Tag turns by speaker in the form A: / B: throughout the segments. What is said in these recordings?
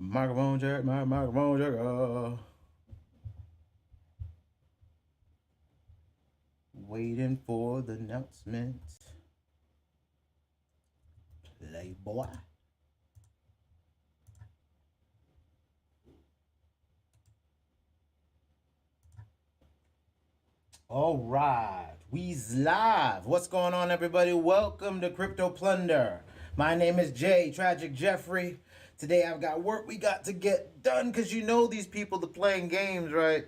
A: Microphone check, my microphone check. Waiting for the announcement. Playboy. All right, we's live. What's going on, everybody? Welcome to CryptoPlunder. My name is Jay, Tragic Jeffrey. Today I've got work we got to get done because you know these people that playing games, right?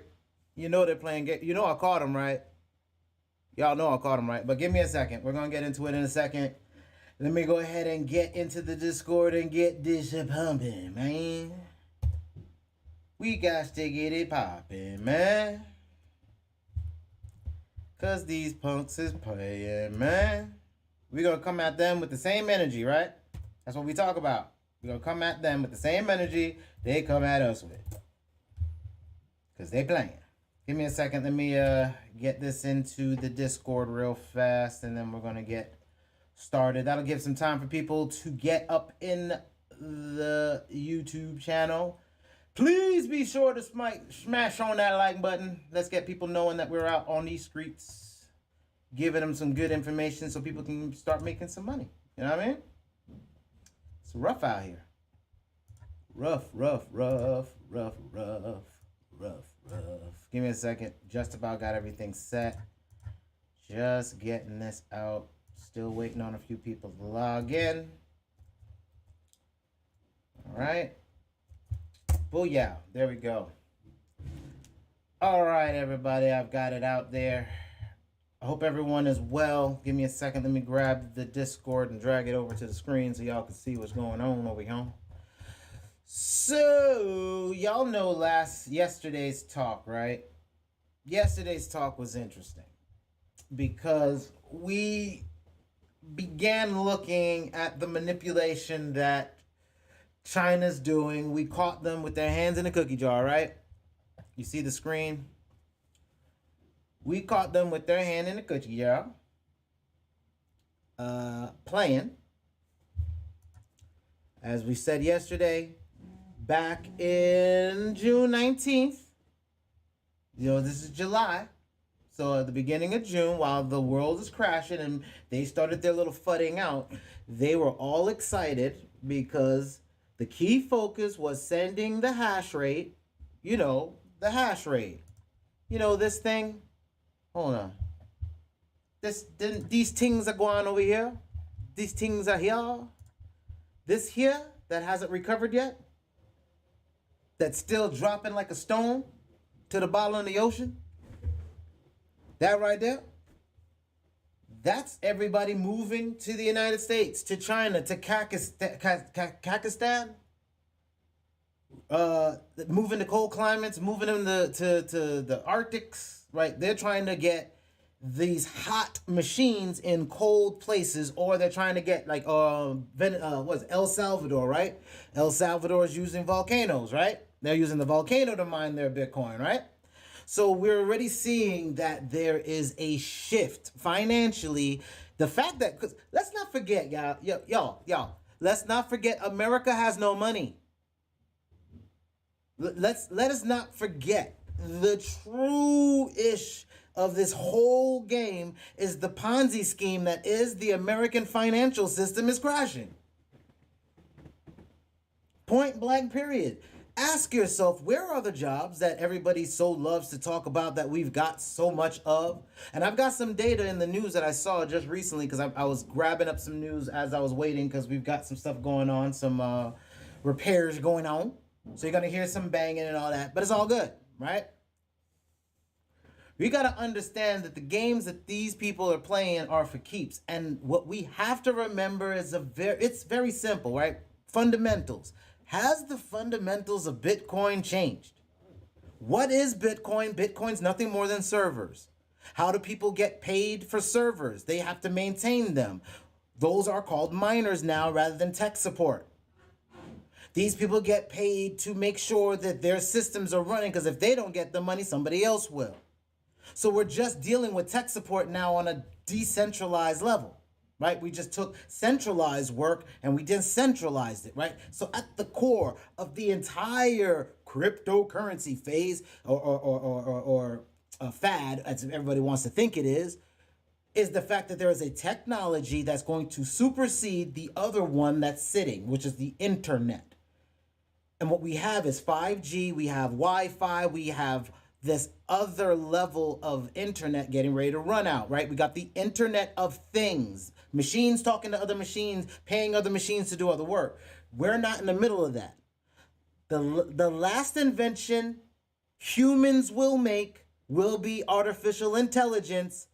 A: You know they're playing games. You know I caught them, right? Y'all know I caught them, right? But give me a second. We're going to get into it in a second. Let me go ahead and get into the Discord and get this pumping, man. We got to get it popping, man. Because these punks is playing, man. We're going to come at them with the same energy, right? That's what we talk about. We're going to come at them with the same energy they come at us with. Because they playing. Give me a second. Let me get this into the Discord real fast. And then we're going to get started. That'll give some time for people to get up in the YouTube channel. Please be sure to smash on that like button. Let's get people knowing that we're out on these streets, giving them some good information so people can start making some money. You know what I mean? It's rough out here. Rough. Give me a second. Just about got everything set. Just getting this out. Still waiting on a few people to log in. All right. Booyah. There we go. All right, everybody. I've got it out there. I hope everyone is well. Give me a second. Let me grab the Discord and drag it over to the screen so y'all can see what's going on over here. So, y'all know yesterday's talk, right? Yesterday's talk was interesting because we began looking at the manipulation that China's doing. We caught them with their hands in a cookie jar, right? You see the screen? We caught them with their hand in a cookie jar. Playing. As we said yesterday, back in June 19th. You know, this is July. So at the beginning of June, while the world is crashing and they started their little fudding out, they were all excited because the key focus was sending the hash rate. You know, the hash rate. You know, this thing. Hold on. These things are going over here. These things are here. This here that hasn't recovered yet. That's still dropping like a stone to the bottom of the ocean. That right there. That's everybody moving to the United States, to China, to Kakistan. Moving to cold climates, moving them to the Arctics, right? They're trying to get these hot machines in cold places, or they're trying to get like what's El Salvador, right? El Salvador is using volcanoes, right? They're using the volcano to mine their Bitcoin, right? So we're already seeing that there is a shift financially. The fact that, because let's not forget, y'all, let's not forget America has no money. Let us not forget the true-ish of this whole game is the Ponzi scheme that is the American financial system is crashing. Point blank period. Ask yourself, where are the jobs that everybody so loves to talk about that we've got so much of? And I've got some data in the news that I saw just recently because I was grabbing up some news as I was waiting because we've got some stuff going on, some repairs going on. So you're going to hear some banging and all that, but it's all good, right? We got to understand that the games that these people are playing are for keeps. And what we have to remember is it's very simple, right? Fundamentals. Has the fundamentals of Bitcoin changed? What is Bitcoin? Bitcoin's nothing more than servers. How do people get paid for servers? They have to maintain them. Those are called miners now rather than tech support. These people get paid to make sure that their systems are running because if they don't get the money, somebody else will. So we're just dealing with tech support now on a decentralized level. right? We just took centralized work and we decentralized it, right? So at the core of the entire cryptocurrency phase or fad, as everybody wants to think it is the fact that there is a technology that's going to supersede the other one that's sitting, which is the internet. And what we have is 5G, we have Wi-Fi, we have this other level of internet getting ready to run out, right? We got the Internet of Things, machines talking to other machines, paying other machines to do other work. We're not in the middle of that. The last invention humans will make will be artificial intelligence.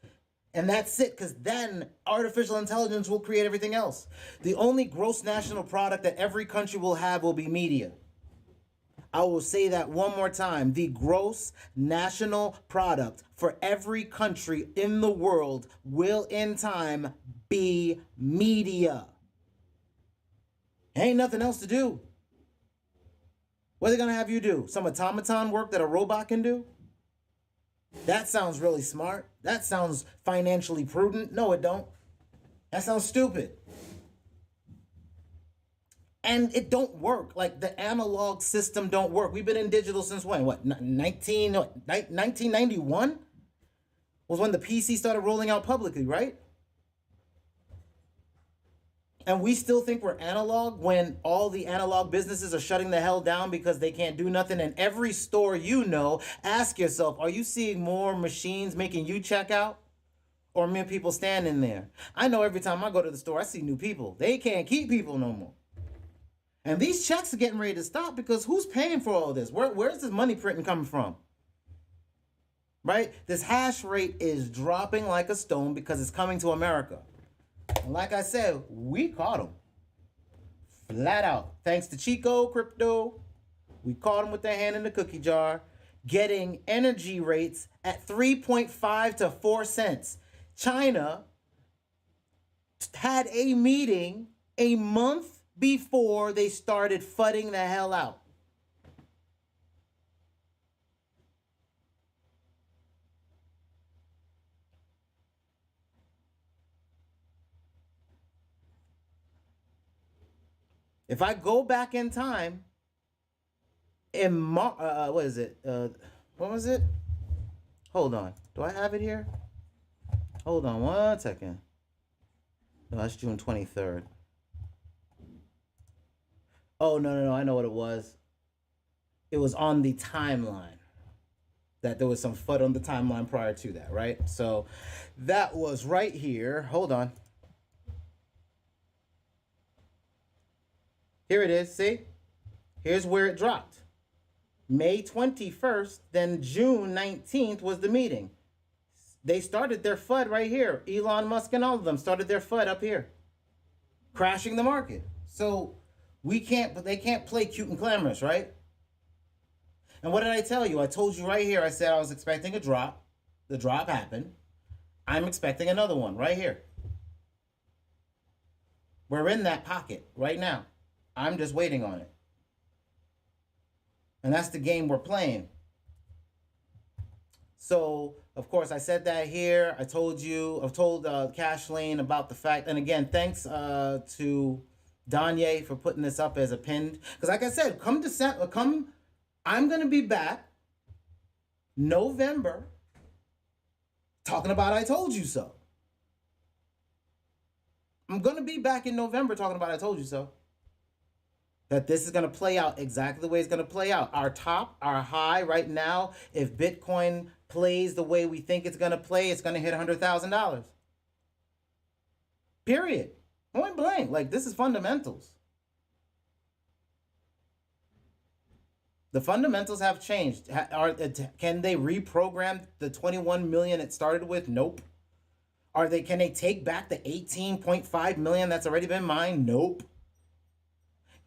A: And that's it, because then artificial intelligence will create everything else. The only gross national product that every country will have will be media. I will say that one more time. The gross national product for every country in the world will in time be media. Ain't nothing else to do. What are they going to have you do? Some automaton work that a robot can do? That sounds really smart. That sounds financially prudent. No, it don't. That sounds stupid. And it don't work. Like the analog system don't work. We've been in digital since when? What? 1991 was when the PC started rolling out publicly, right? And we still think we're analog when all the analog businesses are shutting the hell down because they can't do nothing. And every store you know, ask yourself, are you seeing more machines making you check out? Or mere people standing there? I know every time I go to the store, I see new people. They can't keep people no more. And these checks are getting ready to stop because who's paying for all this? Where's this money printing coming from? Right? This hash rate is dropping like a stone because it's coming to America. And like I said, we caught them. Flat out. Thanks to Chico Crypto, we caught them with their hand in the cookie jar, getting energy rates at 3.5 to 4 cents. China had a meeting a month before they started fudding the hell out. If I go back in time, what is it? What was it? Hold on. Do I have it here? Hold on 1 second. No, that's June 23rd. Oh, no. I know what it was. It was on the timeline. That there was some FUD on the timeline prior to that, right? So that was right here. Hold on. Here it is, see? Here's where it dropped. May 21st, then June 19th was the meeting. They started their FUD right here. Elon Musk and all of them started their FUD up here. Crashing the market. So they can't play cute and glamorous, right? And what did I tell you? I told you right here, I said I was expecting a drop. The drop happened. I'm expecting another one right here. We're in that pocket right now. I'm just waiting on it. And that's the game we're playing. So, of course, I said that here. I've told Cash Lane about the fact. And again, thanks to Danye for putting this up as a pinned. Because like I said, I'm going to be back November talking about I told you so. I'm going to be back in November talking about I told you so. That this is going to play out exactly the way it's going to play out. Our high right now, if Bitcoin plays the way we think it's going to play, it's going to hit $100,000. Period. Point blank. Like, this is fundamentals. The fundamentals have changed. Can they reprogram the 21 million it started with? Nope. Can they take back the 18.5 million that's already been mined? Nope.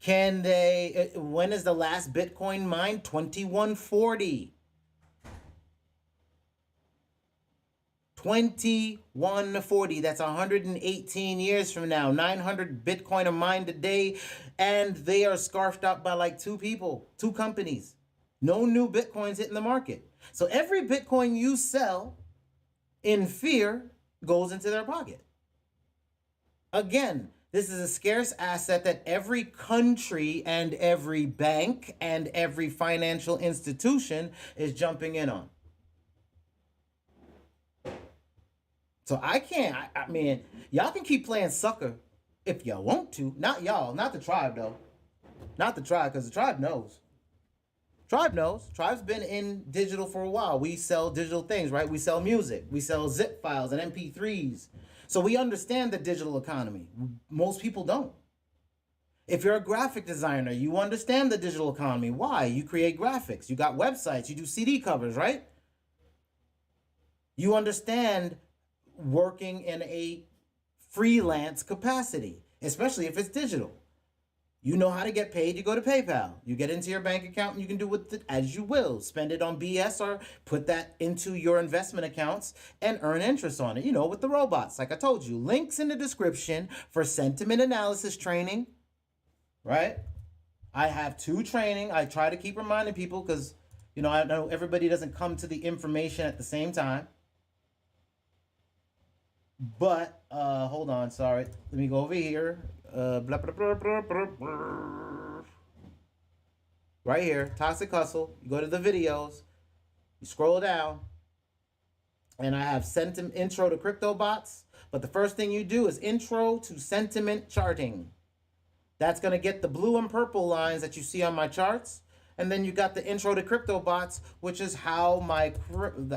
A: When is the last Bitcoin mined? 2140. 2140. That's 118 years from now. 900 Bitcoin are mined a day, and they are scarfed up by like two companies. No new Bitcoins hitting the market. So every Bitcoin you sell in fear goes into their pocket. Again, this is a scarce asset that every country and every bank and every financial institution is jumping in on. So I can't, I mean, y'all can keep playing sucker if y'all want to. Not y'all, not the tribe though. Not the tribe, because the tribe knows. Tribe knows. Tribe's been in digital for a while. We sell digital things, right? We sell music. We sell zip files and MP3s. So we understand the digital economy. Most people don't. If you're a graphic designer, you understand the digital economy. Why? You create graphics. You got websites. You do CD covers, right? You understand working in a freelance capacity, especially if it's digital. You know how to get paid. You go to PayPal. You get into your bank account and you can do with it as you will. Spend it on BS or put that into your investment accounts and earn interest on it. You know, with the robots, like I told you. Links in the description for sentiment analysis training, right? I have 2 training. I try to keep reminding people because, you know, I know everybody doesn't come to the information at the same time. But, hold on, sorry. Let me go over here. Blah, blah, blah, blah, blah, blah. Right here, Toxic Hustle. You go to the videos, you scroll down, and I have intro to crypto bots. But the first thing you do is intro to sentiment charting. That's going to get the blue and purple lines that you see on my charts. And then you got the intro to crypto bots, which is how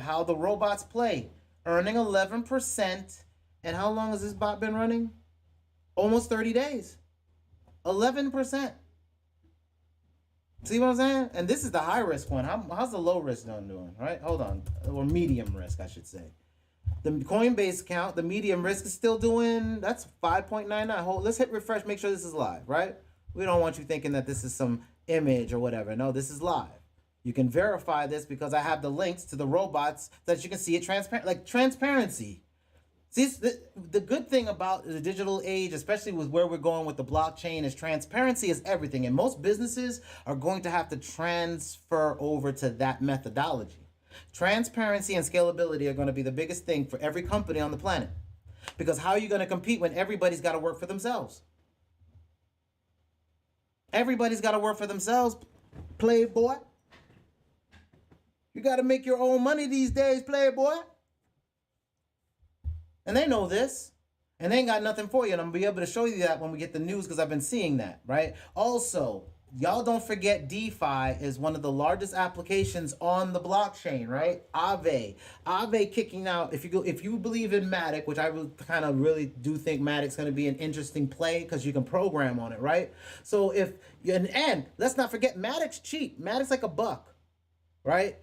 A: how the robots play, earning 11%. And how long has this bot been running? Almost 30 days. 11%. See what I'm saying? And this is the high risk one. How's the low risk one doing? Right? Hold on. Or medium risk, I should say. The Coinbase account, the medium risk is still doing, that's 5.99. Let's hit refresh, make sure this is live, right? We don't want you thinking that this is some image or whatever. No, this is live. You can verify this because I have the links to the robots that you can see it transparent, like transparency. See, the good thing about the digital age, especially with where we're going with the blockchain, is transparency is everything. And most businesses are going to have to transfer over to that methodology. Transparency and scalability are going to be the biggest thing for every company on the planet. Because how are you going to compete when everybody's got to work for themselves? Everybody's got to work for themselves, playboy. You got to make your own money these days, playboy. And they know this, and they ain't got nothing for you. And I'm going to be able to show you that when we get the news because I've been seeing that, right? Also, y'all don't forget DeFi is one of the largest applications on the blockchain, right? Aave kicking out. If you believe in Matic, which I kind of really do think Matic's going to be an interesting play because you can program on it, right? So and let's not forget Matic's cheap. Matic's like $1, right?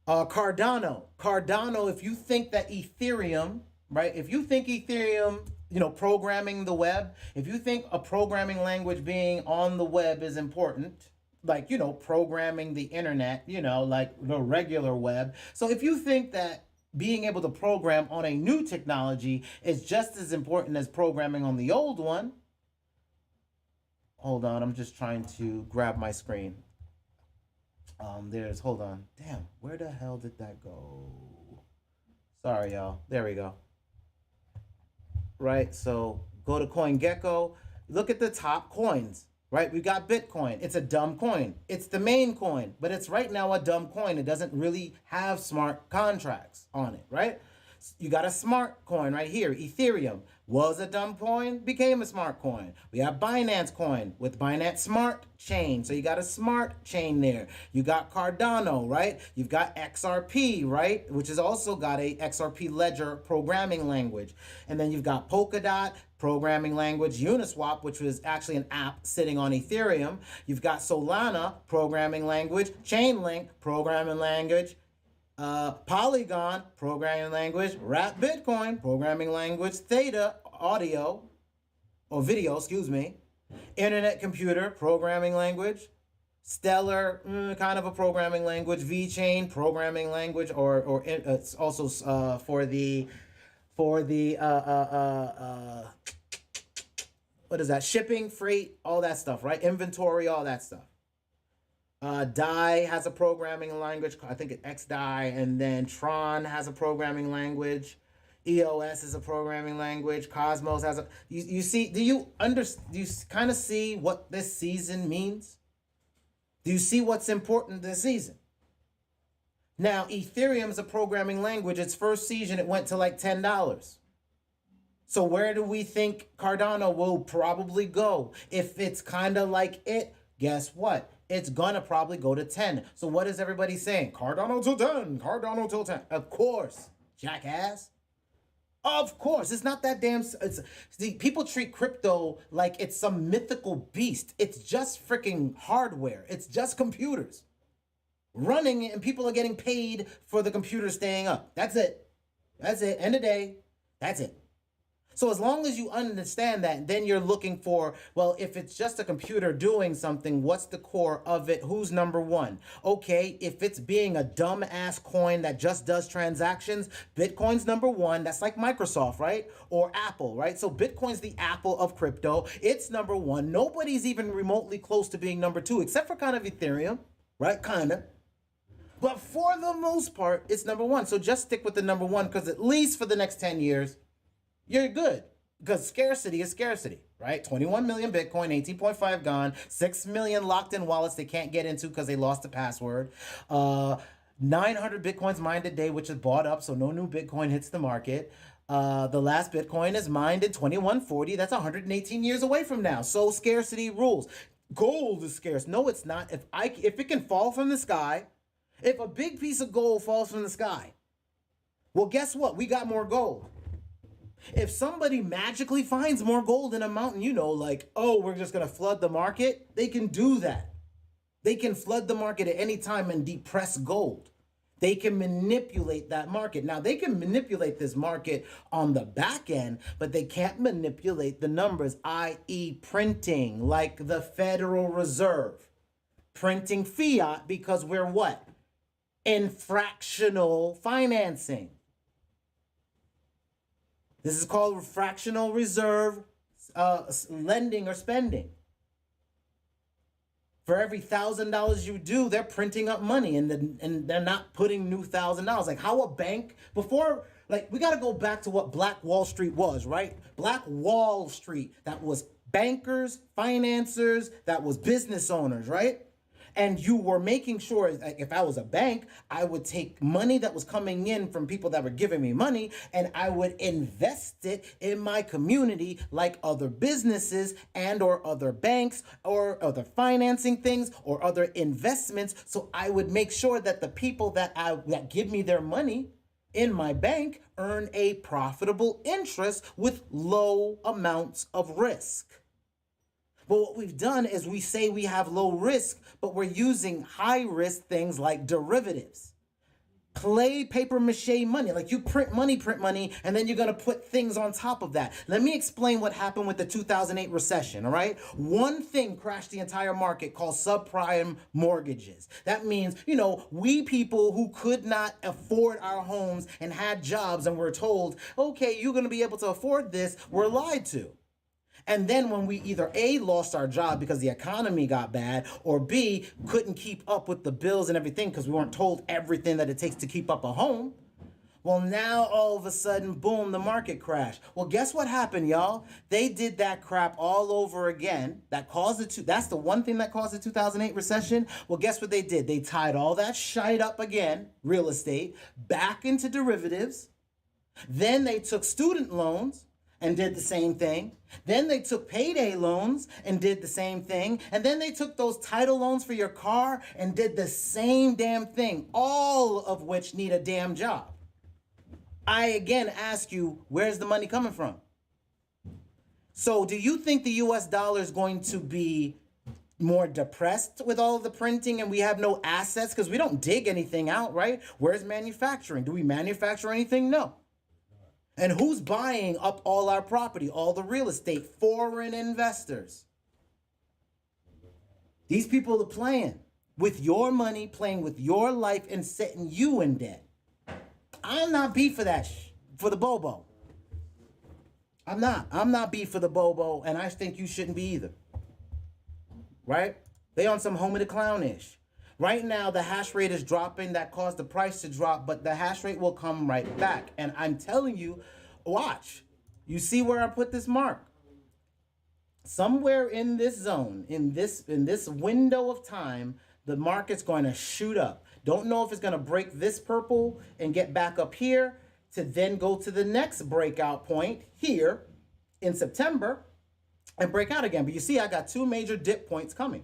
A: Cardano, if you think that Ethereum, right? If you think Ethereum, you know, programming the web, if you think a programming language being on the web is important, like, you know, programming the internet, you know, like the regular web. So if you think that being able to program on a new technology is just as important as programming on the old one, hold on, I'm just trying to grab my screen. Hold on. Damn, where the hell did that go? Sorry, y'all. There we go. Right, so go to CoinGecko. Look at the top coins, right? We got Bitcoin. It's a dumb coin. It's the main coin, but it's right now a dumb coin. It doesn't really have smart contracts on it, right? You got a smart coin right here. Ethereum was a dumb coin, became a smart coin. We have Binance coin with Binance Smart Chain. So you got a smart chain there. You got Cardano, right? You've got XRP, right? Which has also got a XRP ledger programming language. And then you've got Polkadot, programming language, Uniswap, which was actually an app sitting on Ethereum. You've got Solana, programming language, Chainlink, programming language, Polygon, programming language, Wrap Bitcoin, programming language, Theta, audio, or video, excuse me, Internet Computer, programming language, Stellar, kind of a programming language, VeChain, programming language, or it's also for the what is that? Shipping, freight, all that stuff, right? Inventory, all that stuff. DAI has a programming language. I think it's XDAI. And then Tron has a programming language. EOS is a programming language. Cosmos has a. You see? Do you kind of see what this season means? Do you see what's important this season? Now, Ethereum is a programming language. Its first season, it went to like $10. So where do we think Cardano will probably go? If it's kind of like it, guess what? It's gonna probably go to 10. So what is everybody saying? Cardano till 10, Cardano till 10. Of course, jackass. Of course, it's not that damn. People treat crypto like it's some mythical beast. It's just freaking hardware. It's just computers running it, and people are getting paid for the computer staying up. That's it. That's it. End of day. That's it. So as long as you understand that, then you're looking for, well, if it's just a computer doing something, what's the core of it? Who's number one? Okay, if it's being a dumb-ass coin that just does transactions, Bitcoin's number one. That's like Microsoft, right? Or Apple, right? So Bitcoin's the Apple of crypto. It's number one. Nobody's even remotely close to being number two, except for kind of Ethereum, right? Kind of. But for the most part, it's number one. So just stick with the number one, because at least for the next 10 years, you're good, because scarcity is scarcity, right? 21 million Bitcoin, 18.5 gone, 6 million locked in wallets they can't get into because they lost the password. 900 Bitcoins mined a day, which is bought up, so no new Bitcoin hits the market. The last Bitcoin is mined in 2140. That's 118 years away from now. So scarcity rules. Gold is scarce. No, it's not. If it can fall from the sky, if a big piece of gold falls from the sky, well, guess what? We got more gold. If somebody magically finds more gold in a mountain, like, oh, we're just going to flood the market, they can do that. They can flood the market at any time and depress gold. They can manipulate that market. Now, they can manipulate this market on the back end, but they can't manipulate the numbers, i.e. printing, like the Federal Reserve. Printing fiat, because we're what? In fractional financing. This is called fractional reserve lending or spending. For every $1,000 you do, they're printing up money, and they're not putting new $1,000. Like how a bank before, like we got to go back to what Black Wall Street was, right? Black Wall Street, that was bankers, financiers, that was business owners, right? And you were making sure, like if I was a bank, I would take money that was coming in from people that were giving me money, and I would invest it in my community like other businesses and or other banks or other financing things or other investments. So I would make sure that the people that give me their money in my bank earn a profitable interest with low amounts of risk. But what we've done is we say we have low risk, but we're using high risk things like derivatives. Play paper mache money, like you print money, and then you're going to put things on top of that. Let me explain what happened with the 2008 recession, all right? One thing crashed the entire market called subprime mortgages. That means, we people who could not afford our homes and had jobs and were told, okay, you're going to be able to afford this, were lied to. And then when we either A, lost our job because the economy got bad, or B, couldn't keep up with the bills and everything because we weren't told everything that it takes to keep up a home, well, now all of a sudden, boom, the market crashed. Well, guess what happened, y'all? They did that crap all over again. That's the one thing that caused the 2008 recession. Well, guess what they did? They tied all that shite up again, real estate, back into derivatives. Then they took student loans and did the same thing. Then they took payday loans and did the same thing. And then they took those title loans for your car and did the same damn thing, all of which need a damn job. I again ask you, where's the money coming from? So do you think the US dollar is going to be more depressed with all of the printing and we have no assets because we don't dig anything out, right? Where's manufacturing? Do we manufacture anything? No. And who's buying up all our property, all the real estate? Foreign investors. These people are playing with your money, playing with your life, and setting you in debt. I'm not beef for that, for the Bobo. I'm not beef for the Bobo, and I think you shouldn't be either. Right? They on some home of the clown-ish. Right now, the hash rate is dropping. That caused the price to drop, but the hash rate will come right back. And I'm telling you, Watch. You see where I put this mark? Somewhere in this zone, in this window of time, the market's going to shoot up. Don't know if it's going to break this purple and get back up here to then go to the next breakout point here in September and break out again. But you see, I got two major dip points coming.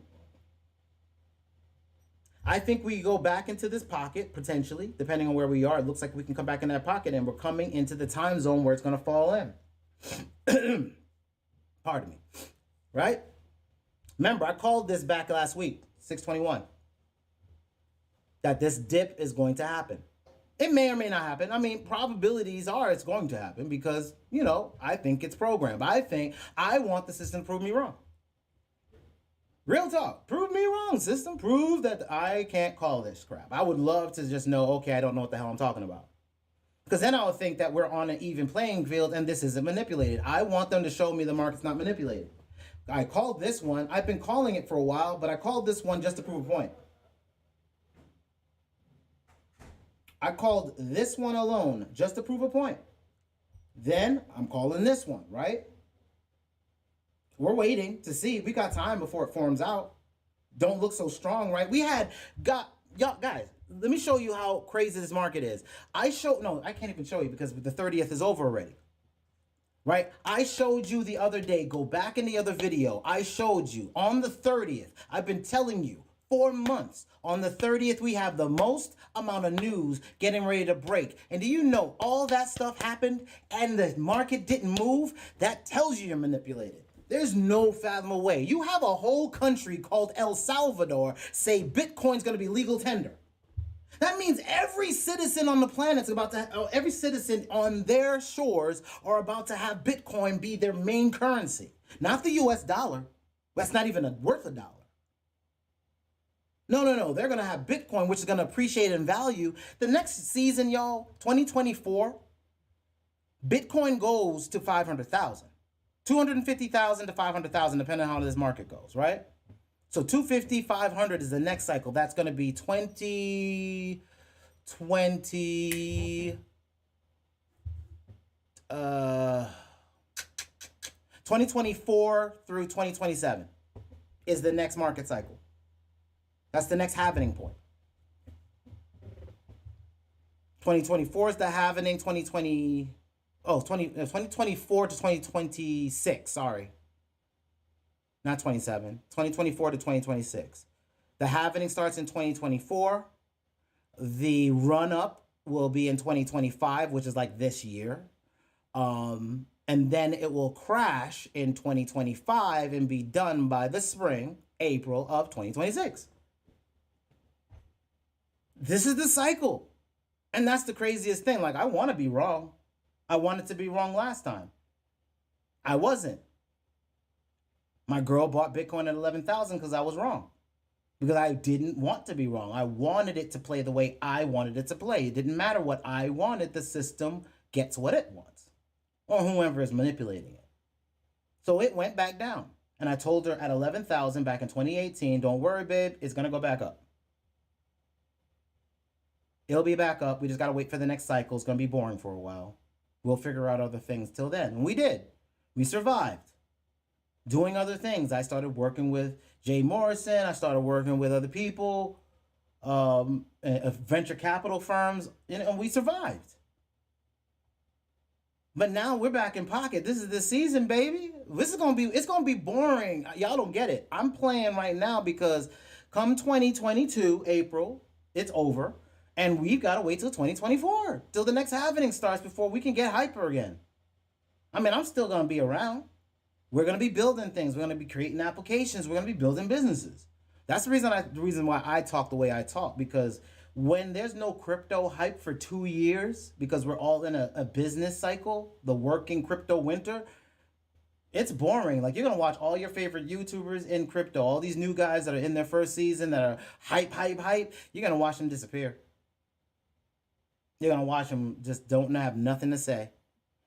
A: I think we go back into this pocket, potentially, depending on where we are. It looks like we can come back in that pocket, and we're coming into the time zone where it's going to fall in. Pardon me. Right? Remember, I called this back last week, 621, that this dip is going to happen. It may or may not happen. I mean, probabilities are it's going to happen because, you know, I think it's programmed. I want the system to prove me wrong. Real talk. Prove me wrong, system. Prove that I can't call this crap. I would love to just know, okay, I don't know what the hell I'm talking about. Because then I would think that we're on an even playing field and this isn't manipulated. I want them to show me the market's not manipulated. I called this one. I've been calling it for a while, but I called this one just to prove a point. I called this one alone just to prove a point. Then I'm calling this one, right? We're waiting to see. We got time before it forms out. Don't look so strong, right? Y'all guys, let me show you how crazy this market is. I can't even show you because the 30th is over already. Right? I showed you the other day, go back in the other video. I showed you on the 30th. I've been telling you 4 months. On the 30th, we have the most amount of news getting ready to break. And do you know all that stuff happened and the market didn't move? That tells you you're manipulated. There's no fathomable way. You have a whole country called El Salvador say Bitcoin's going to be legal tender. That means every citizen on the planet's every citizen on their shores are about to have Bitcoin be their main currency. Not the US dollar. That's not even worth a dollar. No. They're going to have Bitcoin, which is going to appreciate in value. The next season, y'all, 2024, Bitcoin goes to 500,000. 250,000 to 500,000, depending on how this market goes, right? So 250, 500 is the next cycle. That's going to be 2024 through 2027 is the next market cycle. That's the next halvening point. 2024 is the halvening. 2024 to 2026, sorry. Not 27. 2024 to 2026. The halvening starts in 2024. The run-up will be in 2025, which is like this year. And then it will crash in 2025 and be done by the spring, April of 2026. This is the cycle. And that's the craziest thing. Like, I want to be wrong. I wanted to be wrong last time. I wasn't. My girl bought Bitcoin at 11,000 because I was wrong. Because I didn't want to be wrong. I wanted it to play the way I wanted it to play. It didn't matter what I wanted. The system gets what it wants. Or whoever is manipulating it. So it went back down. And I told her at 11,000 back in 2018, don't worry, babe, it's going to go back up. It'll be back up. We just got to wait for the next cycle. It's going to be boring for a while. We'll figure out other things till then. And we did. We survived. Doing other things. I started working with Jay Morrison. I started working with other people, venture capital firms, and we survived. But now we're back in pocket. This is the season, baby. It's gonna be boring. Y'all don't get it. I'm playing right now because come 2022, April, it's over. And we've got to wait till 2024, till the next halving starts before we can get hyper again. I mean, I'm still going to be around. We're going to be building things. We're going to be creating applications. We're going to be building businesses. That's the reason why I talk the way I talk, because when there's no crypto hype for 2 years, because we're all in a business cycle, the working crypto winter, it's boring. Like, you're going to watch all your favorite YouTubers in crypto, all these new guys that are in their first season that are hype. You're going to watch them disappear. You're going to watch them just don't have nothing to say.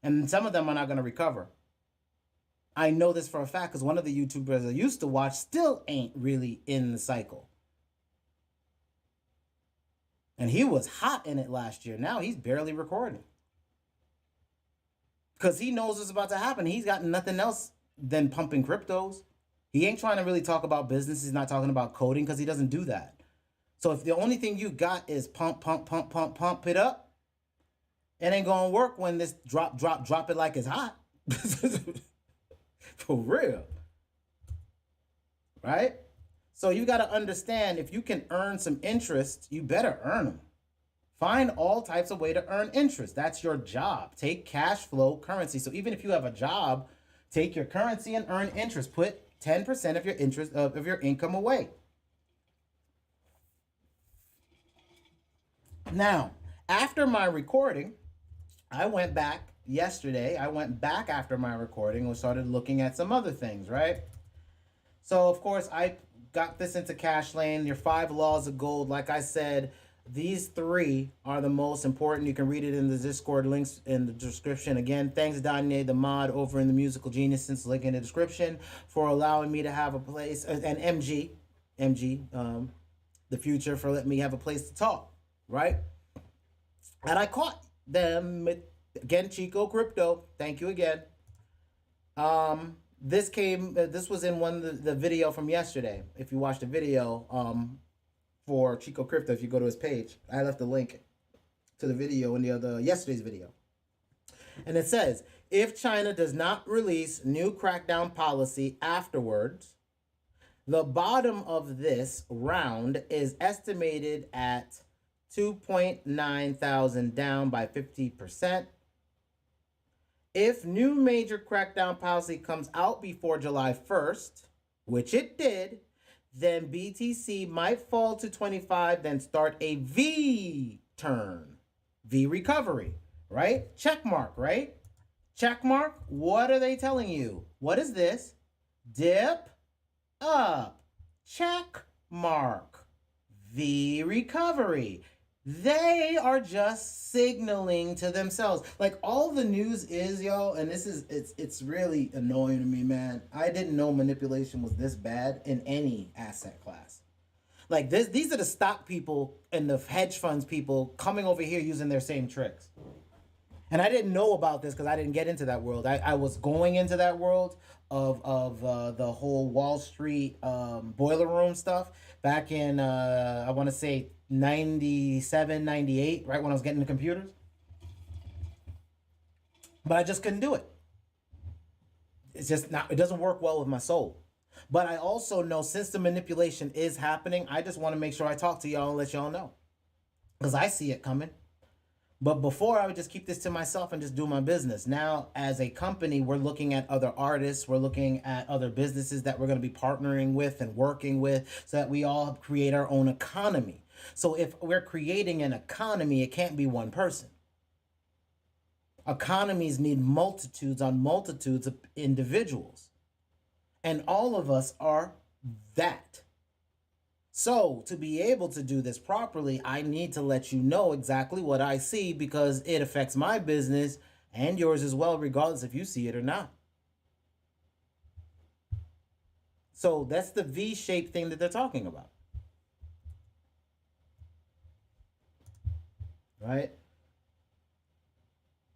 A: And some of them are not going to recover. I know this for a fact because one of the YouTubers I used to watch still ain't really in the cycle. And he was hot in it last year. Now he's barely recording. because he knows what's about to happen. He's got nothing else than pumping cryptos. He ain't trying to really talk about business. He's not talking about coding because he doesn't do that. So if the only thing you got is pump it up, it ain't gonna work when this drop it like it's hot. For real. Right? So you got to understand, if you can earn some interest, you better earn them. Find all types of way to earn interest. That's your job. Take cash flow currency. So even if you have a job, take your currency and earn interest. Put 10% of your interest of your income away. Now, after my recording, I went back yesterday. I went back after my recording and started looking at some other things, right? So, of course, I got this into Cash Lane, your 5 laws of gold. Like I said, these 3 are the most important. You can read it in the Discord, links in the description. Again, thanks Danye, the mod over in the Musical Genius, link in the description, for allowing me to have a place, and MG, the future, for letting me have a place to talk, right? And I caught them, again, Chico Crypto, thank you again. This was in one of the video from yesterday. If you watched the video, for Chico Crypto, if you go to his page, I left a link to the video in yesterday's video. And it says, if China does not release new crackdown policy afterwards, the bottom of this round is estimated at 2.9 thousand, down by 50%. If new major crackdown policy comes out before July 1st, which it did, then BTC might fall to 25, then start a V turn, V recovery, right? Check mark, right? Check mark. What are they telling you? What is this? Dip up, check mark, V recovery. They are just signaling to themselves. Like, all the news is, yo, and it's really annoying to me, man. I didn't know manipulation was this bad in any asset class. Like, these are the stock people and the hedge funds people coming over here using their same tricks. And I didn't know about this because I didn't get into that world. I was going into that world of the whole Wall Street boiler room stuff back in, I want to say, 97, 98, right when I was getting the computers. But I just couldn't do it. It's just not, it doesn't work well with my soul. But I also know, since the manipulation is happening, I just want to make sure I talk to y'all and let y'all know, because I see it coming. But before, I would just keep this to myself and just do my business. Now, as a company, we're looking at other artists. We're looking at other businesses that we're going to be partnering with and working with, so that we all create our own economy. So if we're creating an economy, it can't be one person. Economies need multitudes on multitudes of individuals. And all of us are that. So to be able to do this properly, I need to let you know exactly what I see, because it affects my business and yours as well, regardless if you see it or not. So that's the V-shaped thing that they're talking about. Right?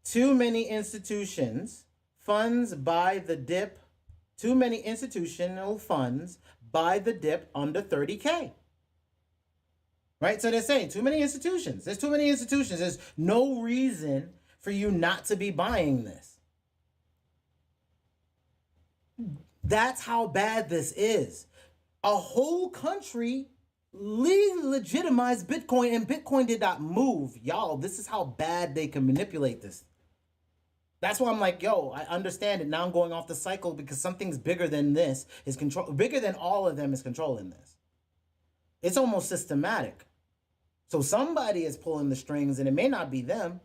A: Too many institutions, funds buy the dip. Too many institutional funds buy the dip under 30K. Right? So they're saying too many institutions. There's too many institutions. There's no reason for you not to be buying this. That's how bad this is. A whole country legally legitimized Bitcoin, and Bitcoin did not move. Y'all, this is how bad they can manipulate this. That's why I'm like, yo, I understand it. Now I'm going off the cycle, because something's bigger than this is bigger than all of them is controlling this. It's almost systematic. So somebody is pulling the strings, and it may not be them,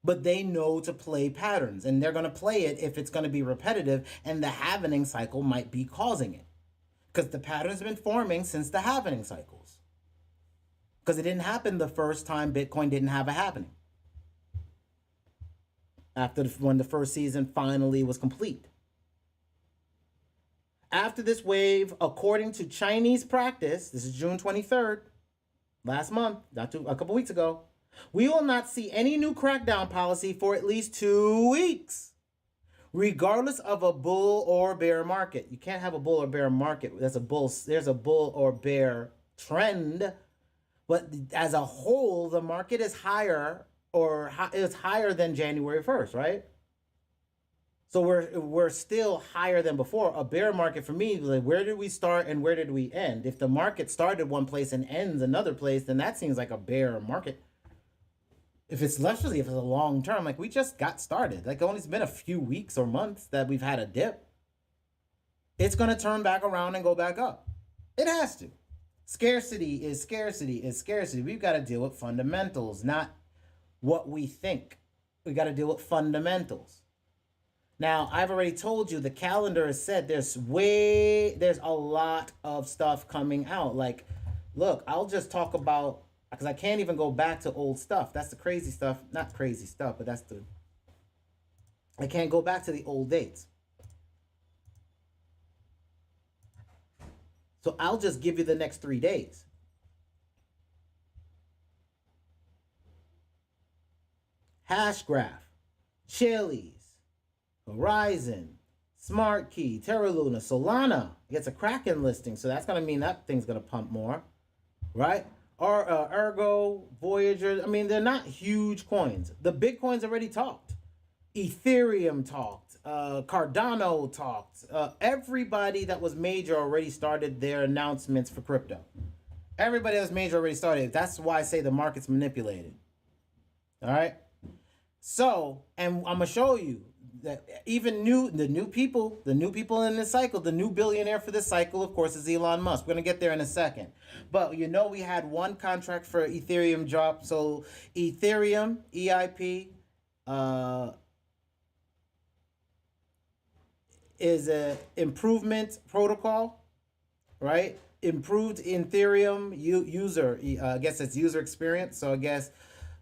A: but they know to play patterns, and they're going to play it if it's going to be repetitive, and the halvening cycle might be causing it, because the pattern's been forming since the halvening cycles, because it didn't happen the first time Bitcoin didn't have a halvening. When the first season finally was complete. After this wave, according to Chinese practice, this is June 23rd, last month, a couple weeks ago, We will not see any new crackdown policy for at least 2 weeks, regardless of a bull or bear market. You can't have a bull or bear market. There's a bull or bear trend, but as a whole, the market is higher is higher than January 1st, right? So we're still higher than before. A bear market for me, like, where did we start and where did we end? If the market started one place and ends another place, then that seems like a bear market. Especially if it's a long term, like we just got started. Like only it's been a few weeks or months that we've had a dip. It's gonna turn back around and go back up. It has to. Scarcity is scarcity is scarcity. We've got to deal with fundamentals, not what we think. We got to deal with fundamentals. Now, I've already told you the calendar has said there's a lot of stuff coming out. Like, look, I'll just talk about, because I can't even go back to old stuff. That's the crazy stuff. Not crazy stuff, but I can't go back to the old dates. So I'll just give you the next 3 days. Hashgraph, Chili's, Horizon, Smart Key, Terra Luna, Solana gets a Kraken listing, so that's going to mean that thing's going to pump more, right? Or Ergo, Voyager, I mean, they're not huge coins. The big coins already talked. Ethereum talked. Cardano talked. Everybody that was major already started their announcements for crypto. Everybody that was major already started. That's why I say the market's manipulated. All right? So, and I'm going to show you that even the new people in this cycle, the new billionaire for this cycle, of course, is Elon Musk. We're going to get there in a second. But we had one contract for Ethereum drop. So Ethereum, EIP, is a improvement protocol, right? Improved Ethereum user, I guess it's user experience. So I guess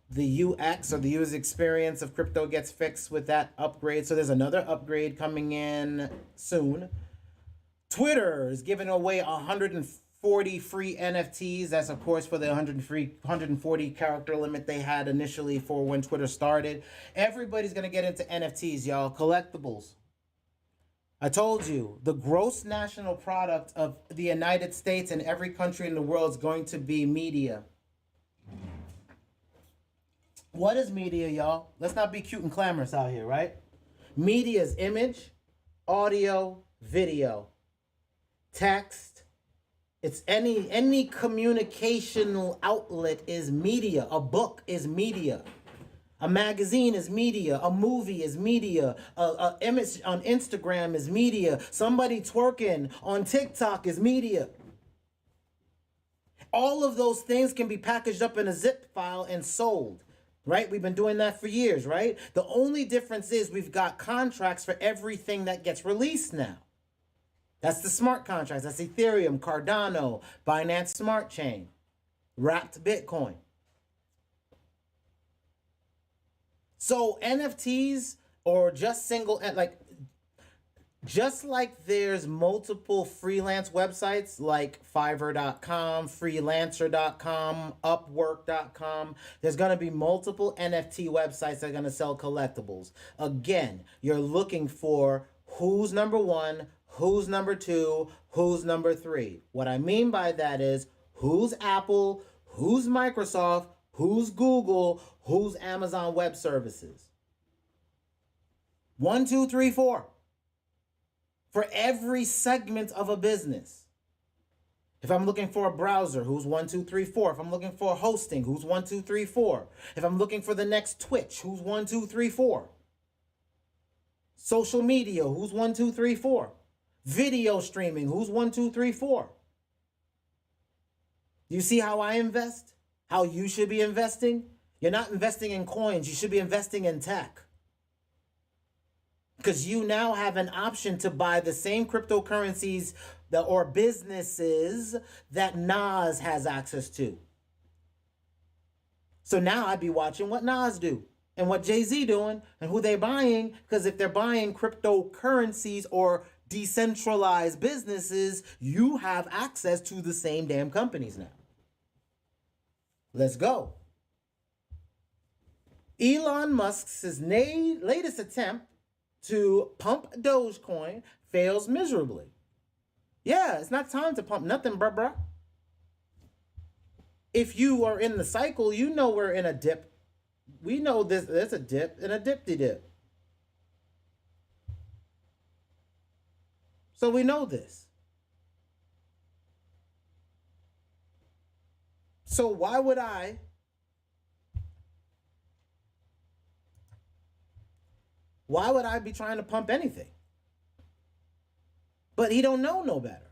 A: the UX or the user experience of crypto gets fixed with that upgrade. So there's another upgrade coming in soon. Twitter is giving away 140 free NFTs. That's of course for the 140 character limit they had initially for when Twitter started. Everybody's gonna get into NFTs, y'all. Collectibles. I told you, the gross national product of the United States and every country in the world is going to be media. What is media, y'all? Let's not be cute and clamorous out here, right? Media is image, audio, video, text. It's any communicational outlet is media. A book is media. A magazine is media. A movie is media. A image on Instagram is media. Somebody twerking on TikTok is media. All of those things can be packaged up in a zip file and sold. Right? We've been doing that for years, right? The only difference is we've got contracts for everything that gets released now. That's the smart contracts. That's Ethereum, Cardano, Binance Smart Chain, wrapped Bitcoin. So NFTs or just just like there's multiple freelance websites like Fiverr.com, Freelancer.com, Upwork.com, there's going to be multiple NFT websites that are going to sell collectibles. Again, you're looking for who's number one, who's number two, who's number three. What I mean by that is who's Apple, who's Microsoft, who's Google, who's Amazon Web Services. 1, 2, 3, 4. For every segment of a business. If I'm looking for a browser, who's 1, 2, 3, 4. If I'm looking for hosting, who's 1, 2, 3, 4. If I'm looking for the next Twitch, who's 1, 2, 3, 4. Social media, who's 1, 2, 3, 4. Video streaming, who's 1, 2, 3, 4. Do you see how I invest? How you should be investing? You're not investing in coins. You should be investing in tech. Because you now have an option to buy the same cryptocurrencies or businesses that Nas has access to. So now I'd be watching what Nas do and what Jay-Z doing and who they're buying. Because if they're buying cryptocurrencies or decentralized businesses, you have access to the same damn companies now. Let's go. Elon Musk's latest attempt to pump Dogecoin fails miserably. Yeah, it's not time to pump nothing, bruh. If you are in the cycle, you know we're in a dip. We know there's a dip and a dip-de-dip. So we know this. So why would I be trying to pump anything? But he don't know no better.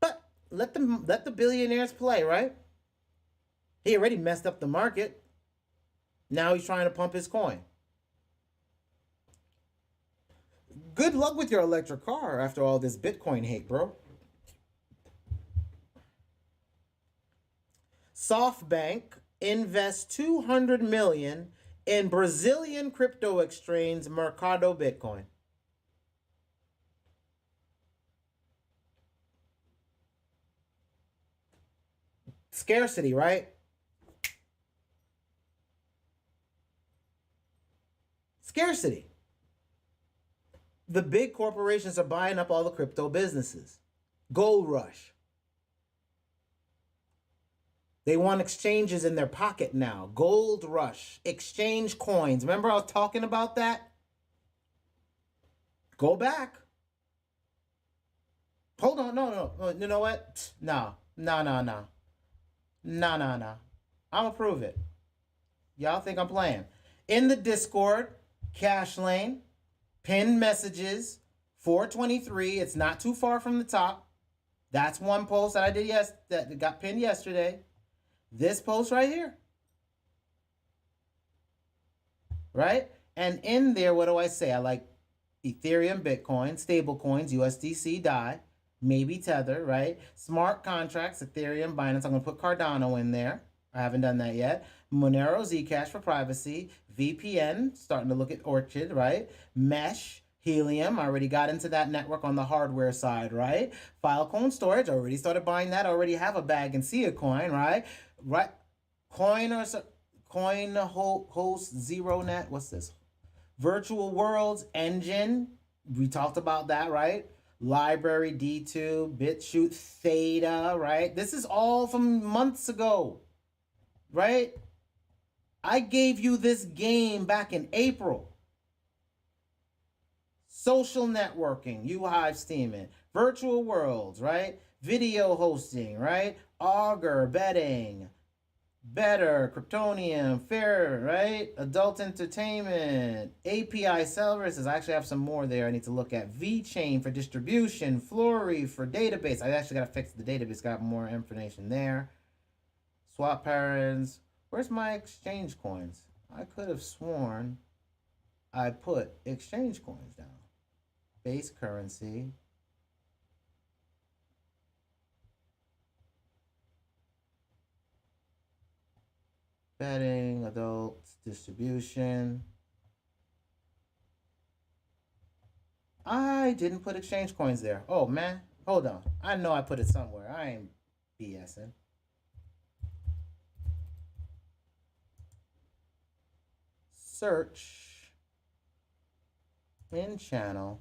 A: But let the billionaires play, right? He already messed up the market. Now he's trying to pump his coin. Good luck with your electric car after all this Bitcoin hate, bro. SoftBank invests $200 million in Brazilian crypto exchange Mercado Bitcoin. Scarcity, right? Scarcity. The big corporations are buying up all the crypto businesses. Gold rush. They want exchanges in their pocket now. Gold rush. Exchange coins. Remember I was talking about that? Go back. Hold on. No. You know what? No. I'm going to prove it. Y'all think I'm playing. In the Discord, Cash Lane, pinned messages, 423. It's not too far from the top. That's one post that I did that got pinned yesterday. This post right here. Right? And in there, what do I say? I like Ethereum, Bitcoin, stable coins, USDC, DAI, maybe Tether, right? Smart contracts, Ethereum, Binance. I'm going to put Cardano in there. I haven't done that yet. Monero, Zcash for privacy. VPN, starting to look at Orchid, right? Mesh, Helium, I already got into that network on the hardware side, right? Filecoin storage, already started buying that. Already have a bag and see a coin, right? Right? Coin host zero net. What's this? Virtual Worlds Engine. We talked about that, right? Library D2, BitChute Theta, right? This is all from months ago, right? I gave you this game back in April. Social networking, Uhive steaming, virtual worlds, right? Video hosting, right? Augur, betting, Better, Kryptonium, Fair, right? Adult entertainment, API services. I actually have some more there I need to look at. VChain for distribution, Flory for database. I actually got to fix the database, got more information there. Swap parents. Where's my exchange coins? I could have sworn I put exchange coins down. Base currency. Betting, adults, distribution. I didn't put exchange coins there. Oh, man. Hold on. I know I put it somewhere. I ain't BSing. Search in channel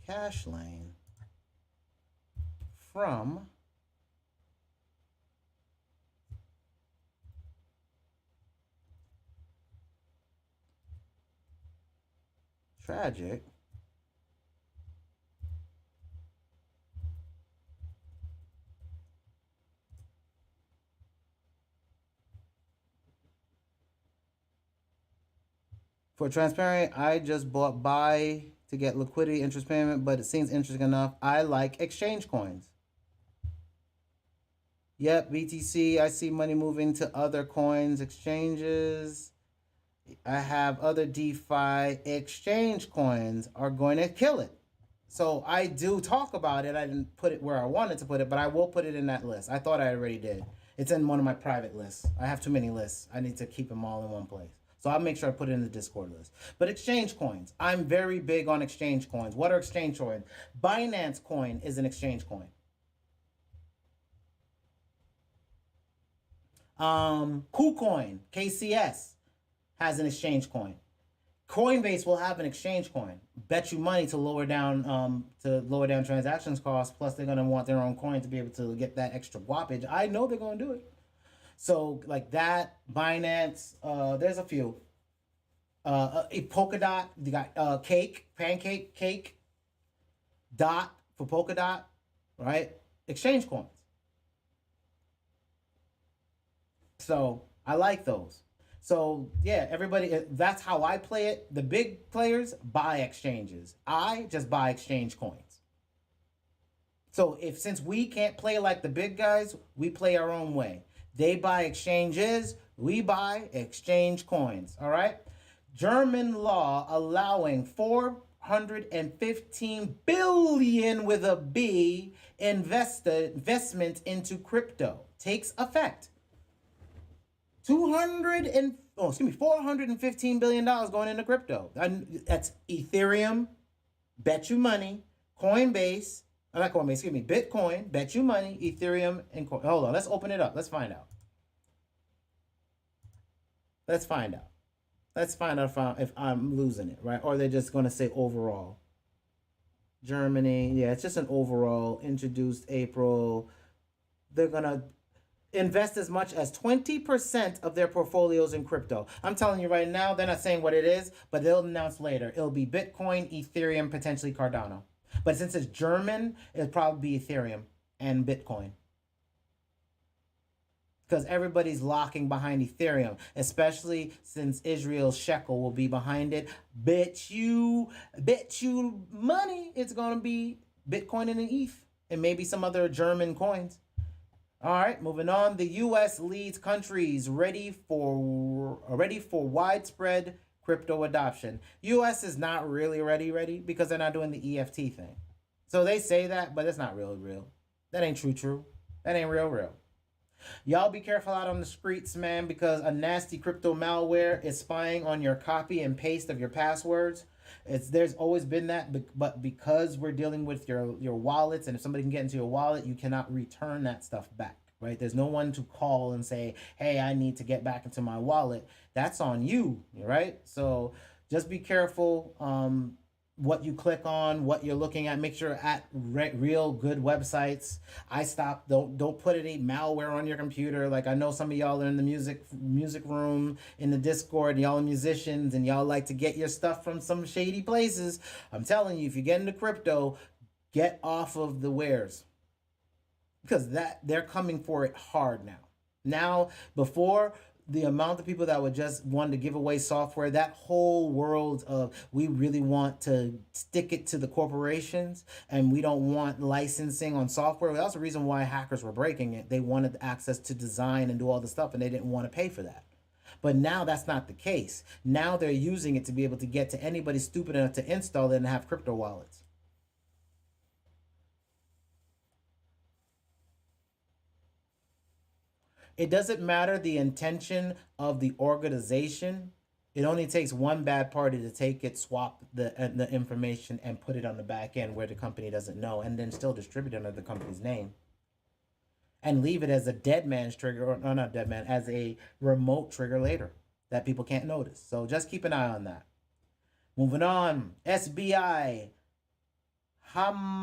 A: cache lane from tragic for transparent. I just bought buy to get liquidity interest payment, but it seems interesting enough. I like exchange coins. Yep, BTC. I see money moving to other coins, exchanges. I have other DeFi. Exchange coins are going to kill it. So I do talk about it. I didn't put it where I wanted to put it, but I will put it in that list. I thought I already did. It's in one of my private lists. I have too many lists. I need to keep them all in one place. So I'll make sure I put it in the Discord list. But exchange coins. I'm very big on exchange coins. What are exchange coins? Binance coin is an exchange coin. Kucoin, KCS, has an exchange coin. Coinbase will have an exchange coin. Bet you money to lower down transactions costs. Plus, they're gonna want their own coin to be able to get that extra guapage. I know they're gonna do it. So like that, Binance. There's a few. Polkadot. You got Cake, Dot for Polkadot, right? Exchange coins. So I like those. So yeah, everybody, that's how I play it. The big players buy exchanges. I just buy exchange coins. So since we can't play like the big guys, we play our own way. They buy exchanges, we buy exchange coins. All right. German law allowing 415 billion with a B investment into crypto takes effect. $415 billion going into crypto. That's Ethereum, bet you money, Coinbase, not Coinbase, excuse me, Bitcoin, bet you money, Ethereum, and Hold on, let's open it up. Let's find out. Let's find out if I'm losing it, right? Or they're just going to say overall. Germany, yeah, it's just an overall, introduced April. They're going to invest as much as 20% of their portfolios in crypto. I'm telling you right now, they're not saying what it is, but they'll announce later. It'll be Bitcoin, Ethereum, potentially Cardano. But since it's German, it'll probably be Ethereum and Bitcoin. Because everybody's locking behind Ethereum, especially since Israel's shekel will be behind it. Bet you money it's going to be Bitcoin and an ETH and maybe some other German coins. All right, moving on. The U.S. leads countries ready for widespread crypto adoption. U.S. is not really ready because they're not doing the EFT thing. So they say that, but it's not real. That ain't true. That ain't real. Y'all be careful out on the streets, man, because a nasty crypto malware is spying on your copy and paste of your passwords. There's always been that, but because we're dealing with your wallets, and if somebody can get into your wallet, you cannot return that stuff back, right? There's no one to call and say, hey, I need to get back into my wallet. That's on you, right? So just be careful what you click on, what you're looking at. Make sure at real good websites. Don't put any malware on your computer. Like I know some of y'all are in the music room, in the Discord, and y'all are musicians, and y'all like to get your stuff from some shady places. I'm telling you, if you get into crypto, get off of the wares. Because they're coming for it hard now. Now, before, the amount of people that would just want to give away software, that whole world of we really want to stick it to the corporations and we don't want licensing on software. That's the reason why hackers were breaking it. They wanted access to design and do all the stuff, and they didn't want to pay for that. But now that's not the case. Now they're using it to be able to get to anybody stupid enough to install it and have crypto wallets. It doesn't matter the intention of the organization. It only takes one bad party to take it, swap the information, and put it on the back end where the company doesn't know, and then still distribute it under the company's name. And leave it as a dead man's trigger, or no, not dead man, as a remote trigger later that people can't notice. So just keep an eye on that. Moving on. SBI Hamamatsu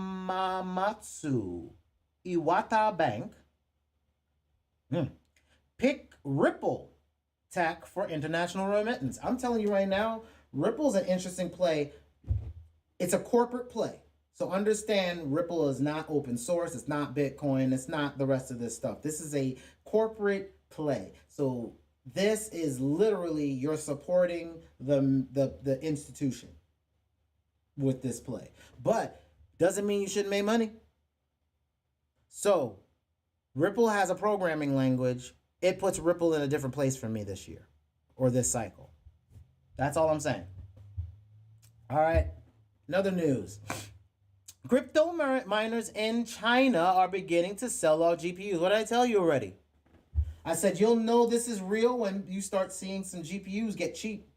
A: Iwata Bank. Pick Ripple tech for international remittance. I'm telling you right now, Ripple's an interesting play. It's a corporate play. So understand, Ripple is not open source. It's not Bitcoin. It's not the rest of this stuff. This is a corporate play. So this is literally you're supporting the institution with this play. But doesn't mean you shouldn't make money. So Ripple has a programming language. It puts Ripple in a different place for me this year or this cycle. That's all I'm saying. All right. Another news. Crypto miners in China are beginning to sell out GPUs. What did I tell you already? I said you'll know this is real when you start seeing some GPUs get cheap.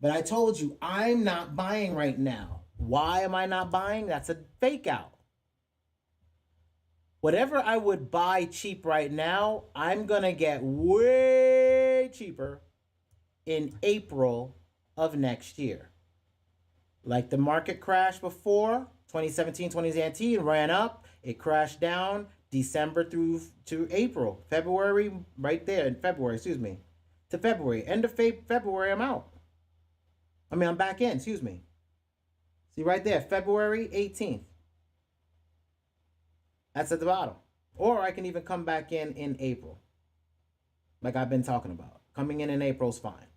A: But I told you I'm not buying right now. Why am I not buying? That's a fake out. Whatever I would buy cheap right now, I'm going to get way cheaper in April of next year. Like the market crash before, 2017, 2018, ran up, it crashed down December through to April, February, right there, in February, excuse me, to February. End of February, I'm out. I'm back in, excuse me. See right there, February 18th. That's at the bottom. Or I can even come back in April. Like I've been talking about. Coming in April is fine.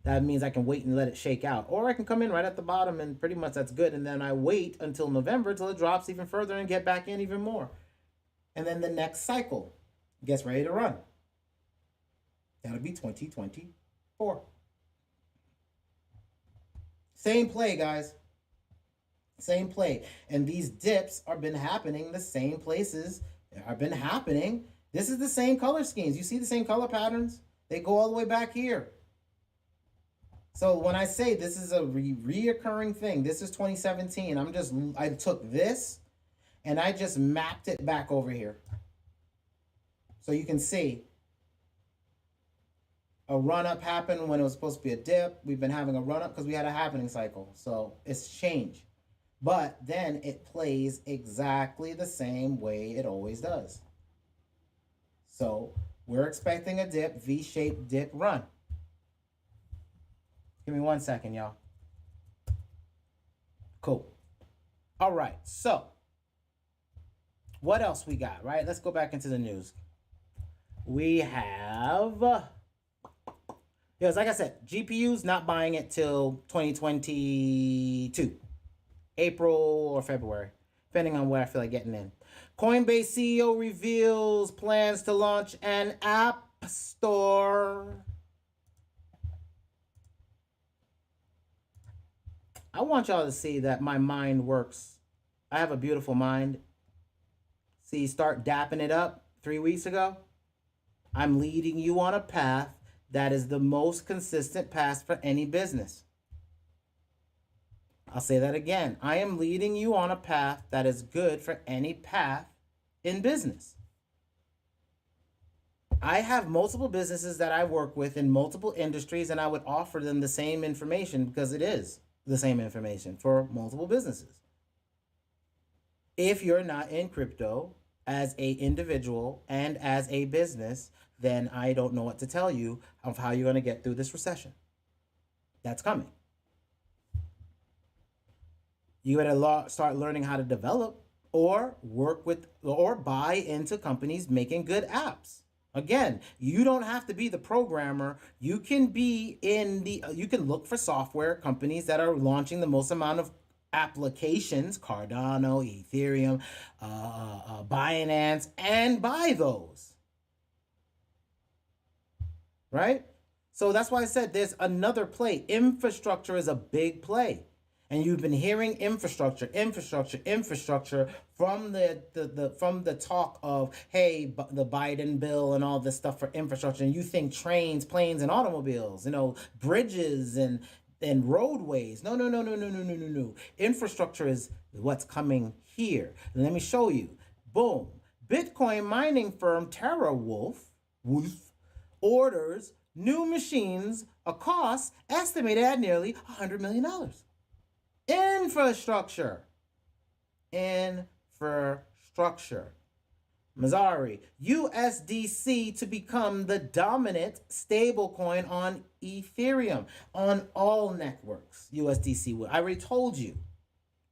A: That means I can wait and let it shake out. Or I can come in right at the bottom and pretty much that's good. And then I wait until November till it drops even further and get back in even more. And then the next cycle gets ready to run. That'll be 2024. Same play, guys. Same play. And these dips have been happening the same places. Have been happening. This is the same color schemes. You see the same color patterns? They go all the way back here. So when I say this is a reoccurring thing, this is 2017. I took this and I just mapped it back over here. So you can see a run-up happened when it was supposed to be a dip. We've been having a run-up because we had a happening cycle. So it's changed. But then it plays exactly the same way it always does. So we're expecting a dip, V-shaped dip run. Give me 1 second, y'all. Cool. All right, so what else we got, right? Let's go back into the news. We have, yes, like I said, GPUs not buying it till 2022, April or February, depending on where I feel like getting in. Coinbase CEO reveals plans to launch an app store. I want y'all to see that my mind works. I have a beautiful mind. See, start dapping it up 3 weeks ago. I'm leading you on a path that is the most consistent path for any business. I'll say that again. I am leading you on a path that is good for any path in business. I have multiple businesses that I work with in multiple industries, and I would offer them the same information because it is the same information for multiple businesses. If you're not in crypto as an individual and as a business, then I don't know what to tell you of how you're going to get through this recession. That's coming. You better start learning how to develop or work with or buy into companies making good apps. Again, you don't have to be the programmer. You can be you can look for software companies that are launching the most amount of applications, Cardano, Ethereum, Binance, and buy those. Right? So that's why I said there's another play. Infrastructure is a big play. And you've been hearing infrastructure from the talk of, hey, the Biden bill and all this stuff for infrastructure. And you think trains, planes, and automobiles, bridges and roadways. No. Infrastructure is what's coming here. And let me show you. Boom. Bitcoin mining firm TeraWulf orders new machines, a cost estimated at nearly $100 million. Infrastructure. Mazari, USDC to become the dominant stablecoin on Ethereum on all networks. USDC will. I already told you.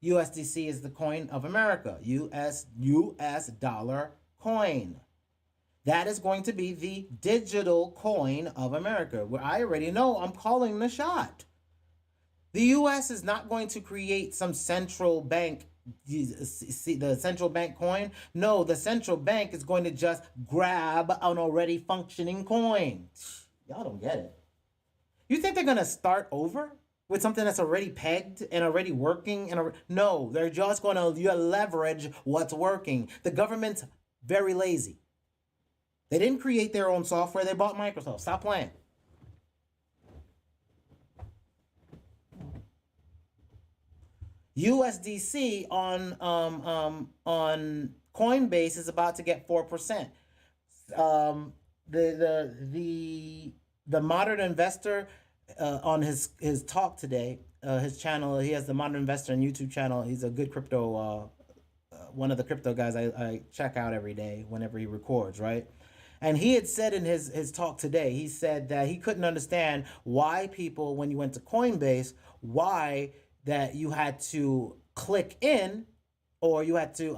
A: USDC is the coin of America. US dollar coin. That is going to be the digital coin of America. Where I already know I'm calling the shot. The U.S. is not going to create some central bank, the central bank coin. No, the central bank is going to just grab an already functioning coin. Y'all don't get it. You think they're going to start over with something that's already pegged and already working? No, they're just going to leverage what's working. The government's very lazy. They didn't create their own software. They bought Microsoft. Stop playing. USDC on Coinbase is about to get 4%. Um, the modern investor on his talk today, his channel, he has the modern investor and YouTube channel. He's a good crypto, one of the crypto guys I check out every day whenever he records, right? And he had said in his talk today, he said that he couldn't understand why people, when you went to Coinbase, why that you had to click in, or you had to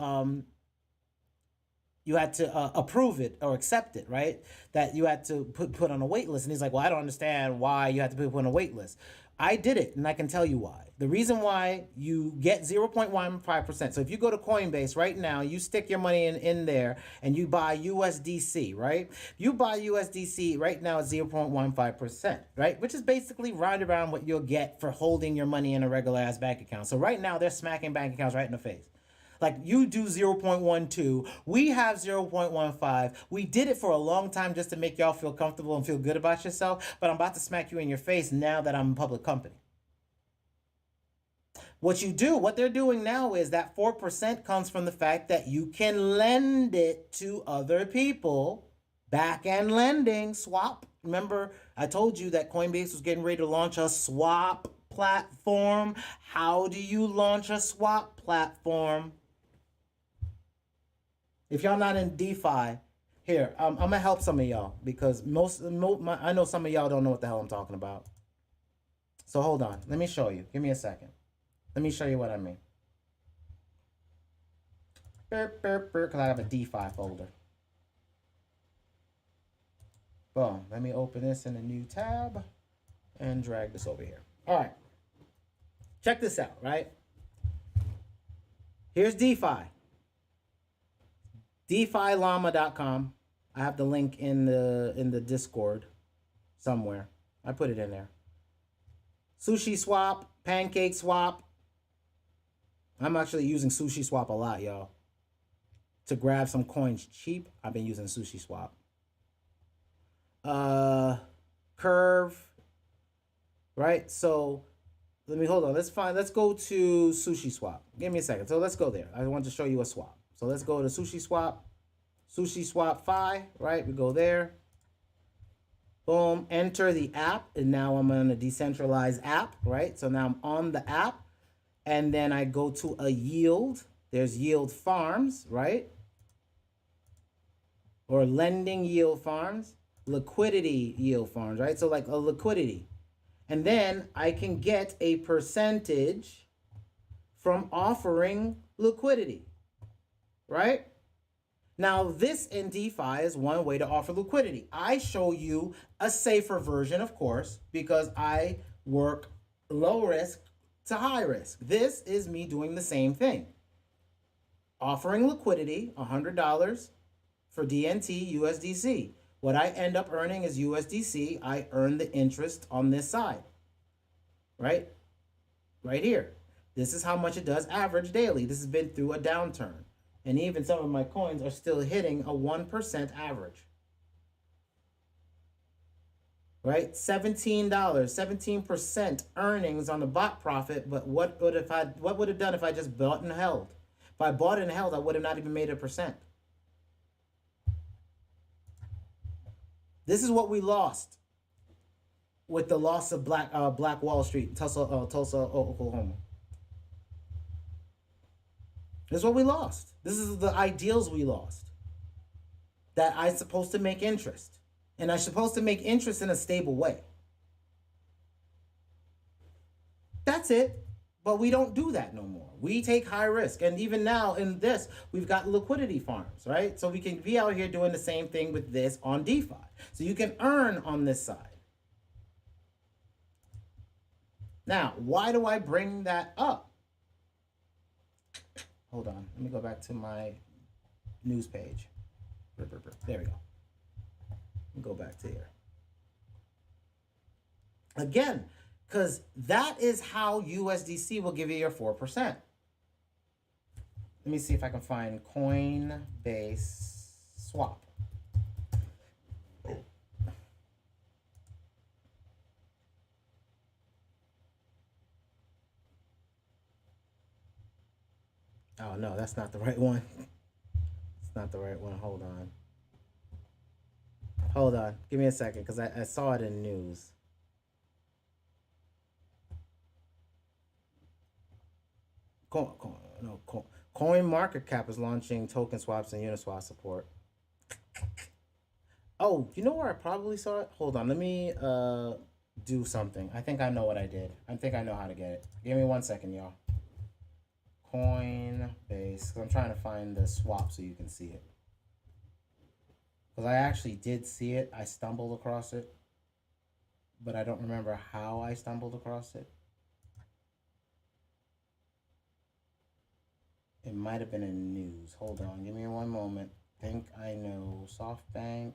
A: approve it or accept it, right? That you had to put on a wait list. And he's like, well, I don't understand why you had to put on a wait list. I did it, and I can tell you why. The reason why you get 0.15%. So if you go to Coinbase right now, you stick your money in there, and you buy USDC, right? You buy USDC right now at 0.15%, right? Which is basically right around what you'll get for holding your money in a regular ass bank account. So right now, they're smacking bank accounts right in the face. Like, you do 0.12, we have 0.15. We did it for a long time just to make y'all feel comfortable and feel good about yourself, but I'm about to smack you in your face now that I'm a public company. What they're doing now is that 4% comes from the fact that you can lend it to other people. Back-end lending, swap. Remember, I told you that Coinbase was getting ready to launch a swap platform. How do you launch a swap platform? If y'all not in DeFi, here, I'm going to help some of y'all, because I know some of y'all don't know what the hell I'm talking about. So hold on. Let me show you. Give me a second. Let me show you what I mean. Because I have a DeFi folder. Boom. Let me open this in a new tab and drag this over here. All right. Check this out, right? Here's DeFi. DeFiLlama.com. I have the link in the Discord somewhere. I put it in there. Sushi Swap, Pancake Swap. I'm actually using Sushi Swap a lot, y'all. To grab some coins cheap, I've been using Sushi Swap. Curve. Right? So hold on. Let's go to Sushi Swap. Give me a second. So let's go there. I want to show you a swap. So let's go to Sushi Swap. Sushi Swap Fi, right? We go there. Boom. Enter the app. And now I'm on a decentralized app, right? So now I'm on the app. And then I go to a yield. There's yield farms, right? Or lending yield farms. Liquidity yield farms, right? So like a liquidity. And then I can get a percentage from offering liquidity, right? Now, this in DeFi is one way to offer liquidity. I show you a safer version, of course, because I work low risk to high risk. This is me doing the same thing. Offering liquidity, $100 for DNT USDC. What I end up earning is USDC. I earn the interest on this side, right? Right here. This is how much it does average daily. This has been through a downturn. And even some of my coins are still hitting a 1% average. Right? $17, 17% earnings on the bot profit. But what would have done if I just bought and held? If I bought and held, I would have not even made 1%. This is what we lost with the loss of Black Wall Street, Tulsa, Oklahoma. This is what we lost. This is the ideals we lost. That I'm supposed to make interest. And I'm supposed to make interest in a stable way. That's it. But we don't do that no more. We take high risk. And even now in this, we've got liquidity farms, right? So we can be out here doing the same thing with this on DeFi. So you can earn on this side. Now, why do I bring that up? Hold on. Let me go back to my news page. There we go. Go back to here. Again, because that is how USDC will give you your 4%. Let me see if I can find Coinbase swap. no, that's not the right one. It's not the right one. Hold on. Hold on. Give me a second because I saw it in news. Coin Market Cap is launching token swaps and Uniswap support. Oh, you know where I probably saw it? Hold on. Let me do something. I think I know what I did. I think I know how to get it. Give me 1 second, y'all. Coinbase. I'm trying to find the swap so you can see it. Because I actually did see it. I stumbled across it. But I don't remember how I stumbled across it. It might have been in news. Hold on. Give me 1 moment. Think I know. SoftBank,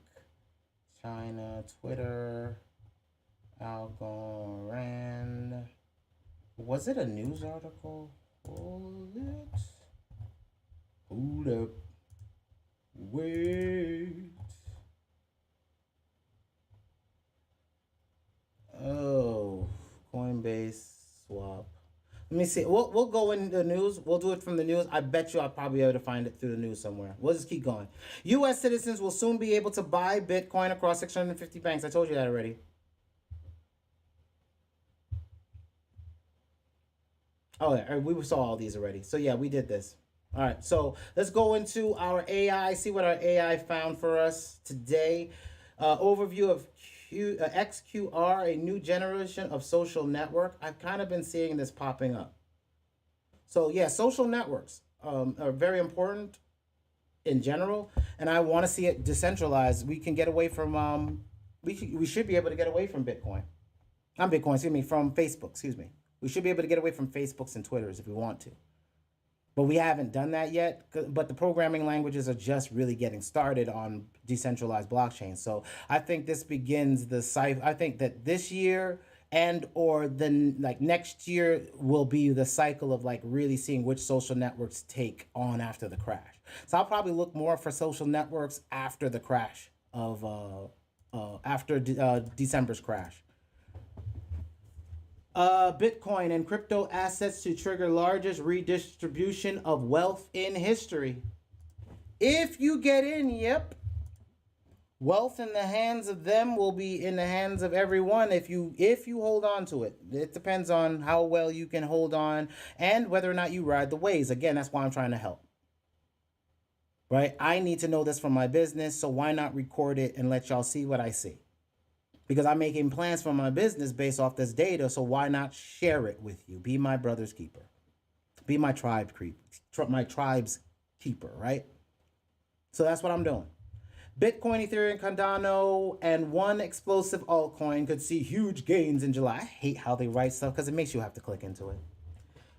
A: China, Twitter, Algorand. Was it a news article? Hold it. Hold up. Wait. Oh, Coinbase swap. Let me see. We'll go in the news. We'll do it from the news. I bet you I'll probably be able to find it through the news somewhere. We'll just keep going. U.S. citizens will soon be able to buy Bitcoin across 650 banks. I told you that already. Oh, yeah, we saw all these already. So, yeah, we did this. All right, so let's go into our AI, see what our AI found for us today. Overview of XQR, a new generation of social network. I've kind of been seeing this popping up. So yeah, social networks are very important in general, and I want to see it decentralized. We can get away from we should be able to get away from Bitcoin. Not Bitcoin, excuse me, from Facebook, excuse me. We should be able to get away from Facebooks and Twitters if we want to. But we haven't done that yet. But the programming languages are just really getting started on decentralized blockchains. So I think this begins the cycle. I think that this year and or then like next year will be the cycle of like really seeing which social networks take on after the crash. So I'll probably look more for social networks after the crash of December's crash. Bitcoin and crypto assets to trigger largest redistribution of wealth in history. If you get in, yep. Wealth in the hands of them will be in the hands of everyone if you hold on to it. It depends on how well you can hold on and whether or not you ride the waves. Again, that's why I'm trying to help. Right? I need to know this from my business, so why not record it and let y'all see what I see? Because I'm making plans for my business based off this data, so why not share it with you? Be my brother's keeper. Be my tribe's keeper, right? So that's what I'm doing. Bitcoin, Ethereum, Cardano, and one explosive altcoin could see huge gains in July. I hate how they write stuff because it makes you have to click into it.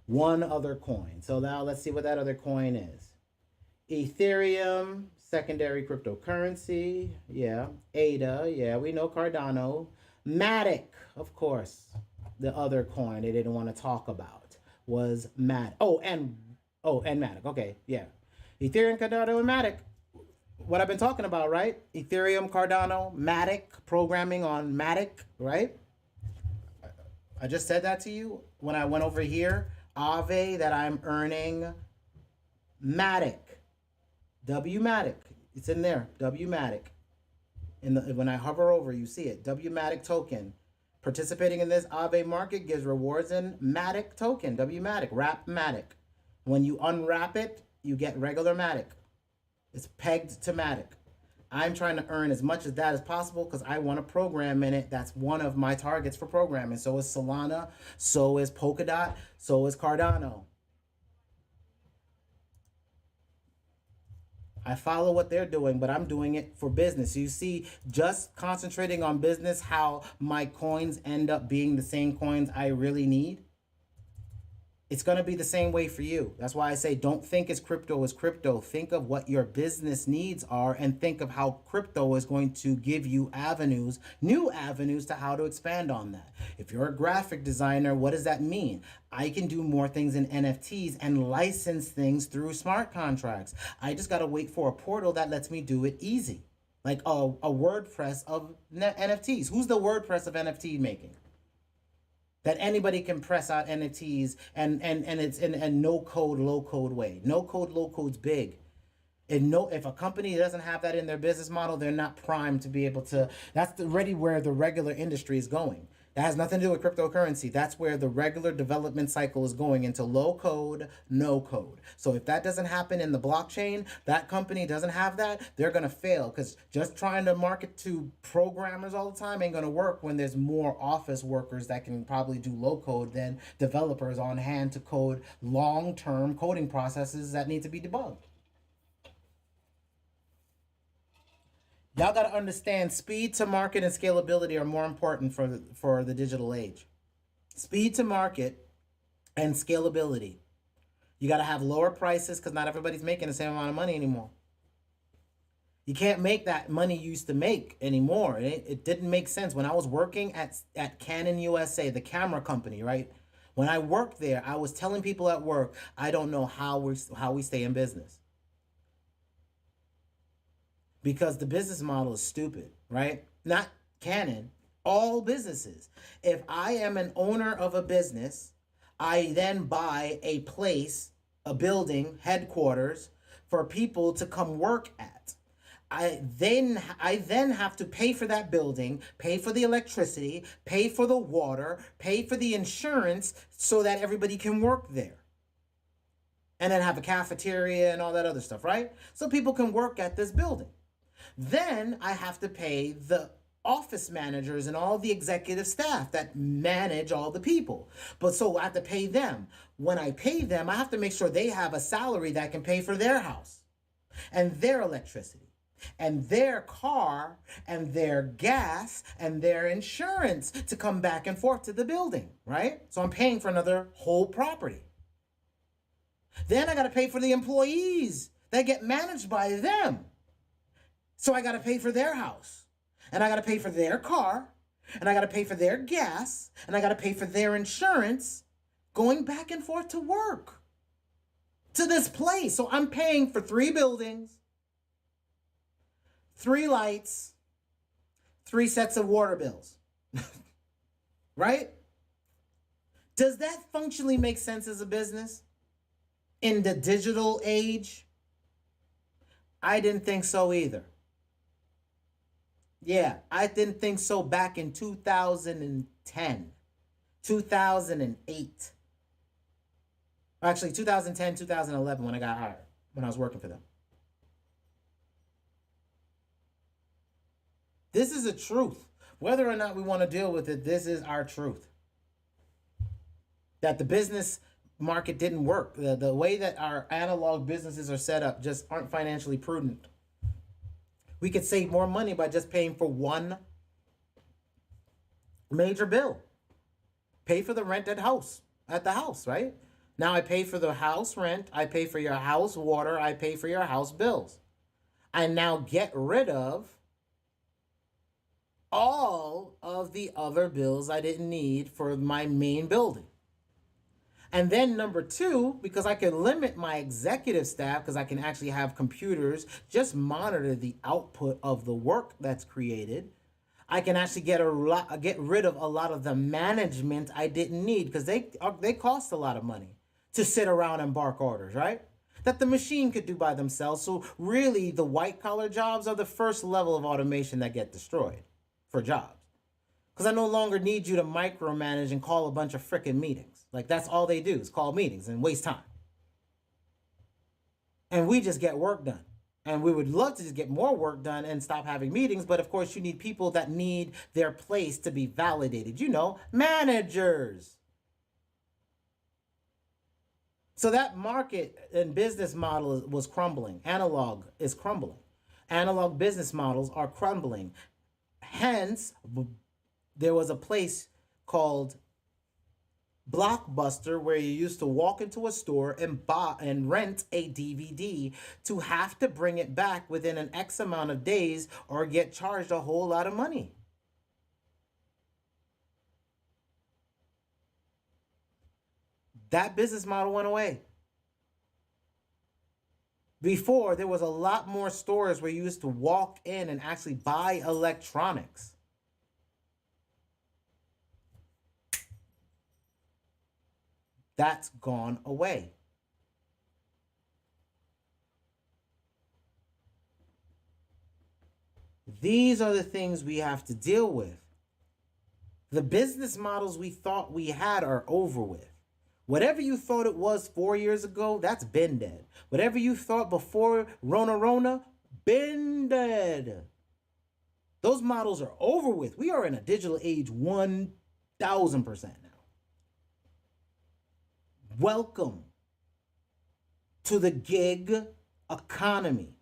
A: One other coin. So now let's see what that other coin is. Ethereum, secondary cryptocurrency. Yeah. ADA. Yeah, we know Cardano. Matic, of course. The other coin they didn't want to talk about was Matic. And Matic. Okay, yeah. Ethereum, Cardano, and Matic. What I've been talking about, right? Ethereum, Cardano, Matic, programming on Matic, right? I just said that to you when I went over here. Aave, that I'm earning Matic. WMatic. It's in there. WMatic. When I hover over, you see it. WMatic token. Participating in this Aave market gives rewards in Matic token. WMatic. Wrap Matic. When you unwrap it, you get regular Matic. It's pegged to Matic. I'm trying to earn as much of that as possible because I want to program in it. That's one of my targets for programming. So is Solana. So is Polkadot. So is Cardano. I follow what they're doing, but I'm doing it for business. You see, just concentrating on business, how my coins end up being the same coins I really need. It's going to be the same way for you. That's why I say don't think as crypto is crypto. Think of what your business needs are and think of how crypto is going to give you avenues, new avenues to how to expand on that. If you're a graphic designer, what does that mean? I can do more things in NFTs and license things through smart contracts. I just got to wait for a portal that lets me do it easy. Like a WordPress of NFTs. Who's the WordPress of NFT making? that anybody can press out NFTs and it's in a no code, low code way. No code, low code's big. And no, if a company doesn't have that in their business model, they're not primed to be able to. That's already where the regular industry is going. That has nothing to do with cryptocurrency. That's where the regular development cycle is going, into low code, no code. So if that doesn't happen in the blockchain, that company doesn't have that, they're going to fail, because just trying to market to programmers all the time ain't going to work when there's more office workers that can probably do low code than developers on hand to code long-term coding processes that need to be debugged. Y'all got to understand, speed to market and scalability are more important for the digital age. Speed to market and scalability. You got to have lower prices, because not everybody's making the same amount of money anymore. You can't make that money you used to make anymore. It didn't make sense. When I was working at Canon USA, the camera company, right? When I worked there, I was telling people at work, I don't know how we stay in business. Because the business model is stupid, right? Not Canon, all businesses. If I am an owner of a business, I then buy a place, a building, headquarters for people to come work at. I then have to pay for that building, pay for the electricity, pay for the water, pay for the insurance so that everybody can work there. And then have a cafeteria and all that other stuff, right? So people can work at this building. Then I have to pay the office managers and all the executive staff that manage all the people. But so I have to pay them. When I pay them, I have to make sure they have a salary that can pay for their house and their electricity and their car and their gas and their insurance to come back and forth to the building, right? So I'm paying for another whole property. Then I got to pay for the employees that get managed by them. So I got to pay for their house, and I got to pay for their car, and I got to pay for their gas, and I got to pay for their insurance going back and forth to work to this place. So I'm paying for 3 buildings, 3 lights, 3 sets of water bills, right? Does that functionally make sense as a business in the digital age? I didn't think so either. Yeah, I didn't think so back in 2010, 2008. Actually, 2010, 2011 when I got hired, when I was working for them. This is a truth. Whether or not we want to deal with it, this is our truth. That the business market didn't work. The way that our analog businesses are set up just aren't financially prudent. We could save more money by just paying for one major bill. Pay for the rent at the house, right? Now I pay for the house rent, I pay for your house water, I pay for your house bills. I now get rid of all of the other bills I didn't need for my main building. And then number 2, because I can limit my executive staff, because I can actually have computers just monitor the output of the work that's created, I can actually get rid of a lot of the management I didn't need, because they cost a lot of money to sit around and bark orders, right? That the machine could do by themselves. So really, the white collar jobs are the first level of automation that get destroyed for jobs. Because I no longer need you to micromanage and call a bunch of frickin' meetings. Like, that's all they do is call meetings and waste time. And we just get work done. And we would love to just get more work done and stop having meetings. But of course, you need people that need their place to be validated. You know, managers. So that market and business model was crumbling. Analog is crumbling. Analog business models are crumbling. Hence, there was a place called Blockbuster where you used to walk into a store and buy and rent a DVD to have to bring it back within an X amount of days or get charged a whole lot of money. That business model went away. Before, there was a lot more stores where you used to walk in and actually buy electronics. That's gone away. These are the things we have to deal with. The business models we thought we had are over with. Whatever you thought it was 4 years ago, that's been dead. Whatever you thought before Rona, been dead. Those models are over with. We are in a digital age 1000% now. Welcome to the gig economy.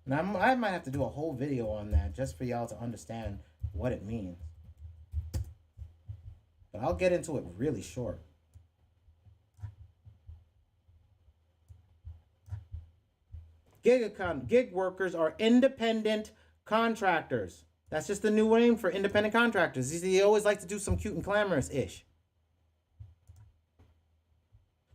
A: Now, I might have to do a whole video on that just for y'all to understand what it means. But I'll get into it really short. Gig workers are independent contractors. That's just the new name for independent contractors. You see, they always like to do some cute and glamorous-ish.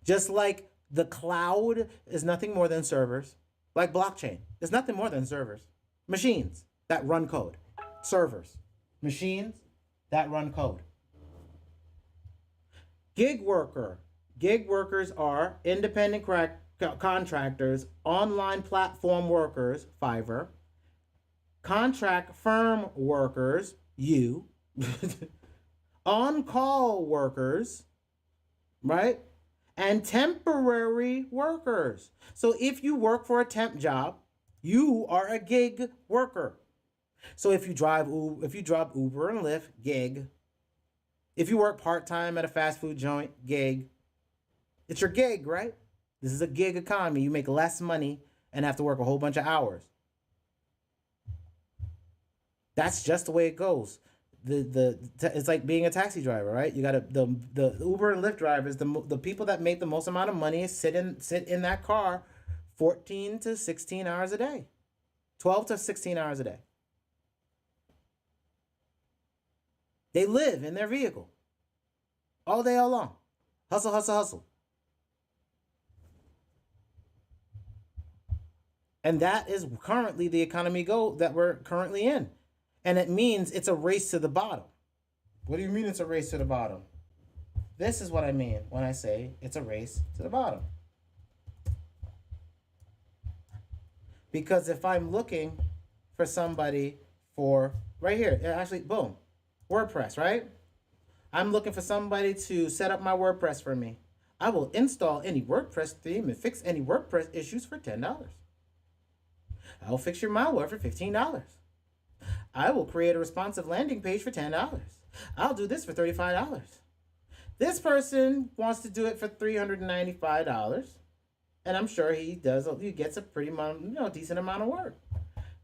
A: Just like the cloud is nothing more than servers. Like blockchain, it's nothing more than servers. Machines that run code. Servers. Machines that run code. Gig workers are independent contractors, online platform workers, Fiverr, contract firm workers, you, on-call workers, right? And temporary workers. So if you work for a temp job, you are a gig worker. So if you drive Uber and Lyft, gig. If you work part-time at a fast food joint, gig. It's your gig, right? This is a gig economy. You make less money and have to work a whole bunch of hours. That's just the way it goes. It's like being a taxi driver, right? You got the Uber and Lyft drivers, the people that make the most amount of money sit in that car 14 to 16 hours a day. 12 to 16 hours a day. They live in their vehicle all day, all long. Hustle, hustle, hustle. And that is currently the economy that we're currently in. And it means it's a race to the bottom. What do you mean it's a race to the bottom? This is what I mean when I say it's a race to the bottom. Because if I'm looking for somebody for, right here, actually, boom, WordPress, right? I'm looking for somebody to set up my WordPress for me. I will install any WordPress theme and fix any WordPress issues for $10. I'll fix your malware for $15. I will create a responsive landing page for $10. I'll do this for $35. This person wants to do it for $395. And I'm sure he gets a pretty decent amount of work.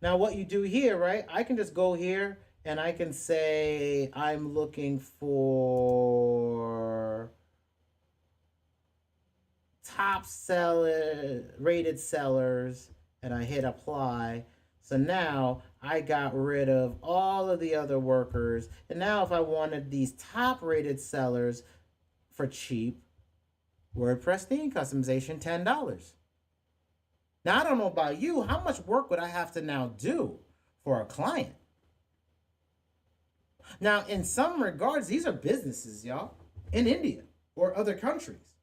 A: Now what you do here, right? I can just go here and I can say I'm looking for top rated sellers, and I hit apply. So now I got rid of all of the other workers. And now if I wanted these top rated sellers for cheap, WordPress theme customization, $10. Now I don't know about you, how much work would I have to now do for a client? Now in some regards, these are businesses, y'all, in India or other countries.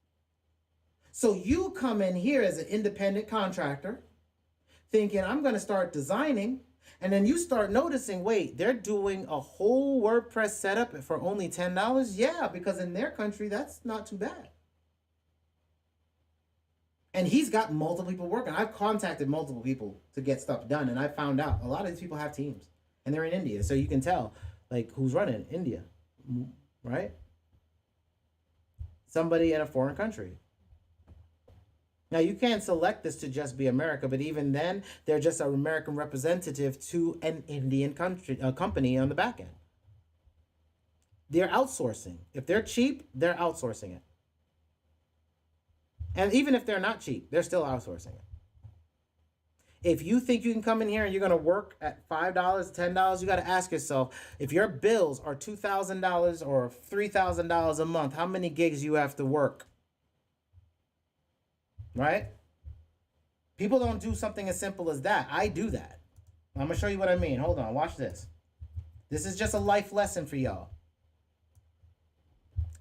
A: So you come in here as an independent contractor, thinking I'm going to start designing, and then you start noticing, wait, they're doing a whole WordPress setup for only $10? Yeah, because in their country, that's not too bad. And he's got multiple people working. I've contacted multiple people to get stuff done, and I found out a lot of these people have teams, and they're in India. So you can tell, like, who's running India, right? Somebody in a foreign country. Now, you can't select this to just be America, but even then, they're just an American representative to an Indian company on the back end. They're outsourcing. If they're cheap, they're outsourcing it. And even if they're not cheap, they're still outsourcing it. If you think you can come in here and you're going to work at $5, $10, you got to ask yourself, if your bills are $2,000 or $3,000 a month, how many gigs you have to work? Right? People don't do something as simple as that. I do that. I'm going to show you what I mean. Hold on. Watch this. This is just a life lesson for y'all.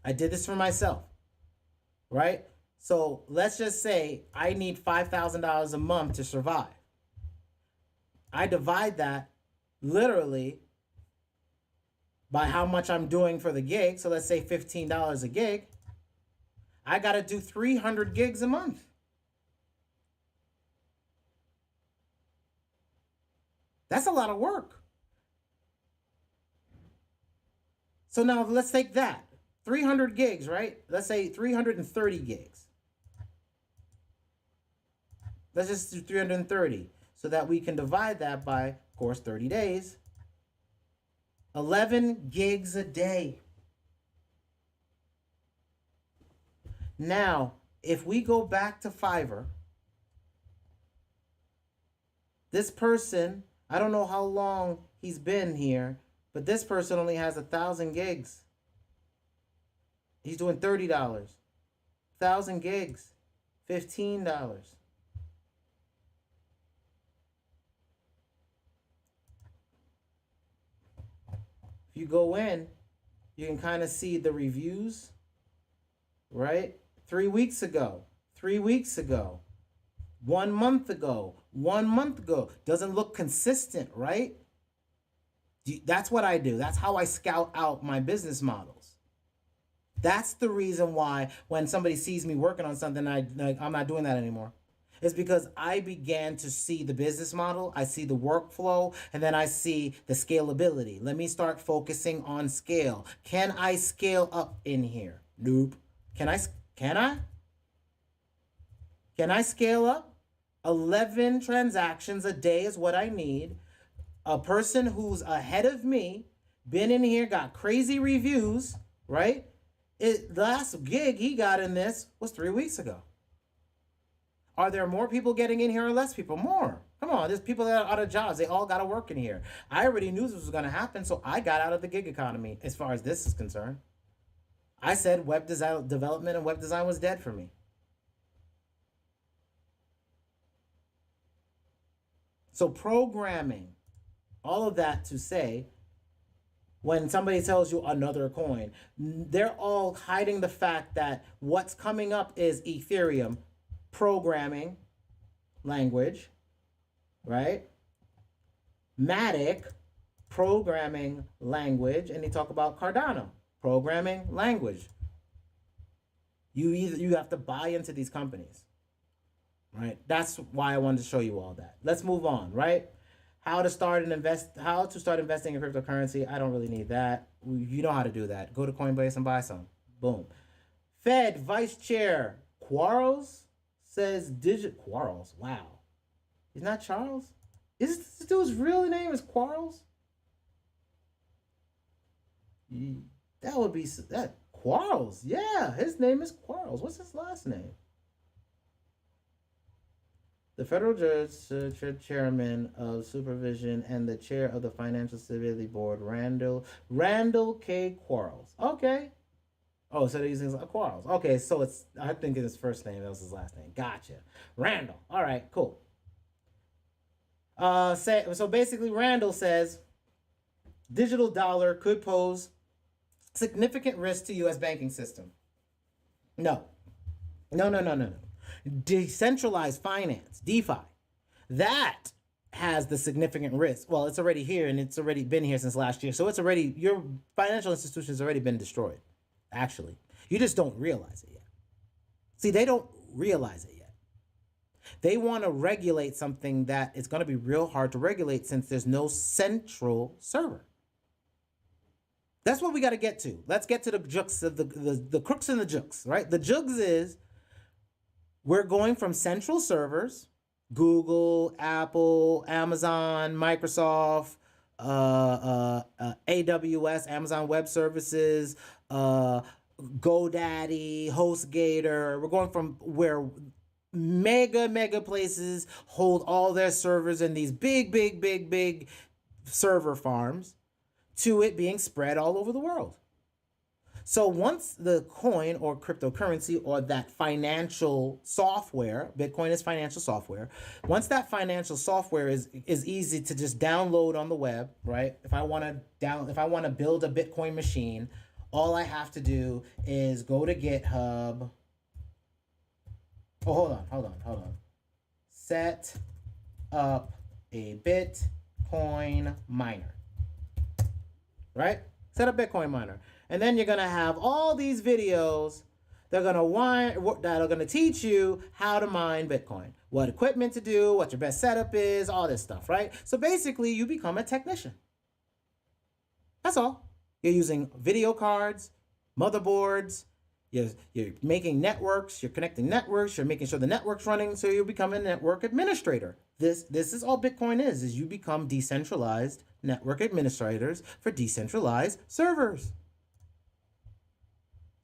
A: I did this for myself, right? So let's just say I need $5,000 a month to survive. I divide that literally by how much I'm doing for the gig. So let's say $15 a gig. I got to do 300 gigs a month. That's a lot of work. So now let's take that. 300 gigs, right? Let's say 330 gigs. Let's just do 330 so that we can divide that by, of course, 30 days. 11 gigs a day. Now, if we go back to Fiverr, this person, I don't know how long he's been here, but this person only has 1,000 gigs. He's doing $30. 1,000 gigs, $15. If you go in, you can kind of see the reviews, right? 3 weeks ago, 3 weeks ago, 1 month ago, 1 month ago. Doesn't look consistent, right? That's what I do. That's how I scout out my business models. That's the reason why when somebody sees me working on something, I'm not doing that anymore. It's because I began to see the business model, I see the workflow, and then I see the scalability. Let me start focusing on scale. Can I scale up in here? Nope. Can I scale up? 11 transactions a day is what I need. A person who's ahead of me, been in here, got crazy reviews, right? Last gig he got in this was 3 weeks ago. Are there more people getting in here or less people? More. Come on, there's people that are out of jobs. They all got to work in here. I already knew this was going to happen, so I got out of the gig economy as far as this is concerned. I said web design development and web design was dead for me. So programming, all of that to say, when somebody tells you another coin, they're all hiding the fact that what's coming up is Ethereum programming language, right? Matic programming language, and they talk about Cardano programming language. You have to buy into these companies, right? That's why I wanted to show you all that. Let's move on, right? How to start investing in cryptocurrency. I don't really need that. You know how to do that. Go to Coinbase and buy some. Boom. Fed Vice Chair Quarles says Quarles. Wow. He's not Charles? Is this dude's real name is Quarles? That would be that Quarles. Yeah, his name is Quarles. What's his last name? The federal judge, chairman of supervision, and the chair of the Financial Stability Board, Randall K. Quarles. Okay. Oh, so they're using Quarles. Okay, so I think it's his first name. That was his last name. Gotcha. Randall. All right, cool. So basically, Randall says digital dollar could pose significant risk to U.S. banking system. No. Decentralized finance, DeFi, that has the significant risk. Well, it's already here and it's already been here since last year. So your financial institution has already been destroyed, actually. You just don't realize it yet. See, they don't realize it yet. They want to regulate something that is going to be real hard to regulate since there's no central server. That's what we got to get to. Let's get to the jukes of the crooks and the jukes, right? The jugs is we're going from central servers, Google, Apple, Amazon, Microsoft, AWS, Amazon Web Services, GoDaddy, HostGator. We're going from where mega places hold all their servers in these big server farms to it being spread all over the world. So once the coin or cryptocurrency or that financial software, Bitcoin is financial software, once that financial software is easy to just download on the web, right? If I want to build a Bitcoin machine, All I have to do is go to GitHub. Oh, hold on. Set up a Bitcoin miner. Right? Set up Bitcoin miner. And then you're going to have all these videos that are going to teach you how to mine Bitcoin, what equipment to do, what your best setup is, all this stuff, right? So basically, you become a technician. That's all. You're using video cards, motherboards, you're making networks, you're connecting networks, you're making sure the network's running, so you become a network administrator. This is all Bitcoin is you become decentralized network administrators for decentralized servers.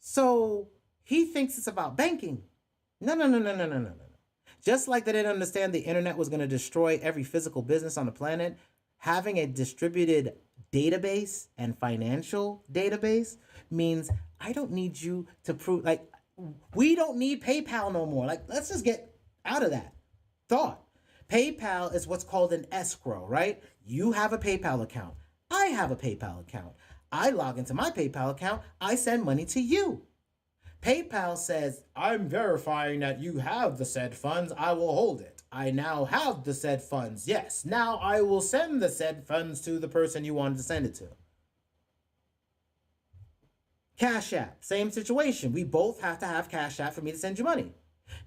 A: So he thinks it's about banking. No. Just like they didn't understand the internet was going to destroy every physical business on the planet, having a distributed database and financial database means I don't need you to prove, like, we don't need PayPal no more. Like, let's just get out of that thought. PayPal is what's called an escrow, right? You have a PayPal account. I have a PayPal account. I log into my PayPal account. I send money to you. PayPal says, I'm verifying that you have the said funds. I will hold it. I now have the said funds. Yes, now I will send the said funds to the person you wanted to send it to. Cash App, same situation. We both have to have Cash App for me to send you money.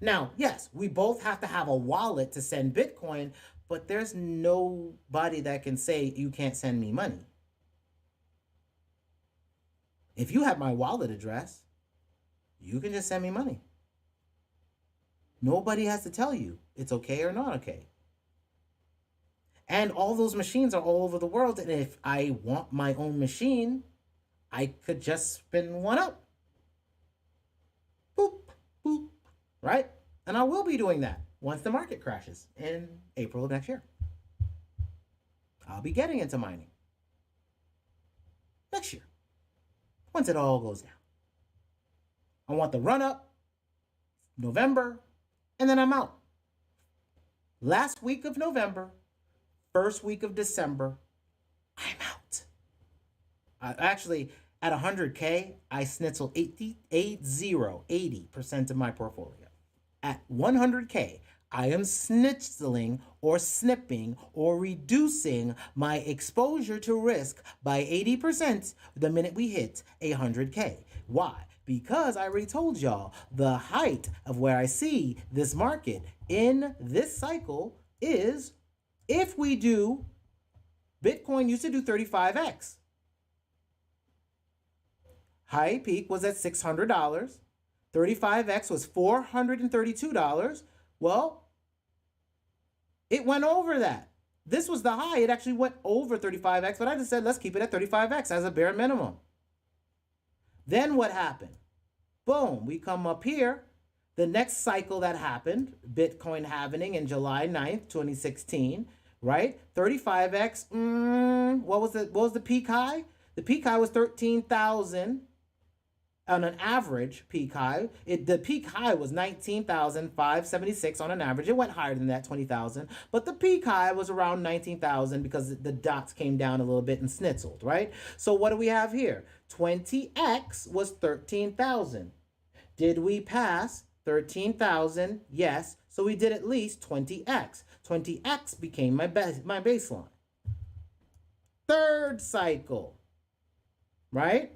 A: Now, yes, we both have to have a wallet to send Bitcoin, but there's nobody that can say you can't send me money. If you have my wallet address, you can just send me money. Nobody has to tell you it's okay or not okay. And all those machines are all over the world. And if I want my own machine, I could just spin one up. Boop, boop, right? And I will be doing that once the market crashes in April of next year. I'll be getting into mining next year, once it all goes down. I want the run up, November, and then I'm out. Last week of November, first week of December, I'm out. Actually, at 100K, I snitzel 80% of my portfolio. At 100K, I am snitzeling or snipping or reducing my exposure to risk by 80% the minute we hit 100K. Why? Because I already told y'all the height of where I see this market in this cycle is, if we do, Bitcoin used to do 35x. High peak was at $600. 35x was $432. Well, it went over that. This was the high. It actually went over 35x, but I just said, let's keep it at 35x as a bare minimum. Then what happened? Boom, we come up here. The next cycle that happened, Bitcoin halving in July 9th, 2016, right? 35x, what was the peak high? The peak high was 13,000 on an average peak high. The peak high was 19,576 on an average. It went higher than that, 20,000. But the peak high was around 19,000 because the dots came down a little bit and snitzeled, right? So what do we have here? 20x was 13,000. Did we pass 13,000? Yes. So we did at least 20x. 20x became my baseline. Third cycle, right?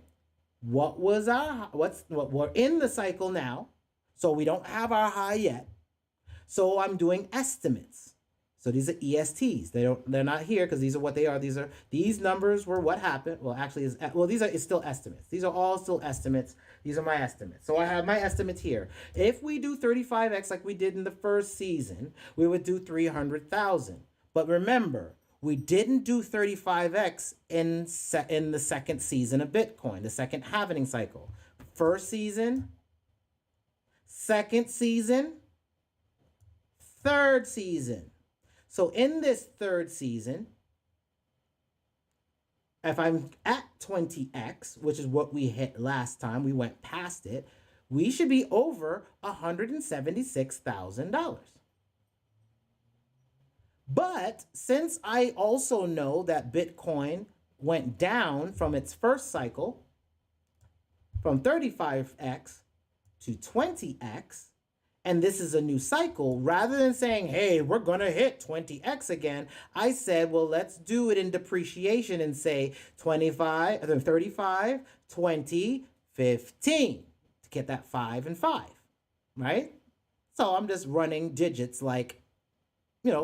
A: What we're in the cycle now, so we don't have our high yet. So I'm doing estimates. So these are ESTs. They're not here because these are what they are. These numbers were what happened. Well, actually, it's still estimates. These are all still estimates. These are my estimates. So I have my estimates here. If we do 35x like we did in the first season, we would do 300,000. But remember, we didn't do 35x in the second season of Bitcoin, the second halving cycle. First season, second season, third season. So in this third season, if I'm at 20x, which is what we hit last time, we went past it, we should be over $176,000. But since I also know that Bitcoin went down from its first cycle, from 35x to 20x, and this is a new cycle, rather than saying, hey, we're going to hit 20x again, I said, well, let's do it in depreciation and say 25, 35, 20, 15 to get that 5 and 5, right? So I'm just running digits like,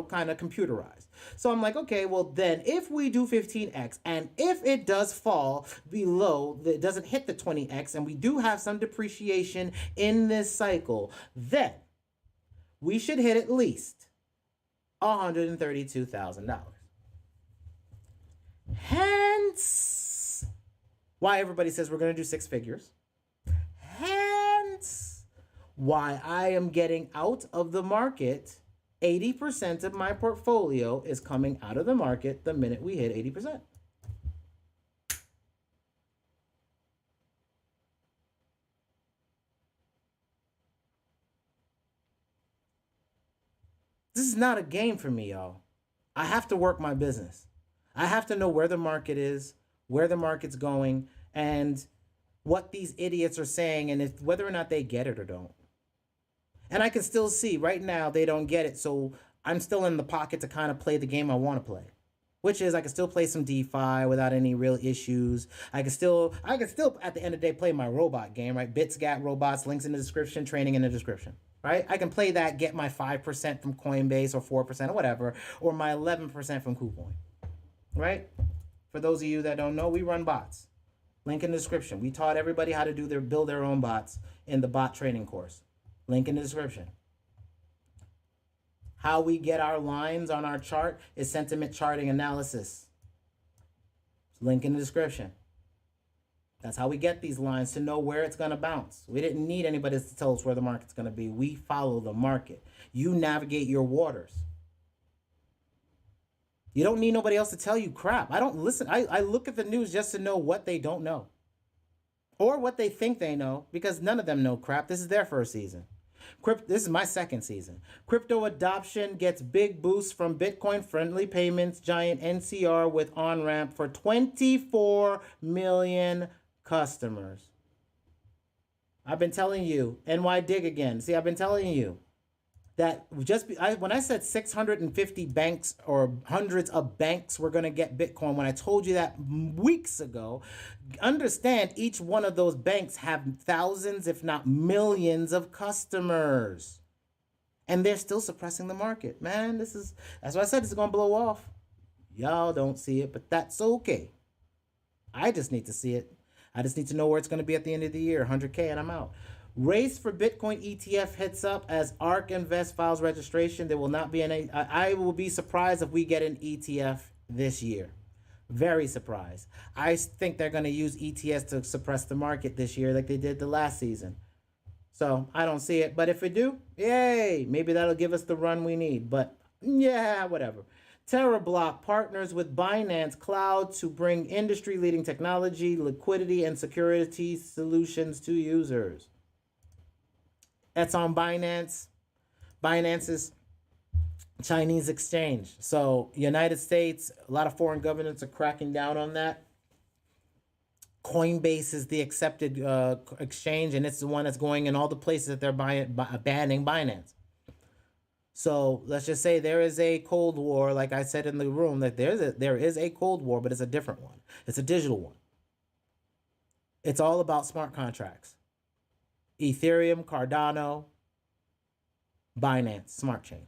A: kind of computerized. So I'm like, okay, well then if we do 15x and if it does fall below, it doesn't hit the 20x and we do have some depreciation in this cycle, then we should hit at least $132,000. Hence why everybody says we're going to do 6 figures. Hence why I am getting out of the market. 80% of my portfolio is coming out of the market the minute we hit 80%. This is not a game for me, y'all. I have to work my business. I have to know where the market is, where the market's going, and what these idiots are saying, and if whether or not they get it or don't. And I can still see right now they don't get it, so I'm still in the pocket to kind of play the game I want to play, which is I can still play some DeFi without any real issues. I can still at the end of the day play my robot game, right? Bitsgap robots, links in the description, training in the description, right? I can play that, get my 5% from Coinbase or 4% or whatever, or my 11% from Kucoin, right? For those of you that don't know, we run bots. Link in the description. We taught everybody how to build their own bots in the bot training course. Link in the description. How we get our lines on our chart is sentiment charting analysis. Link in the description. That's how we get these lines to know where it's going to bounce. We didn't need anybody to tell us where the market's going to be. We follow the market. You navigate your waters. You don't need nobody else to tell you crap. I don't listen. I look at the news just to know what they don't know. Or what they think they know, because none of them know crap. This is their first season. This is my second season. Crypto adoption gets big boosts from Bitcoin-friendly payments giant NCR with on-ramp for 24 million customers. I've been telling you, NY Dig again. See, I've been telling you that when I said 650 banks or hundreds of banks were going to get Bitcoin, when I told you that weeks ago, understand each one of those banks have thousands, if not millions of customers. And they're still suppressing the market. Man, that's why I said this is going to blow off. Y'all don't see it, but that's okay. I just need to see it. I just need to know where it's going to be at the end of the year, 100K, and I'm out. Race for Bitcoin ETF hits up as ARK Invest files registration. There will not be any. I will be surprised if we get an ETF this year. Very surprised. I think they're going to use ETS to suppress the market this year like they did the last season. So I don't see it. But if we do, yay. Maybe that'll give us the run we need. But yeah, whatever. TerraBlock partners with Binance Cloud to bring industry-leading technology, liquidity, and security solutions to users. That's on Binance. Binance's Chinese exchange. So United States, a lot of foreign governments are cracking down on that. Coinbase is the accepted exchange, and it's the one that's going in all the places that they're banning Binance. So let's just say there is a Cold War, like I said in the room, that there is a Cold War, but it's a different one. It's a digital one. It's all about smart contracts. Ethereum, Cardano, Binance, Smart Chain.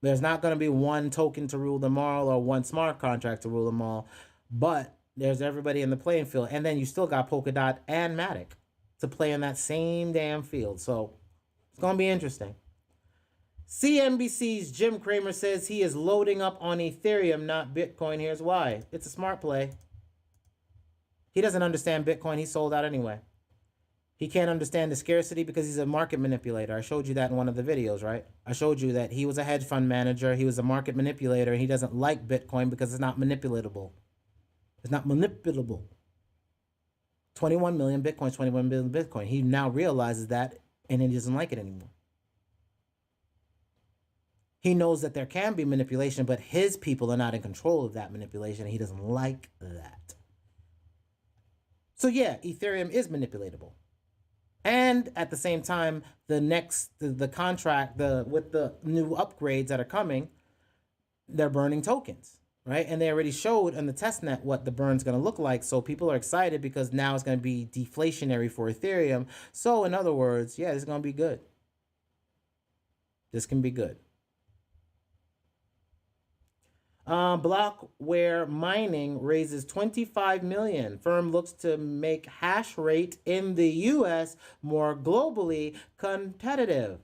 A: There's not going to be one token to rule them all or one smart contract to rule them all, but there's everybody in the playing field. And then you still got Polkadot and Matic to play in that same damn field. So it's going to be interesting. CNBC's Jim Cramer says he is loading up on Ethereum, not Bitcoin. Here's why. It's a smart play. He doesn't understand Bitcoin. He sold out anyway. He can't understand the scarcity because he's a market manipulator. I showed you that in one of the videos, right? I showed you that he was a hedge fund manager. He was a market manipulator, and he doesn't like Bitcoin because it's not manipulatable. It's not manipulable. 21 million Bitcoin, 21 million Bitcoin. He now realizes that, and he doesn't like it anymore. He knows that there can be manipulation, but his people are not in control of that manipulation, and he doesn't like that. So yeah, Ethereum is manipulatable. And at the same time, the contract, with the new upgrades that are coming, they're burning tokens, right? And they already showed on the testnet what the burn's going to look like. So people are excited because now it's going to be deflationary for Ethereum. So in other words, yeah, this is going to be good. This can be good. Blockware mining raises 25 million. Firm looks to make hash rate in the US more globally competitive.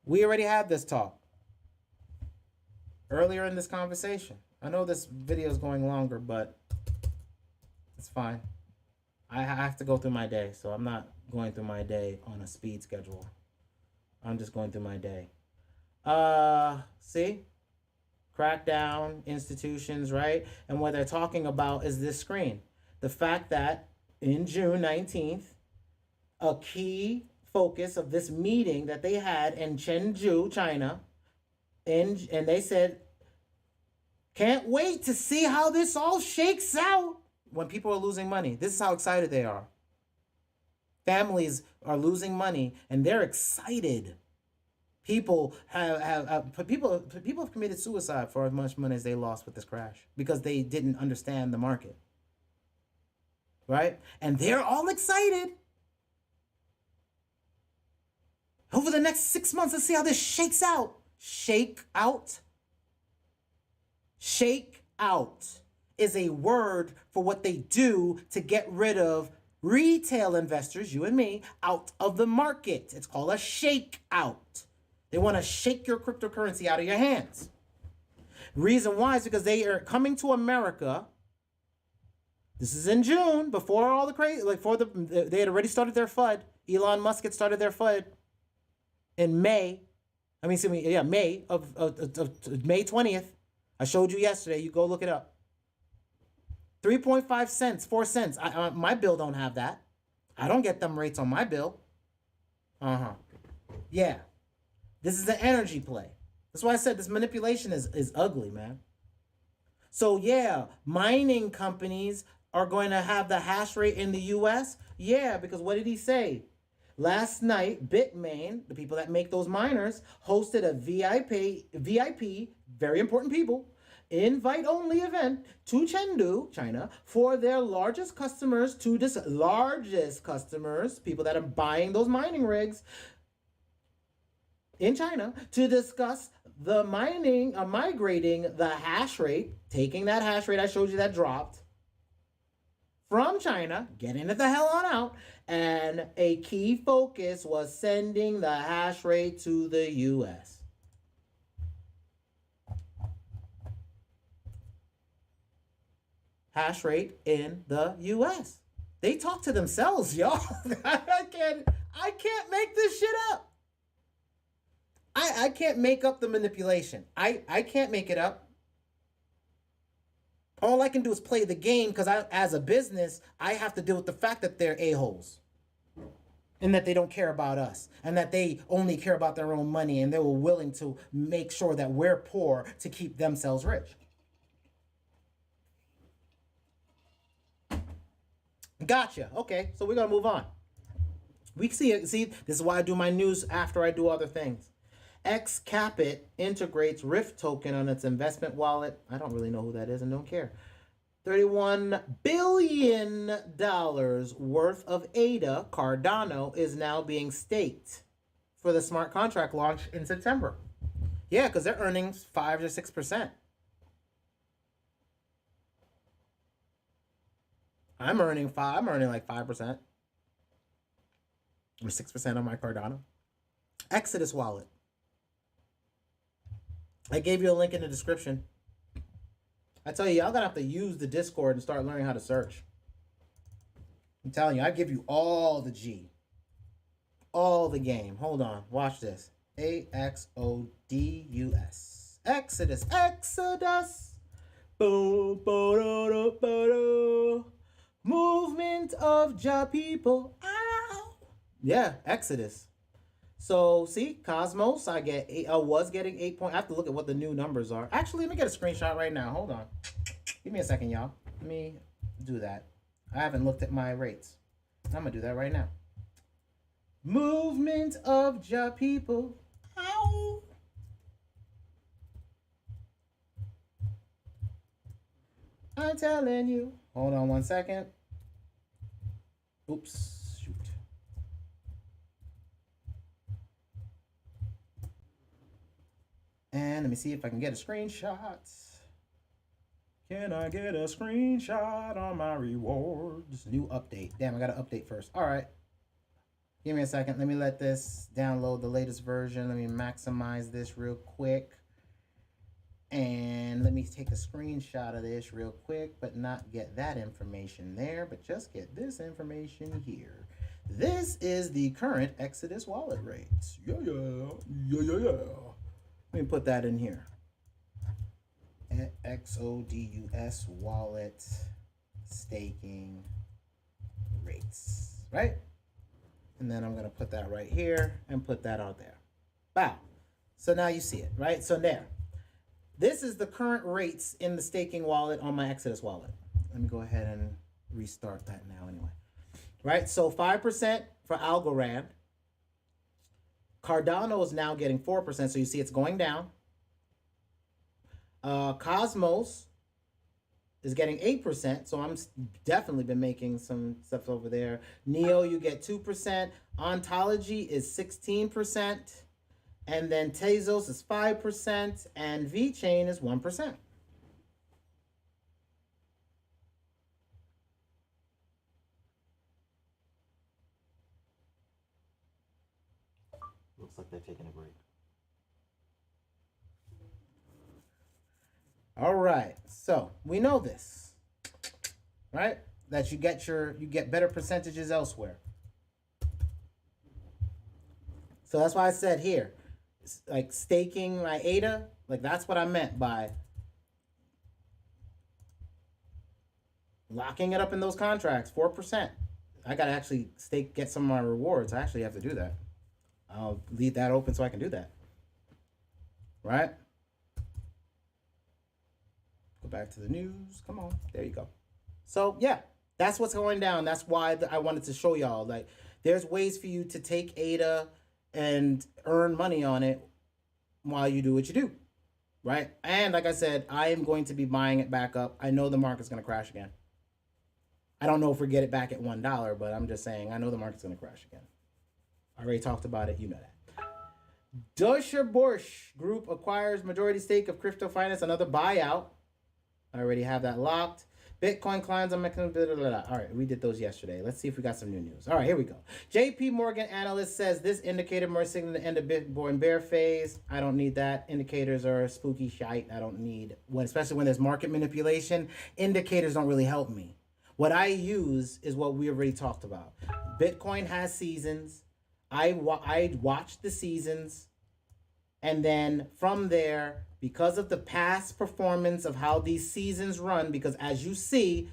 A: We already had this talk earlier in this conversation. I know this video is going longer, but it's fine. I have to go through my day, so I'm not going through my day on a speed schedule. I'm just going through my day. See? Crackdown, institutions, right? And what they're talking about is this screen. The fact that in June 19th, a key focus of this meeting that they had in Chengdu, China, and they said, can't wait to see how this all shakes out when people are losing money. This is how excited they are. Families are losing money and they're excited. People have committed suicide for as much money as they lost with this crash because they didn't understand the market, right? And they're all excited. Over the next 6 months, let's see how this shakes out. Shake out. Shake out is a word for what they do to get rid of retail investors, you and me, out of the market. It's called a shake out. They want to shake your cryptocurrency out of your hands. Reason why is because they are coming to America. This is in June, before all the crazy, they had already started their FUD. Elon Musk had started their FUD in May. May of May 20th. I showed you yesterday. You go look it up. 3.5 cents, 4 cents. My bill don't have that. I don't get them rates on my bill. Yeah. This is an energy play. That's why I said this manipulation is ugly, man. So yeah, mining companies are going to have the hash rate in the US. Yeah, because what did he say? Last night, Bitmain, the people that make those miners, hosted a VIP, very important people, invite-only event to Chengdu, China, for their largest customers, people that are buying those mining rigs in China, to discuss the migrating the hash rate, taking that hash rate I showed you that dropped from China, getting it the hell on out, and a key focus was sending the hash rate to the US. Hash rate in the US. They talk to themselves, y'all. I can't make this shit up. I can't make up the manipulation. I can't make it up. All I can do is play the game because as a business, I have to deal with the fact that they're a-holes. And that they don't care about us. And that they only care about their own money. And they were willing to make sure that we're poor to keep themselves rich. Gotcha. Okay, so we're going to move on. We see, this is why I do my news after I do other things. Xcapit integrates Rift token on its investment wallet. I don't really know who that is and don't care. $31 billion worth of ADA Cardano is now being staked for the smart contract launch in September. Yeah, because their earnings 5 to 6%. I'm earning like 5% or 6% on my Cardano. Exodus wallet. I gave you a link in the description. I tell you, y'all gonna have to use the Discord and start learning how to search. I'm telling you, I give you all the G. All the game. Hold on. Watch this. AXODUS. Exodus. Exodus. Boom, boom, boom, movement of Ja people. Ow. Yeah, Exodus. So see, Cosmos, I was getting 8 point. I have to look at what the new numbers are. Actually, let me get a screenshot right now. Hold on. Give me a second, y'all. Let me do that. I haven't looked at my rates. I'm gonna do that right now. Movement of Ja people. Ow. I'm telling you. Hold on 1 second. Oops, shoot. And let me see if I can get a screenshot. Can I get a screenshot on my rewards? New update. Damn, I got to update first. All right. Give me a second. Let me let this download the latest version. Let me maximize this real quick. And let me take a screenshot of this real quick, but not get that information there, but just get this information here. This is the current Exodus wallet rates. Yeah. Let me put that in here. XODUS wallet staking rates, right? And then I'm going to put that right here and put that out there. Wow. So now you see it, right? So there. This is the current rates in the staking wallet on my Exodus wallet. Let me go ahead and restart that now anyway. Right? So 5% for Algorand. Cardano is now getting 4%, so you see it's going down. Cosmos is getting 8%, so I'm definitely been making some stuff over there. Neo, you get 2%. Ontology is 16%. And then Tezos is 5%. And VeChain is 1%. Looks like they're taking a break. All right, so we know this, right? That you get better percentages elsewhere. So that's why I said here, like staking my ADA, like that's what I meant by locking it up in those contracts, 4%. I gotta actually get some of my rewards. I actually have to do that. I'll leave that open so I can do that, right? Go back to the news. Come on. There you go. So, yeah, that's what's going down. That's why I wanted to show y'all. Like, there's ways for you to take ADA and earn money on it while you do what you do, right? And like I said, I am going to be buying it back up. I know the market's going to crash again. I don't know if we get it back at $1, but I'm just saying I know the market's going to crash again. I already talked about it. You know that. Deutsche Börse Group acquires majority stake of Crypto Finance, another buyout. I already have that locked. Bitcoin climbs on mechanism. All right, we did those yesterday. Let's see if we got some new news. All right, here we go. JP Morgan analyst says this indicator more signaling the end of Bitcoin bear phase. I don't need that. Indicators are spooky shite. I don't need, especially when there's market manipulation. Indicators don't really help me. What I use is what we already talked about. Bitcoin has seasons. I watch the seasons. And then from there, because of the past performance of how these seasons run, because as you see,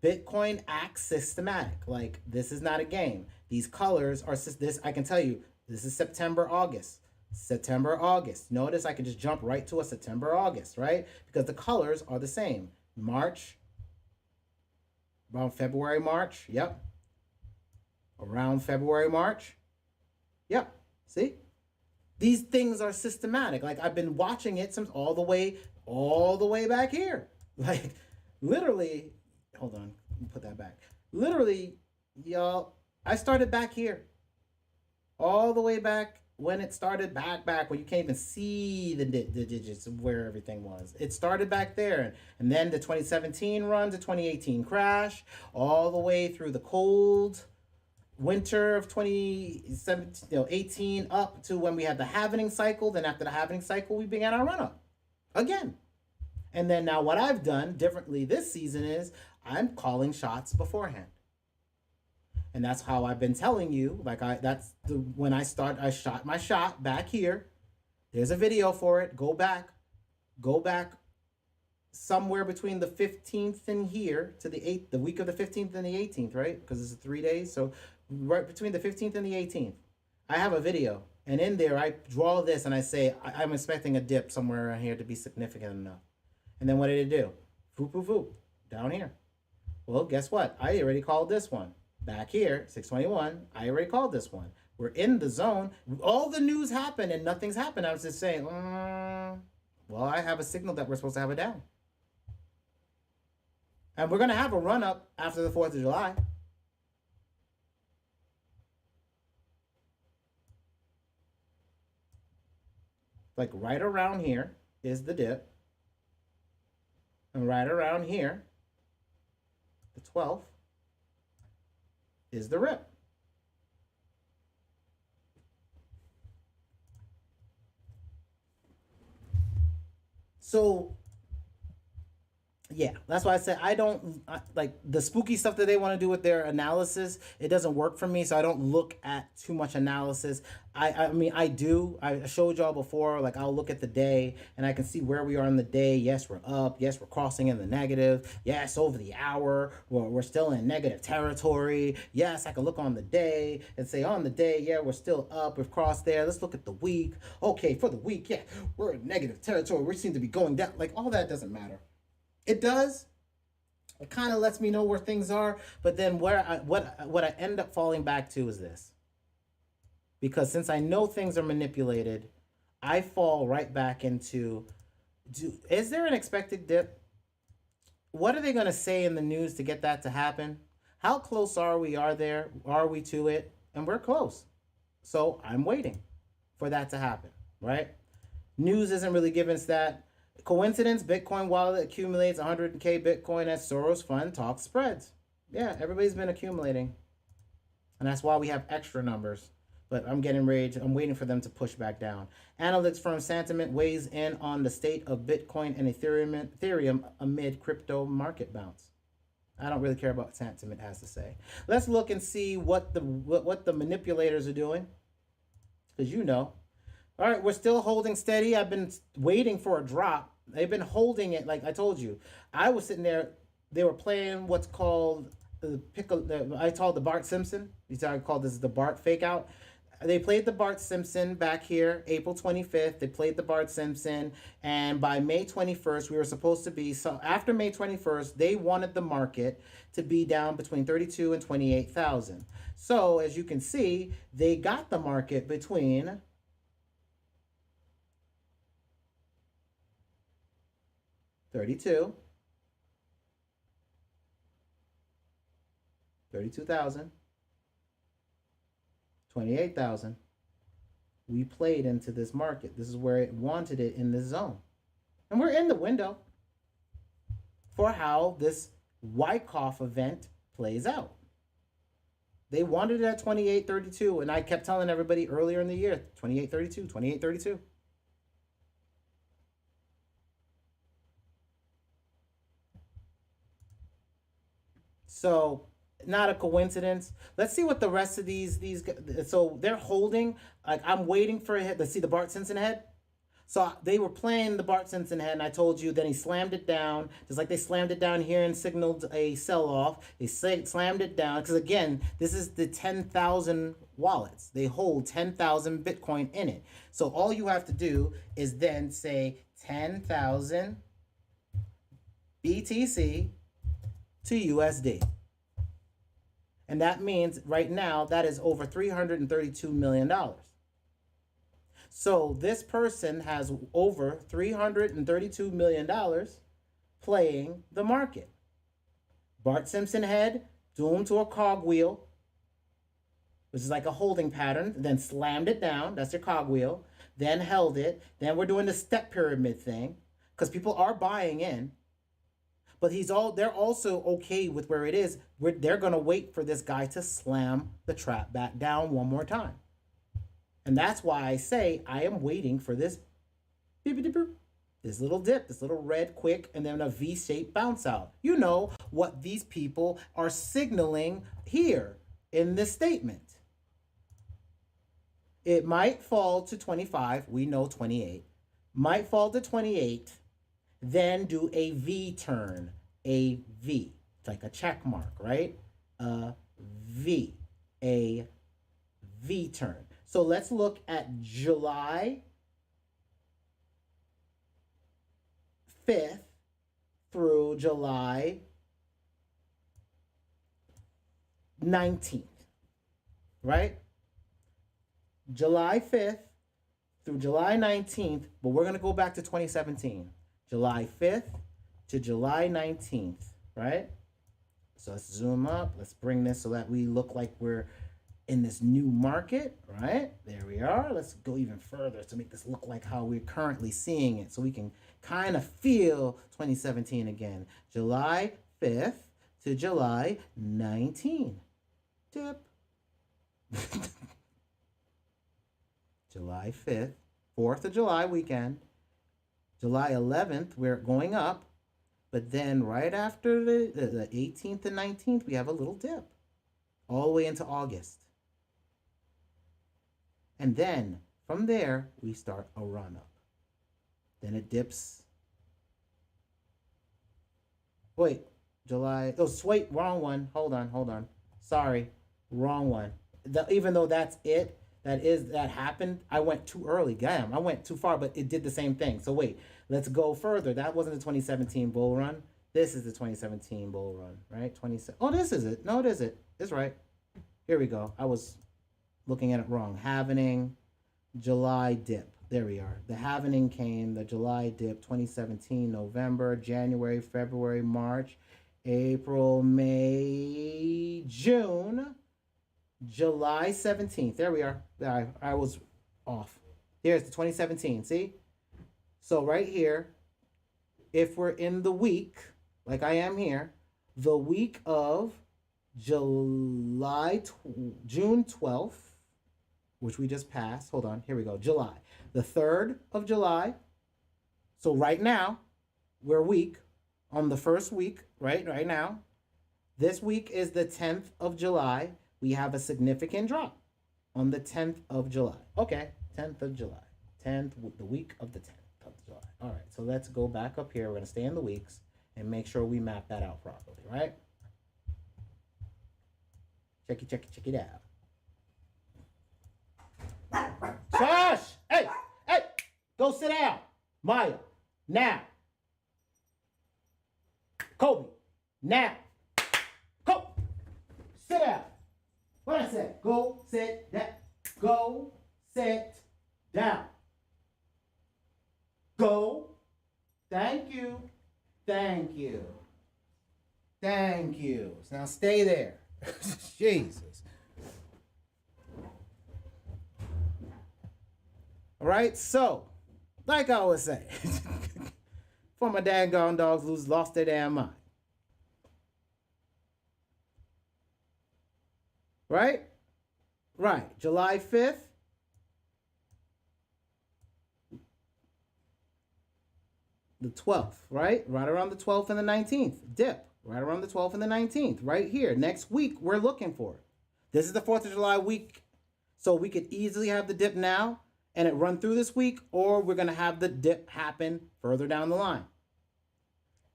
A: Bitcoin acts systematic. Like, this is not a game. These colors are this. I can tell you, this is September, August. September, August. Notice I can just jump right to a September, August, right? Because the colors are the same. March, around February, March. Yep. Around February, March. Yep. See? These things are systematic. Like, I've been watching it since all the way back here. Like, literally, hold on, let me put that back. Literally, y'all, I started back here. All the way back when it started back where you can't even see the digits of where everything was. It started back there. And then the 2017 run to 2018 crash, all the way through the cold winter of 2018 up to when we had the halvening cycle. Then after the halvening cycle, we began our run up again. And then now what I've done differently this season is I'm calling shots beforehand. And that's how I've been telling you, like when I shot my shot back here. There's a video for it. Go back somewhere between the 15th and here to the 8th, the week of the 15th and the 18th, right? Because it's 3 days. So right between the 15th and the 18th, I have a video. And in there, I draw this and I say, I'm expecting a dip somewhere around here to be significant enough. And then what did it do? Voop, voop, voop, down here. Well, guess what? I already called this one. Back here, 621, I already called this one. We're in the zone. All the news happened and nothing's happened. I was just saying, well, I have a signal that we're supposed to have a down. And we're going to have a run up after the 4th of July. Like right around here is the dip. And right around here, the 12th, is the rip. So yeah, that's why I said I don't like the spooky stuff that they want to do with their analysis. It doesn't work for me, so I don't look at too much analysis. I mean, I do. I showed y'all before, like I'll look at the day and I can see where we are in the day. Yes, we're up. Yes, we're crossing in the negative. Yes, over the hour, we're still in negative territory. Yes, I can look on the day and say on the day, yeah, we're still up. We've crossed there. Let's look at the week. Okay, for the week, yeah, we're in negative territory. We seem to be going down. Like all that doesn't matter. It does. It kind of lets me know where things are, but then what I end up falling back to is this. Because since I know things are manipulated, I fall right back into, is there an expected dip? What are they going to say in the news to get that to happen? How close are we? Are we to it? And we're close. So I'm waiting for that to happen, right? News isn't really giving us that. Coincidence, Bitcoin wallet accumulates 100K Bitcoin as Soros fund talks spreads. Yeah, everybody's been accumulating. And that's why we have extra numbers. But I'm getting rage. I'm waiting for them to push back down. Analytics firm Sentiment weighs in on the state of Bitcoin and Ethereum amid crypto market bounce. I don't really care about what Sentiment has to say. Let's look and see what the manipulators are doing. Because you know. All right, we're still holding steady. I've been waiting for a drop. They've been holding it, like I told you. I was sitting there. They were playing what's called I call the Bart Simpson. I call this the Bart fake out. They played the Bart Simpson back here, April 25th. They played the Bart Simpson, and by May 21st, we were supposed to be. So after May 21st, they wanted the market to be down between 32 and 28,000. So as you can see, they got the market between 32,000, 28,000. We played into this market. This is where it wanted it in this zone. And we're in the window for how this Wyckoff event plays out. They wanted it at 28.32, and I kept telling everybody earlier in the year, 28.32, 28.32. So not a coincidence. Let's see what the rest of these so they're holding. Like I'm waiting for a hit. Let's see the Bart Simpson head. So they were playing the Bart Simpson head, and I told you. Then he slammed it down, just like they slammed it down here and signaled a sell-off. They slammed it down because again, this is the 10,000 wallets. They hold 10,000 Bitcoin in it. So all you have to do is then say 10,000 BTC to USD. And that means right now that is over $332 million. So this person has over $332 million playing the market. Bart Simpson head, doomed to a cogwheel, which is like a holding pattern, then slammed it down. That's your cogwheel. Then held it. Then we're doing the step pyramid thing because people are buying in. But they're also okay with where it is. They're going to wait for this guy to slam the trap back down one more time. And that's why I say I am waiting for this little dip, this little red quick, and then a V-shaped bounce out. You know what these people are signaling here in this statement. It might fall to 25. We know 28. Might fall to 28. Then do a V turn, a V, like a check mark, right? A V turn. So let's look at July 5th through July 19th, right? July 5th through July 19th, but we're going to go back to 2017. July 5th to July 19th, right? So let's zoom up. Let's bring this so that we look like we're in this new market, right? There we are. Let's go even further to make this look like how we're currently seeing it so we can kind of feel 2017 again. July 5th to July 19. Dip. July 5th, 4th of July weekend. July 11th, we're going up. But then right after the 18th and 19th, we have a little dip all the way into August. And then from there, we start a run up. Then it dips. Wait, July. Oh, wait, wrong one. Hold on. Sorry, wrong one. Even though that's it, that happened, I went too early. Damn, I went too far, but it did the same thing. So wait, let's go further. That wasn't the 2017 bull run. This is the 2017 bull run, right? Oh, this is it. No, it is it. It's right. Here we go. I was looking at it wrong. Halvening, July dip. There we are. The halvening came, the July dip, 2017, November, January, February, March, April, May, June, July 17th. There we are. I was off. Here's the 2017. See? So right here, if we're in the week, like I am here, the week of June 12th, which we just passed. Hold on. Here we go. July. The 3rd of July. So right now, we're week on the first week, right now. This week is the 10th of July. We have a significant drop on the 10th of July. Okay, 10th of July. The week of the 10th of July. All right, so let's go back up here. We're going to stay in the weeks and make sure we map that out properly, right? Check it out. Josh! Hey! Go sit down. Maya, now. Kobe, now. Go! Sit down. What I said? Go sit down. Go sit down. Go. Thank you. Now stay there. Jesus. All right, so, like I always say, for my daggone dogs lost their damn mind. Right? July 5th. The 12th, right? Right around the 12th and the 19th. Dip. Right around the 12th and the 19th. Right here. Next week, we're looking for it. This is the 4th of July week. So we could easily have the dip now and it run through this week, or we're going to have the dip happen further down the line.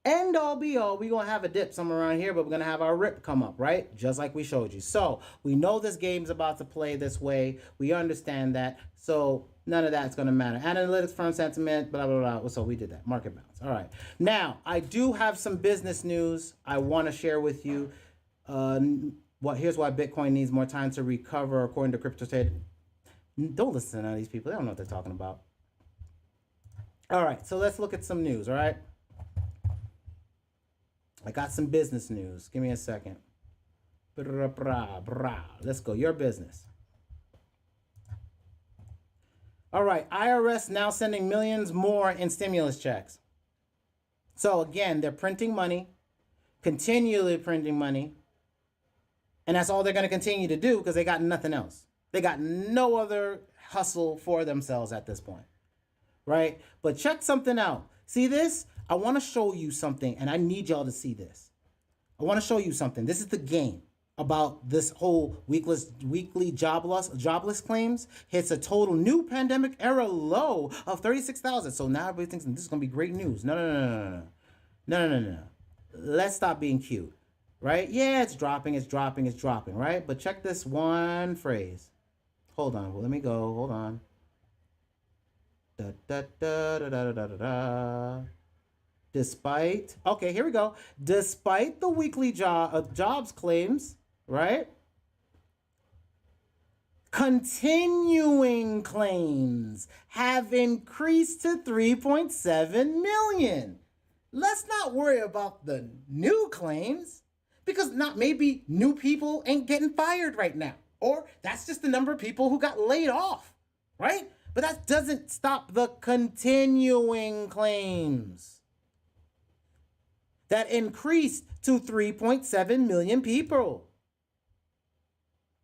A: End all be all, we're going to have a dip somewhere around here, but we're going to have our rip come up, right? Just like we showed you. So we know this game's about to play this way. We understand that. So none of that's going to matter. Analytics, firm sentiment, blah, blah, blah. So we did that. Market bounce. All right. Now, I do have some business news I want to share with you. Here's why Bitcoin needs more time to recover, according to CryptoTraining. Don't listen to none of these people. They don't know what they're talking about. All right. So let's look at some news, all right? I got some business news. Give me a second. Let's go. Your business. All right. IRS now sending millions more in stimulus checks. So again, they're printing money, continually printing money. And that's all they're going to continue to do because they got nothing else. They got no other hustle for themselves at this point. Right? But check something out. See this? I want to show you something, and I need y'all to see this. I want to show you something. This is the game about this whole weekly jobless claims. Hits a total new pandemic era low of 36,000. So now everybody thinks this is going to be great news. No. Let's stop being cute, right? Yeah, it's dropping, right? But check this one phrase. Hold on. Well, let me go. Hold on. Despite, okay, here we go. Despite the weekly jobs claims, right? Continuing claims have increased to 3.7 million. Let's not worry about the new claims, because not maybe new people ain't getting fired right now. Or that's just the number of people who got laid off, right? But that doesn't stop the continuing claims that increased to 3.7 million people.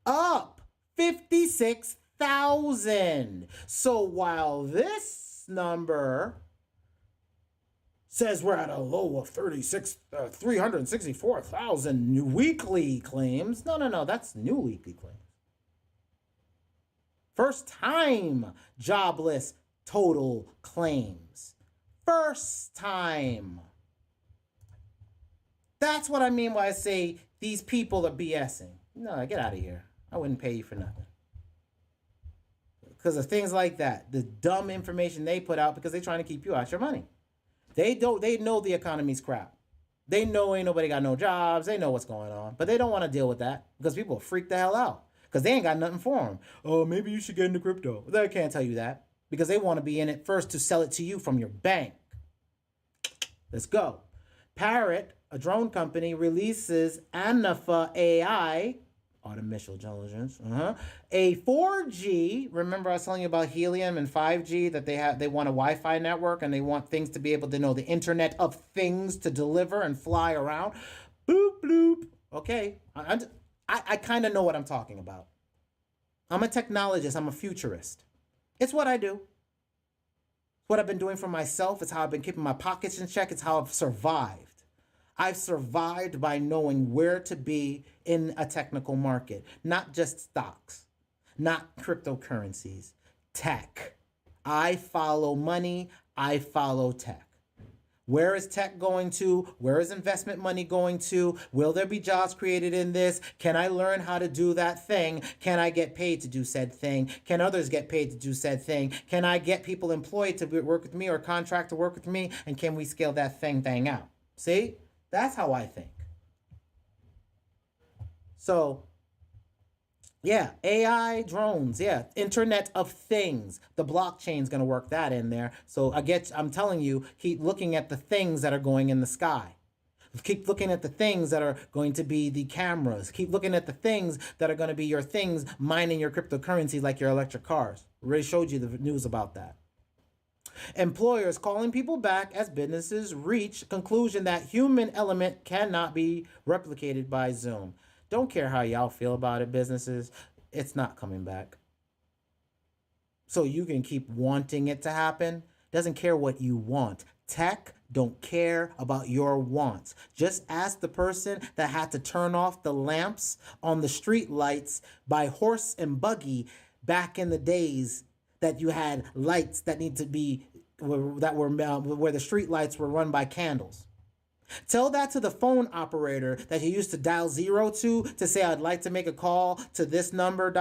A: Up 56,000. So while this number says we're at a low of 364,000 new weekly claims, no, that's new weekly claims. First time jobless total claims. First time. That's what I mean when I say these people are BSing. No, get out of here. I wouldn't pay you for nothing. Because of things like that. The dumb information they put out because they're trying to keep you out your money. They know the economy's crap. They know ain't nobody got no jobs. They know what's going on. But they don't want to deal with that because people freak the hell out. Because they ain't got nothing for them. Oh, maybe you should get into crypto. They can't tell you that. Because they want to be in it first to sell it to you from your bank. Let's go. Parrot, a drone company, releases Anafa AI, artificial intelligence, a 4G. Remember I was telling you about helium and 5G, that they want a Wi-Fi network and they want things to be able to know the Internet of Things to deliver and fly around. Boop, bloop. Okay, I kind of know what I'm talking about. I'm a technologist. I'm a futurist. It's what I do. It's what I've been doing for myself. It's how I've been keeping my pockets in check. It's how I've survived. I've survived by knowing where to be in a technical market. Not just stocks, not cryptocurrencies, tech. I follow money. I follow tech. Where is tech going to? Where is investment money going to? Will there be jobs created in this? Can I learn how to do that thing? Can I get paid to do said thing? Can others get paid to do said thing? Can I get people employed to work with me or contract to work with me? And can we scale that thing out? See? That's how I think. So, yeah, AI, drones, yeah, Internet of Things. The blockchain's going to work that in there. So I'm telling you, keep looking at the things that are going in the sky. Keep looking at the things that are going to be the cameras. Keep looking at the things that are going to be your things mining your cryptocurrency like your electric cars. Already showed you the news about that. Employers calling people back as businesses reach conclusion that human element cannot be replicated by Zoom. Don't care how y'all feel about it, businesses. It's not coming back. So you can keep wanting it to happen. Doesn't care what you want. Tech don't care about your wants. Just ask the person that had to turn off the lamps on the street lights by horse and buggy back in the days that you had lights that need to be where the street lights were run by candles. Tell that to the phone operator that you used to dial 0 to say, I'd like to make a call to this number.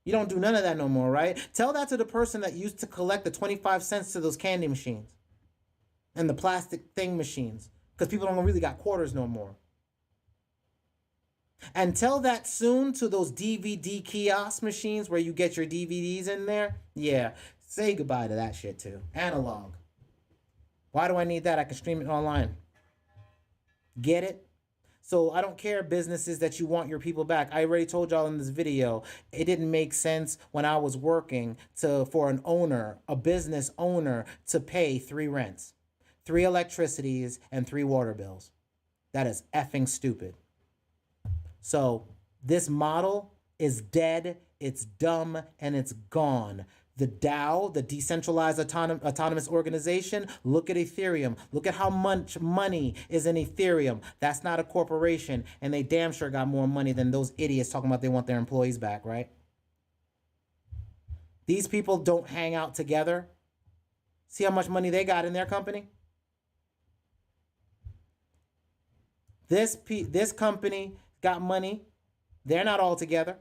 A: You don't do none of that no more, right? Tell that to the person that used to collect the 25 cents to those candy machines and the plastic thing machines, because people don't really got quarters no more. And tell that soon to those DVD kiosk machines where you get your DVDs in there. Yeah, say goodbye to that shit too. Analog. Why do I need that? I can stream it online. Get it? So I don't care, businesses, that you want your people back. I already told y'all in this video, it didn't make sense when I was working for an owner, a business owner, to pay 3 rents, 3 electricities, and 3 water bills. That is effing stupid. So this model is dead, it's dumb, and it's gone. The DAO, the decentralized autonomous organization, look at Ethereum. Look at how much money is in Ethereum. That's not a corporation, and they damn sure got more money than those idiots talking about they want their employees back, right? These people don't hang out together. See how much money they got in their company? This company got money. They're not all together.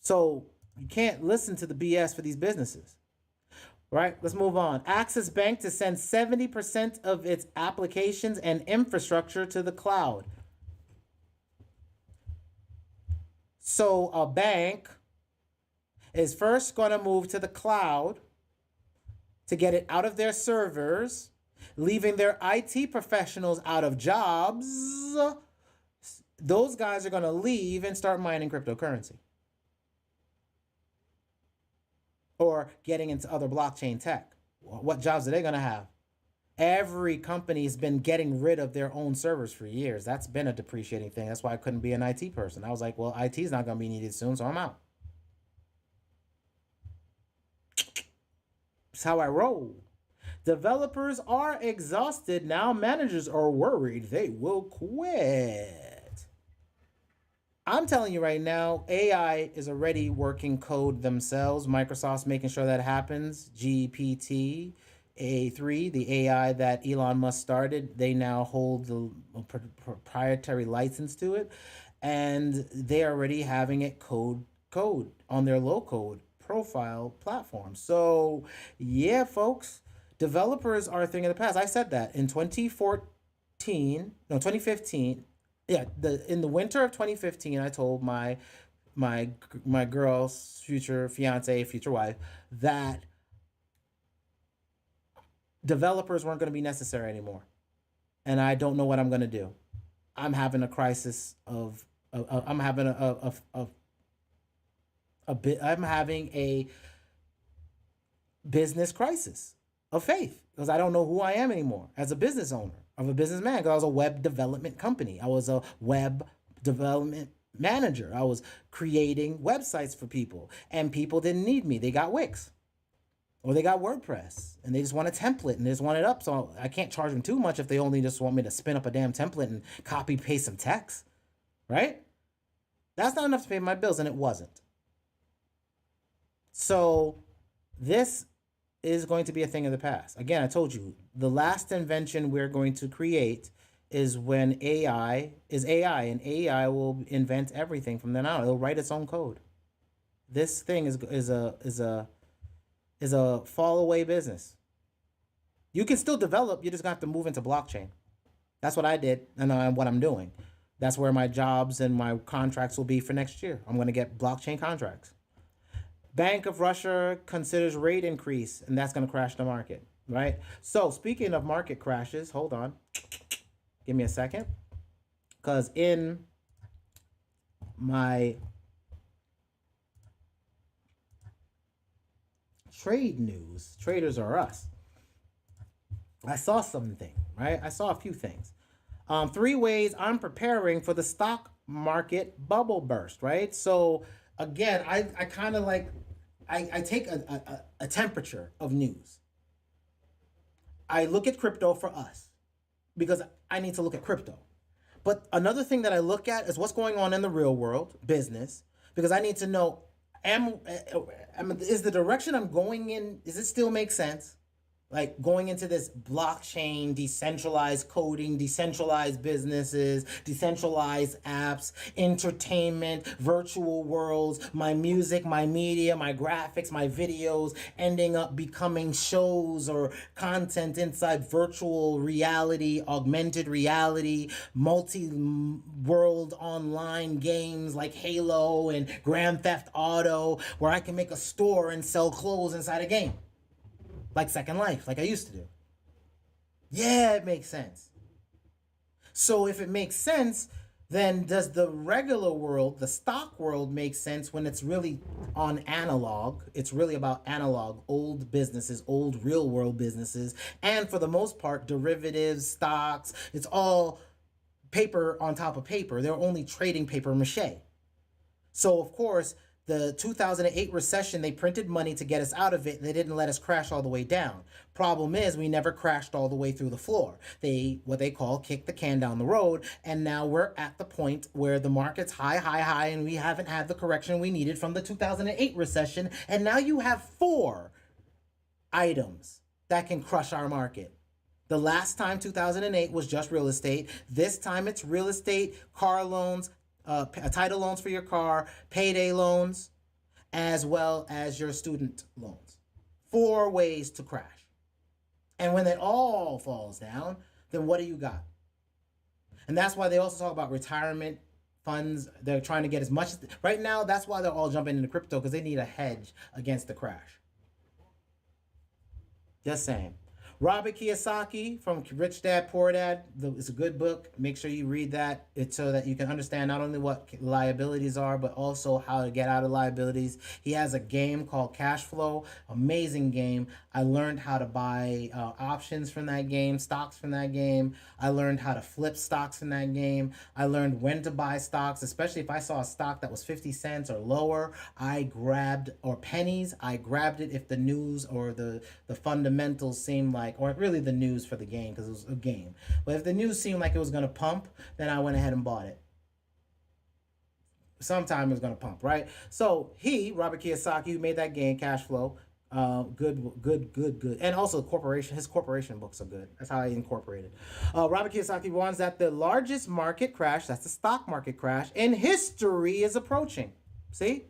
A: So you can't listen to the BS for these businesses. Right, let's move on. Axis Bank to send 70% of its applications and infrastructure to the cloud. So a bank is first going to move to the cloud to get it out of their servers, leaving their IT professionals out of jobs. Those guys are going to leave and start mining cryptocurrency or getting into other blockchain tech. What jobs are they going to have? Every company's been getting rid of their own servers for years. That's been a depreciating thing. That's why I couldn't be an IT person. I was like, well, IT is not going to be needed soon, so I'm out. That's how I roll. Developers are exhausted. Now managers are worried they will quit. I'm telling you right now, AI is already working code themselves. Microsoft's making sure that happens. GPT, A3, the AI that Elon Musk started, they now hold the proprietary license to it. And they're already having it code on their low code profile platform. So yeah, folks, developers are a thing of the past. I said that in 2015. Yeah, in the winter of 2015, I told my girl's future fiance, future wife, that developers weren't going to be necessary anymore, and I don't know what I'm going to do. I'm having a crisis of I'm having I'm having a business crisis of faith because I don't know who I am anymore as a business owner, of a businessman, because I was a web development company. I was a web development manager. I was creating websites for people, and people didn't need me. They got Wix or they got WordPress, and they just want a template and they just want it up. So I can't charge them too much if they only just want me to spin up a damn template and copy paste some text, right? That's not enough to pay my bills, and it wasn't. So this is going to be a thing of the past. Again, I told you, the last invention we're going to create is when AI is AI, and AI will invent everything from then on. It'll write its own code. This thing is a fall away business. You can still develop, you just have to move into blockchain. That's what I did, and what I'm doing. That's where my jobs and my contracts will be for next year. I'm going to get blockchain contracts. Bank of Russia considers rate increase, and that's going to crash the market, right? So speaking of market crashes, hold on. Give me a second. Because in my trade news, traders are us, I saw something, right? I saw a few things. 3 ways I'm preparing for the stock market bubble burst, right? So again, I kind of like, I take a temperature of news. I look at crypto for us because I need to look at crypto. But another thing that I look at is what's going on in the real world, business, because I need to know, is the direction I'm going in, does it still make sense? Like going into this blockchain, decentralized coding, decentralized businesses, decentralized apps, entertainment, virtual worlds, my music, my media, my graphics, my videos ending up becoming shows or content inside virtual reality, augmented reality, multi-world online games like Halo and Grand Theft Auto, where I can make a store and sell clothes inside a game. Like Second Life, like I used to do. Yeah, it makes sense. So if it makes sense, then does the regular world, the stock world, make sense when it's really on analog? It's really about analog, old businesses, old real world businesses, and for the most part, derivatives, stocks. It's all paper on top of paper. They're only trading paper mache. So of course, the 2008 recession, they printed money to get us out of it, and they didn't let us crash all the way down. Problem is, we never crashed all the way through the floor. What they call kick the can down the road, and now we're at the point where the market's high, and we haven't had the correction we needed from the 2008 recession, and now you have 4 items that can crush our market. The last time, 2008, was just real estate. This time it's real estate, car loans, title loans for your car, payday loans, as well as your student loans. 4 ways to crash. And when it all falls down, then what do you got? And that's why they also talk about retirement funds. They're trying to get as much. Right now, that's why they're all jumping into crypto, because they need a hedge against the crash. Just saying. Robert Kiyosaki from Rich Dad Poor Dad. It's a good book. Make sure you read that. It's so that you can understand not only what liabilities are, but also how to get out of liabilities. He has a game called Cash Flow. Amazing game. I learned how to buy options from that game, stocks from that game. I learned how to flip stocks in that game. I learned when to buy stocks, especially if I saw a stock that was 50 cents or lower. Or pennies. I grabbed it if the news or the fundamentals seemed like, or really the news for the game, because it was a game. But if the news seemed like it was going to pump, then I went ahead and bought it. Sometime it was going to pump, right? So Robert Kiyosaki, who made that game, Cash Flow, good. And also his corporation books are good. That's how I incorporated. Robert Kiyosaki warns that the largest market crash, that's the stock market crash, in history is approaching. See?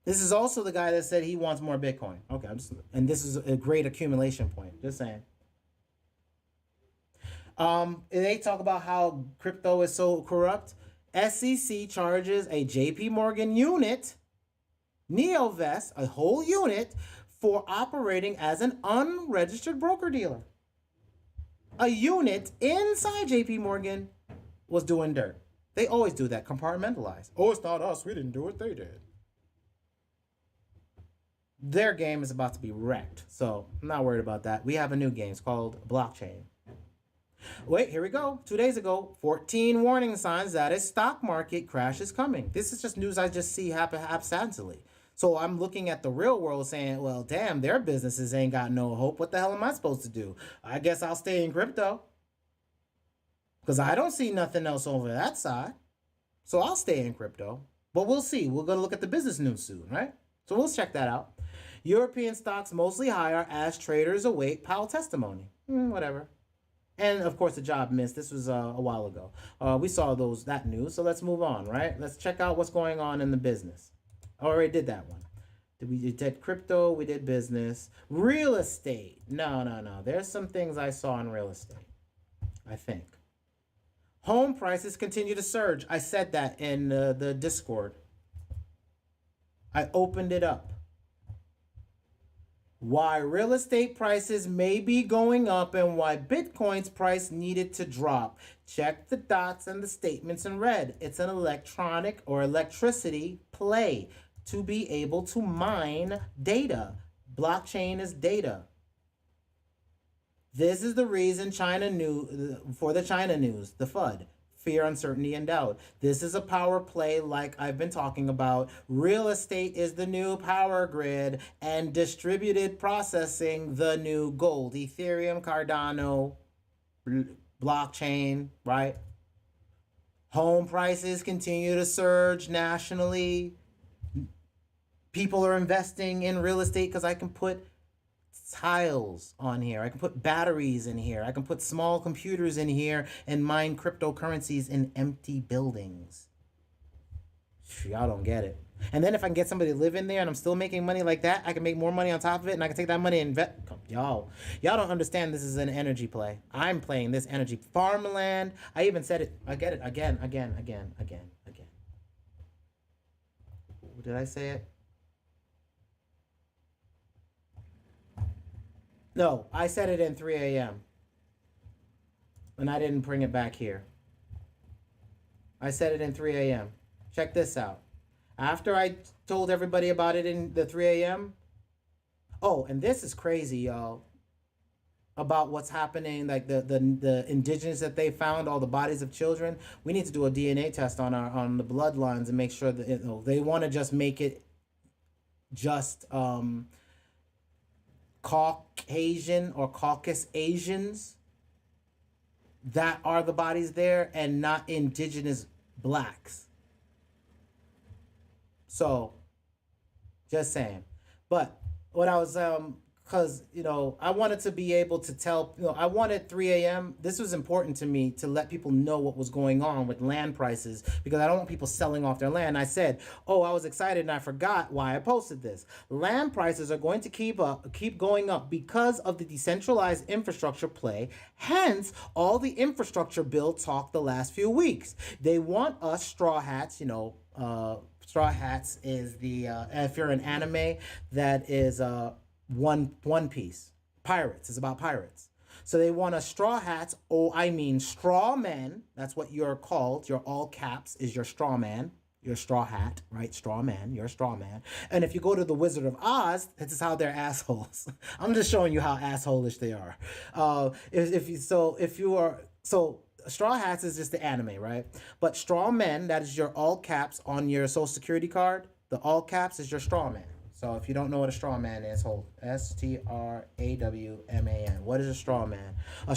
A: This is also the guy that said he wants more Bitcoin. Okay, and this is a great accumulation point. Just saying. They talk about how crypto is so corrupt. SEC charges a JP Morgan unit, NeoVest, a whole unit, for operating as an unregistered broker-dealer. A unit inside JP Morgan was doing dirt. They always do that, compartmentalized. Oh, it's not us. We didn't do it. They did. Their game is about to be wrecked, so I'm not worried about that. We have a new game. It's called Blockchain. Wait, here we go. 2 days ago, 14 warning signs that a stock market crash is coming. This is just news I just see happen absently. So I'm looking at the real world saying, well, damn, their businesses ain't got no hope. What the hell am I supposed to do? I guess I'll stay in crypto, because I don't see nothing else over that side. So I'll stay in crypto. But we'll see. We're going to look at the business news soon, right? So we'll check that out. European stocks mostly higher as traders await Powell testimony. Whatever. And of course, the job missed. This was a while ago. We saw that news. So let's move on, right? Let's check out what's going on in the business. I already did that one. We did crypto. We did business. Real estate. No. There's some things I saw in real estate, I think. Home prices continue to surge. I said that in the Discord. I opened it up. Why real estate prices may be going up and why Bitcoin's price needed to drop. Check the dots and the statements in red. It's an electronic or electricity play to be able to mine data. Blockchain is data. This is the reason for the China news, the FUD. Fear, uncertainty, and doubt. This is a power play like I've been talking about. Real estate is the new power grid and distributed processing the new gold. Ethereum, Cardano, blockchain, right? Home prices continue to surge nationally. People are investing in real estate because I can put tiles on here. I can put batteries in here. I can put small computers in here and mine cryptocurrencies in empty buildings. Y'all don't get it. And then if I can get somebody to live in there and I'm still making money like that, I can make more money on top of it and I can take that money and invest. Y'all don't understand this is an energy play. I'm playing this energy. Farmland. I even said it. I get it again. Did I say it? No, I said it in 3 a.m. And I didn't bring it back here. I said it in 3 a.m. Check this out. After I told everybody about it in the 3 a.m. Oh, and this is crazy, y'all. About what's happening, like the indigenous that they found, all the bodies of children. We need to do a DNA test on the bloodlines and make sure that they want to just make it just Caucasian or Caucasus Asians that are the bodies there and not indigenous blacks. So, just saying. But what I was because I wanted to be able to tell, I wanted 3 a.m. This was important to me to let people know what was going on with land prices, because I don't want people selling off their land. I said, oh, I was excited and I forgot why I posted this. Land prices are going to keep going up because of the decentralized infrastructure play. Hence all the infrastructure bill talk the last few weeks. They want us straw hats. Straw hats is the if you're an anime, that is One Piece. Pirates is about pirates. So they want us straw hats. Oh, I mean straw men. That's what you're called. Your all caps is your straw man. Your straw hat, right? Straw man. You're a straw man. And if you go to the Wizard of Oz, this is how they're assholes. I'm just showing you how assholish they are. So straw hats is just the anime, right? But straw men, that is your all caps on your social security card. The all caps is your straw man. So if you don't know what a straw man is, hold STRAWMAN. What is a straw man? A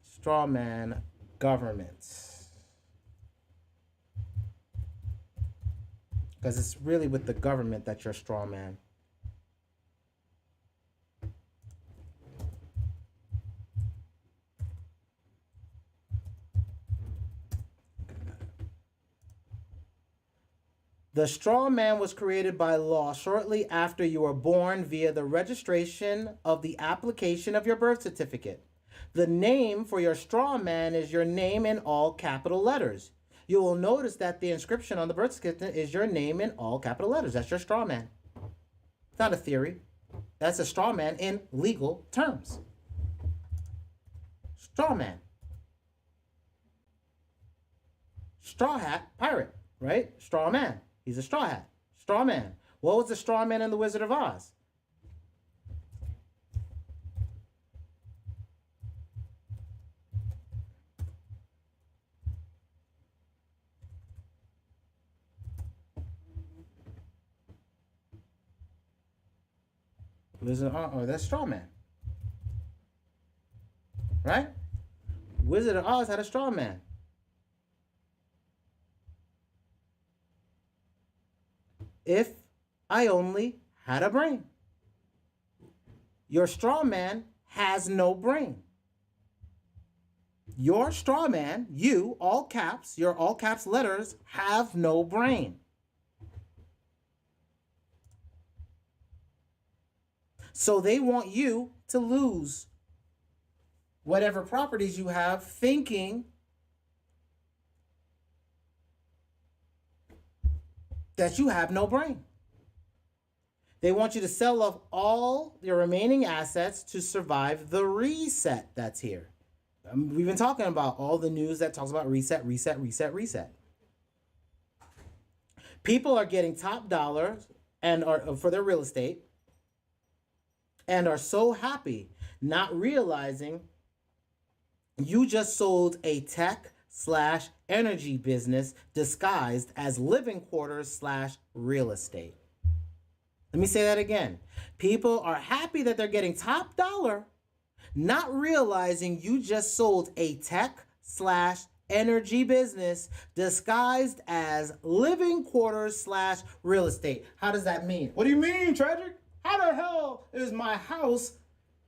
A: straw man government. Because it's really with the government that you're a straw man. The straw man was created by law shortly after you were born via the registration of the application of your birth certificate. The name for your straw man is your name in all capital letters. You will notice that the inscription on the birth certificate is your name in all capital letters. That's your straw man. It's not a theory. That's a straw man in legal terms. Straw man. Straw hat, pirate, right? Straw man. He's a straw hat. Straw man. What was the straw man in The Wizard of Oz? That's straw man. Right? Wizard of Oz had a straw man. If I only had a brain. Your straw man has no brain. Your straw man, you, all caps, your all caps letters, have no brain. So they want you to lose whatever properties you have, thinking that you have no brain. They want you to sell off all your remaining assets to survive the reset that's here. We've been talking about all the news that talks about reset. People are getting top dollar and are for their real estate and are so happy, not realizing you just sold a tech/energy business disguised as living quarters/real estate. Let me say that again. People are happy that they're getting top dollar, not realizing you just sold a tech/energy business disguised as living quarters/real estate. How does that mean? What do you mean, Tragic? How the hell is my house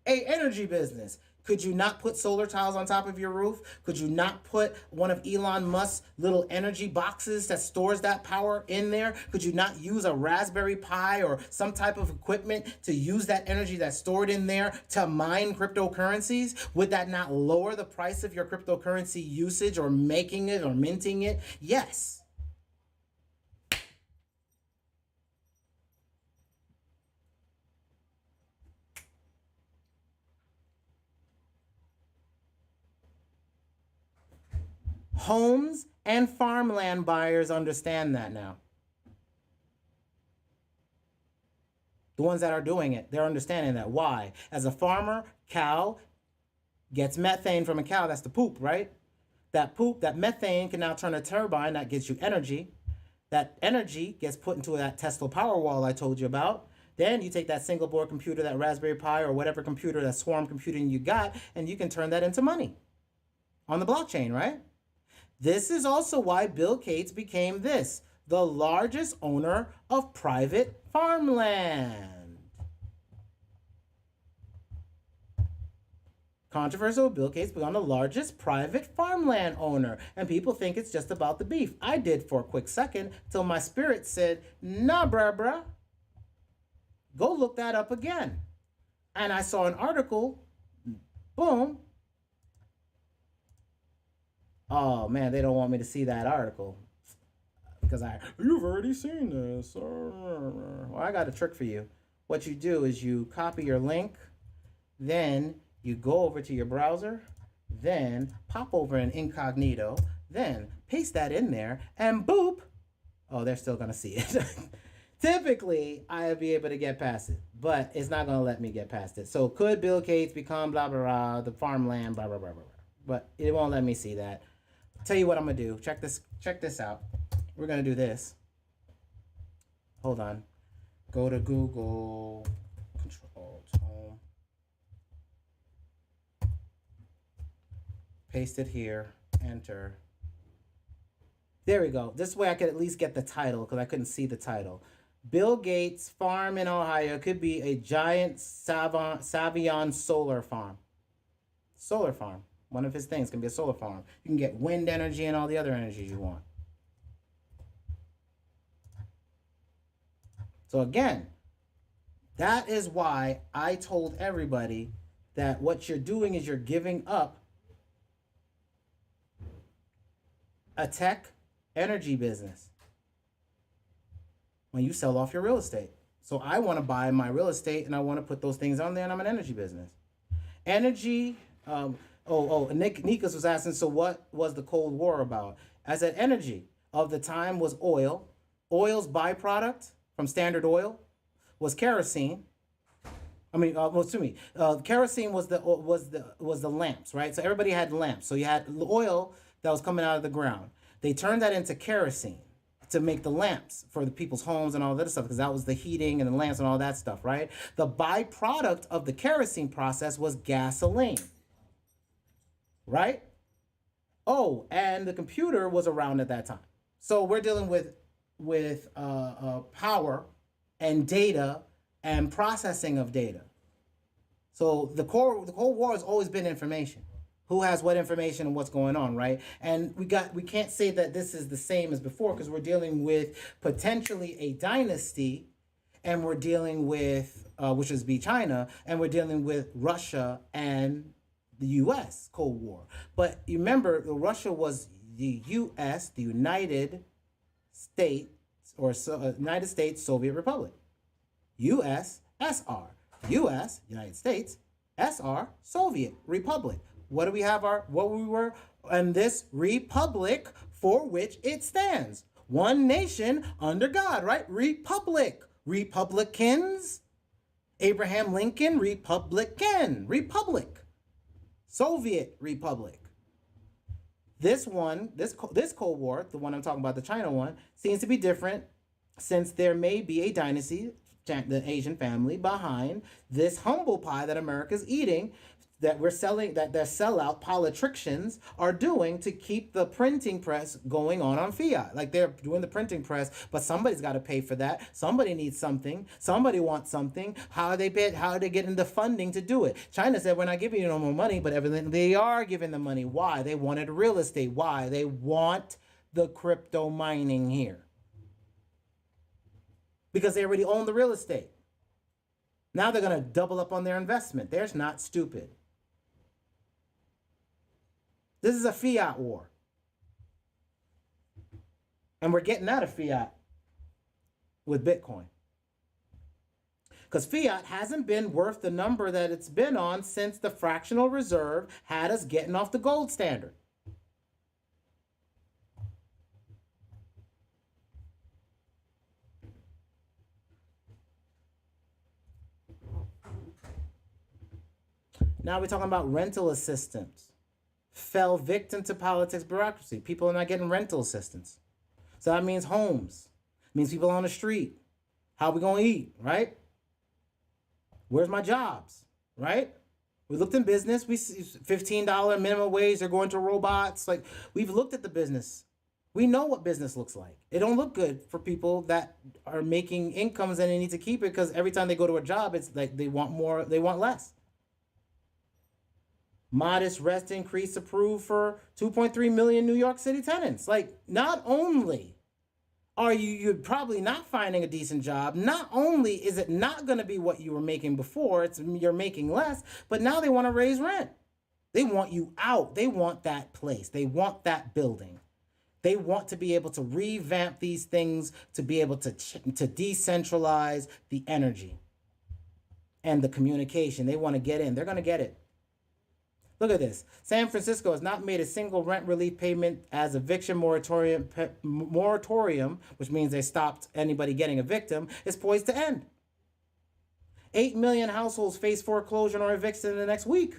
A: a energy business? Could you not put solar tiles on top of your roof? Could you not put one of Elon Musk's little energy boxes that stores that power in there? Could you not use a Raspberry Pi or some type of equipment to use that energy that's stored in there to mine cryptocurrencies? Would that not lower the price of your cryptocurrency usage or making it or minting it? Yes. Homes and farmland buyers understand that now. The ones that are doing it, they're understanding that. Why? As a farmer, cow gets methane from a cow. That's the poop, right? That poop, that methane can now turn a turbine that gives you energy. That energy gets put into that Tesla Powerwall I told you about. Then you take that single board computer, that Raspberry Pi or whatever computer, that swarm computing you got, and you can turn that into money. on the blockchain, right? This is also why Bill Gates became the largest owner of private farmland. Controversial, Bill Gates became the largest private farmland owner. And people think it's just about the beef. I did for a quick second till my spirit said, nah, bruh. Go look that up again. And I saw an article, boom. Oh man, they don't want me to see that article. Because you've already seen this. Well, I got a trick for you. What you do is you copy your link, then you go over to your browser, then pop over in incognito, then paste that in there, and boop. Oh, they're still going to see it. Typically, I'll be able to get past it, but it's not going to let me get past it. So could Bill Gates become blah, blah, blah, the farmland, blah, blah, blah, blah, blah. But it won't let me see that. Tell you what I'm going to do. Check this out. We're going to do this. Hold on. Go to Google, Control, Home. Paste it here, enter. There we go. This way I could at least get the title because I couldn't see the title. Bill Gates farm in Ohio could be a giant Savion solar farm. Solar farm. One of his things can be a solar farm. You can get wind energy and all the other energies you want. So again, that is why I told everybody that what you're doing is you're giving up a tech energy business when you sell off your real estate. So I want to buy my real estate and I want to put those things on there, and I'm an energy business. Energy, Nikas was asking, so what was the Cold War about? I said energy of the time was oil. Oil's byproduct from Standard Oil was kerosene. Kerosene was the lamps, right? So everybody had lamps. So you had oil that was coming out of the ground. They turned that into kerosene to make the lamps for the people's homes and all that stuff, because that was the heating and the lamps and all that stuff, right? The byproduct of the kerosene process was gasoline, right? Oh, and the computer was around at that time. So we're dealing with power and data and processing of data. So the Cold War has always been information. Who has what information and what's going on, right? And we can't say that this is the same as before, because we're dealing with potentially a dynasty, and we're dealing with which is China, and we're dealing with Russia and the U.S. Cold War. But you remember, Russia was the U.S., the United States Soviet Republic. USSR. U.S. United States. SR Soviet Republic. What do we have what we were, and this republic for which it stands. One nation under God, right? Republic. Republicans. Abraham Lincoln, Republican. Republic. Soviet Republic. This Cold War, the one I'm talking about, the China one, seems to be different, since there may be a dynasty, the Asian family, behind this humble pie that America's eating, that we're selling, that their sellout politicians are doing to keep the printing press going on fiat. Like, they're doing the printing press, but somebody's got to pay for that. Somebody needs something. Somebody wants something. How are they getting the funding to do it? China said, we're not giving you no more money, but evidently they are giving the money. Why? They wanted real estate. Why? They want the crypto mining here, because they already own the real estate. Now they're going to double up on their investment. They're not stupid. This is a fiat war. And we're getting out of fiat with Bitcoin. Because fiat hasn't been worth the number that it's been on since the fractional reserve had us getting off the gold standard. Now we're talking about rental assistance. Fell victim to politics bureaucracy. People are not getting rental assistance. So that means homes. It means people on the street. How are we going to eat, right? Where's my jobs, right? We looked in business. We see $15 minimum wage. They're going to robots. Like, we've looked at the business. We know what business looks like. It don't look good for people that are making incomes and they need to keep it because every time they go to a job, it's like they want more, they want less. Modest rent increase approved for 2.3 million New York City tenants. Like, not only are you're probably not finding a decent job, not only is it not going to be what you were making before, you're making less, but now they want to raise rent. They want you out. They want that place. They want that building. They want to be able to revamp these things, to be able to decentralize the energy and the communication. They want to get in. They're going to get it. Look at this. San Francisco has not made a single rent relief payment as eviction moratorium, which means they stopped anybody getting a victim, is poised to end. 8 million households face foreclosure or eviction in the next week.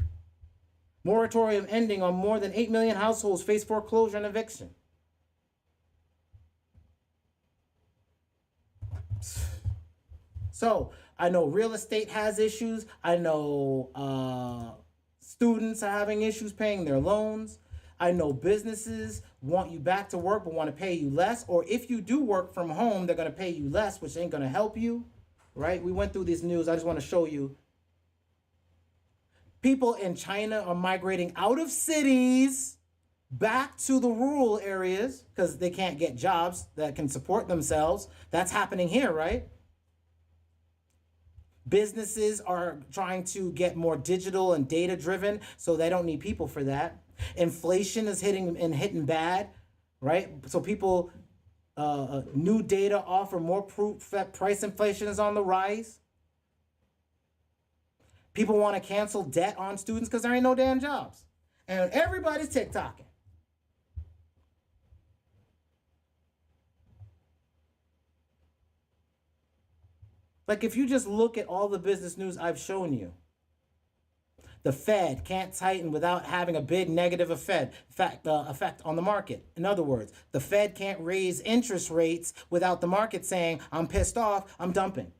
A: Moratorium ending on more than 8 million households face foreclosure and eviction. So I know real estate has issues. I know students are having issues paying their loans. I know businesses want you back to work but want to pay you less. Or if you do work from home, they're going to pay you less, which ain't going to help you, right? We went through this news. I just want to show you. People in China are migrating out of cities back to the rural areas because they can't get jobs that can support themselves. That's happening here, right? Businesses are trying to get more digital and data driven, so they don't need people for that. Inflation is hitting bad, right? So people, new data offer more proof that price inflation is on the rise. People want to cancel debt on students because there ain't no damn jobs. And everybody's TikToking. Like, if you just look at all the business news I've shown you, the Fed can't tighten without having a big negative effect on the market. In other words, the Fed can't raise interest rates without the market saying, I'm pissed off, I'm dumping.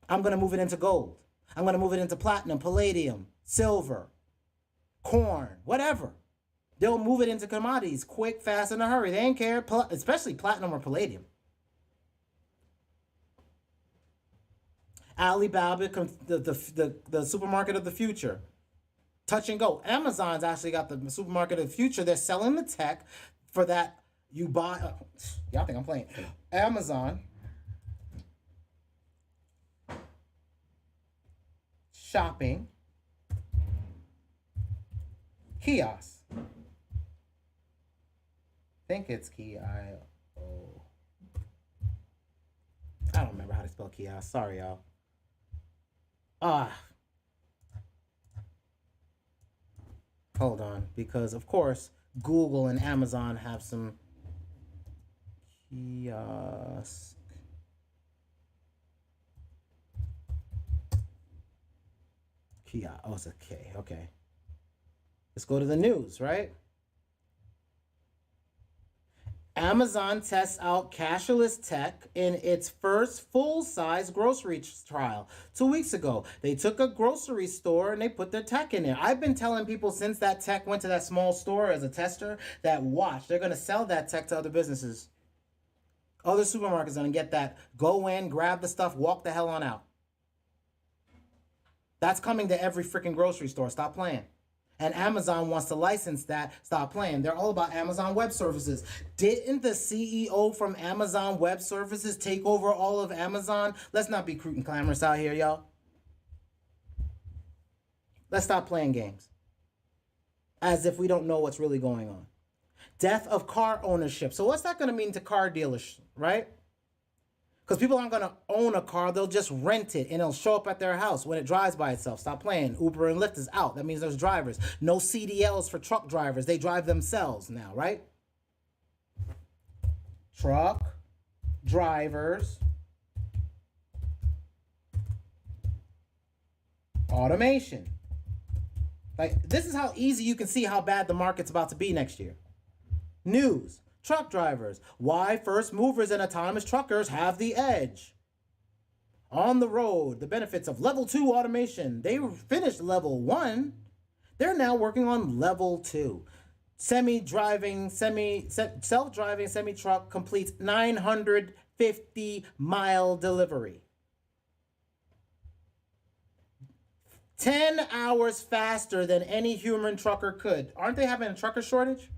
A: I'm going to move it into gold. I'm going to move it into platinum, palladium, silver, corn, whatever. They'll move it into commodities quick, fast, in a hurry. They ain't care, especially platinum or palladium. Alibaba, the supermarket of the future. Touch and go. Amazon's actually got the supermarket of the future. They're selling the tech for that. You buy. Y'all think I'm playing. Amazon. Shopping. Kiosk. I think it's K-I-O. I don't remember how to spell kiosk. Sorry, y'all. Hold on, because of course Google and Amazon have some kiosk. Oh, it's a K. Okay. Let's go to the news, right? Amazon tests out cashless tech in its first full-size grocery trial 2 weeks ago. They took a grocery store and they put their tech in there. I've been telling people since that tech went to that small store as a tester that watch, they're going to sell that tech to other businesses. Other supermarkets are going to get that. Go in, grab the stuff, walk the hell on out. That's coming to every freaking grocery store. Stop playing. And Amazon wants to license that. Stop playing. They're all about Amazon Web Services. Didn't the CEO from Amazon Web Services take over all of Amazon? Let's not be crude and clamorous out here, y'all. Let's stop playing games. As if we don't know what's really going on. Death of car ownership. So what's that going to mean to car dealers, right? Because people aren't going to own a car. They'll just rent it and it'll show up at their house when it drives by itself. Stop playing. Uber and Lyft is out. That means there's drivers. No CDLs for truck drivers. They drive themselves now, right? Truck drivers. Automation. Like, this is how easy you can see how bad the market's about to be next year. News. Truck drivers. Why first movers and autonomous truckers have the edge. On the road, the benefits of level 2 automation. They finished level 1. They're now working on level 2. Self-driving semi-truck completes 950-mile delivery. 10 hours faster than any human trucker could. Aren't they having a trucker shortage?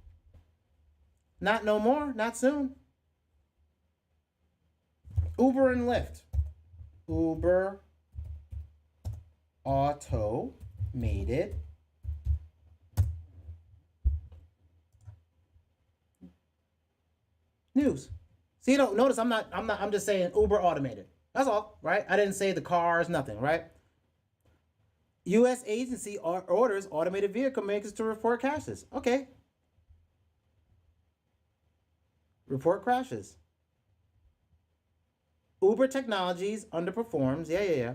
A: Not no more, not soon. Uber and Lyft. Uber automated news. See, you don't notice I'm just saying Uber automated. That's all, right? I didn't say the cars, nothing, right? U.S. agency orders automated vehicle makers to report crashes. Okay. Report crashes. Uber Technologies underperforms. Yeah.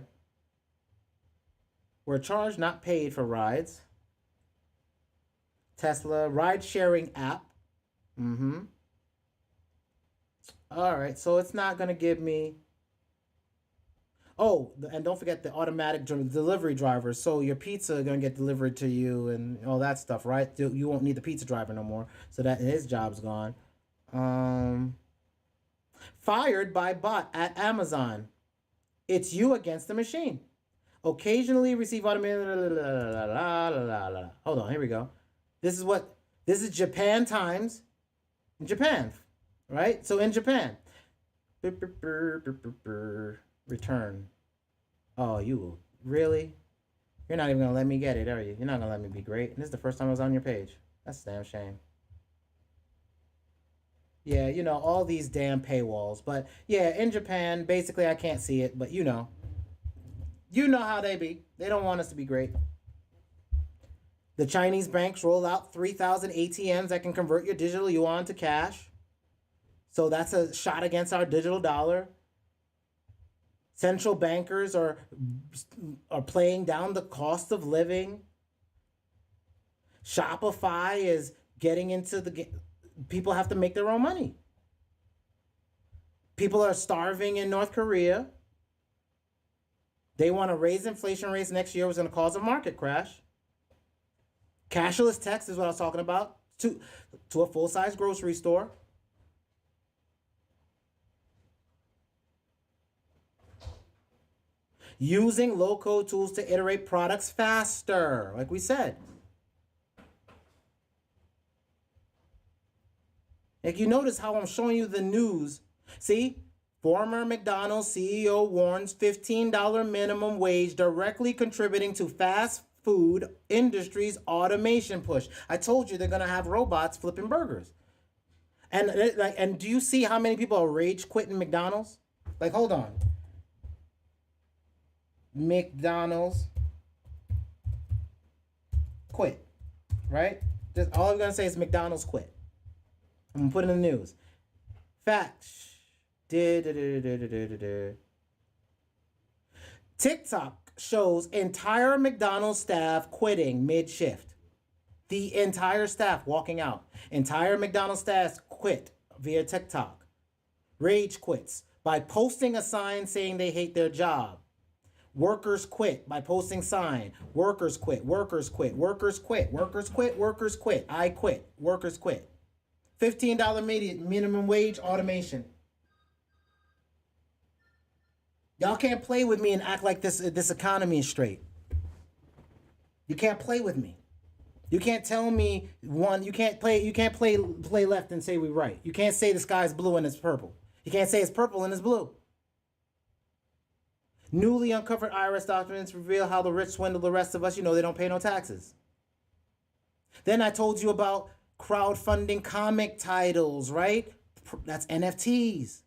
A: We're charged, not paid for rides. Tesla ride-sharing app. All right, so it's not going to give me... Oh, and don't forget the automatic delivery drivers. So your pizza is going to get delivered to you and all that stuff, right? You won't need the pizza driver no more. So that his job's gone. Fired by bot at Amazon. It's you against the machine. Occasionally receive automated... Hold on, here we go. This is Japan times. In Japan, right? So in Japan. Return. Oh, you will. Really? You're not even going to let me get it, are you? You're not going to let me be great. And this is the first time I was on your page. That's a damn shame. Yeah, you know, all these damn paywalls. But yeah, in Japan, basically I can't see it, but you know. You know how they be. They don't want us to be great. The Chinese banks roll out 3,000 ATMs that can convert your digital yuan to cash. So that's a shot against our digital dollar. Central bankers are playing down the cost of living. Shopify is getting into the... People have to make their own money. People are starving in North Korea. They want to raise inflation rates next year, which is going to cause a market crash. Cashless text is what I was talking about. To a full-size grocery store. Using low-code tools to iterate products faster, like we said. Like you notice how I'm showing you the news. See, former McDonald's CEO warns $15 minimum wage directly contributing to fast food industry's automation push. I told you they're gonna have robots flipping burgers. And do you see how many people are rage quitting McDonald's? Like, hold on. McDonald's quit, right? Just all I'm gonna say is McDonald's quit. I'm gonna put in the news. Fact. TikTok shows entire McDonald's staff quitting mid-shift. The entire staff walking out. Entire McDonald's staff quit via TikTok. Rage quits by posting a sign saying they hate their job. Workers quit by posting sign. Workers quit. Workers quit. Workers quit. Workers quit. Workers quit. I quit. Workers quit. $15 minimum wage automation. Y'all can't play with me and act like this economy is straight. You can't play with me. You can't tell me you can't play left and say we're right. You can't say the sky's blue and it's purple. You can't say it's purple and it's blue. Newly uncovered IRS documents reveal how the rich swindle the rest of us. You know they don't pay no taxes. Then I told you about crowdfunding comic titles, right? That's NFTs.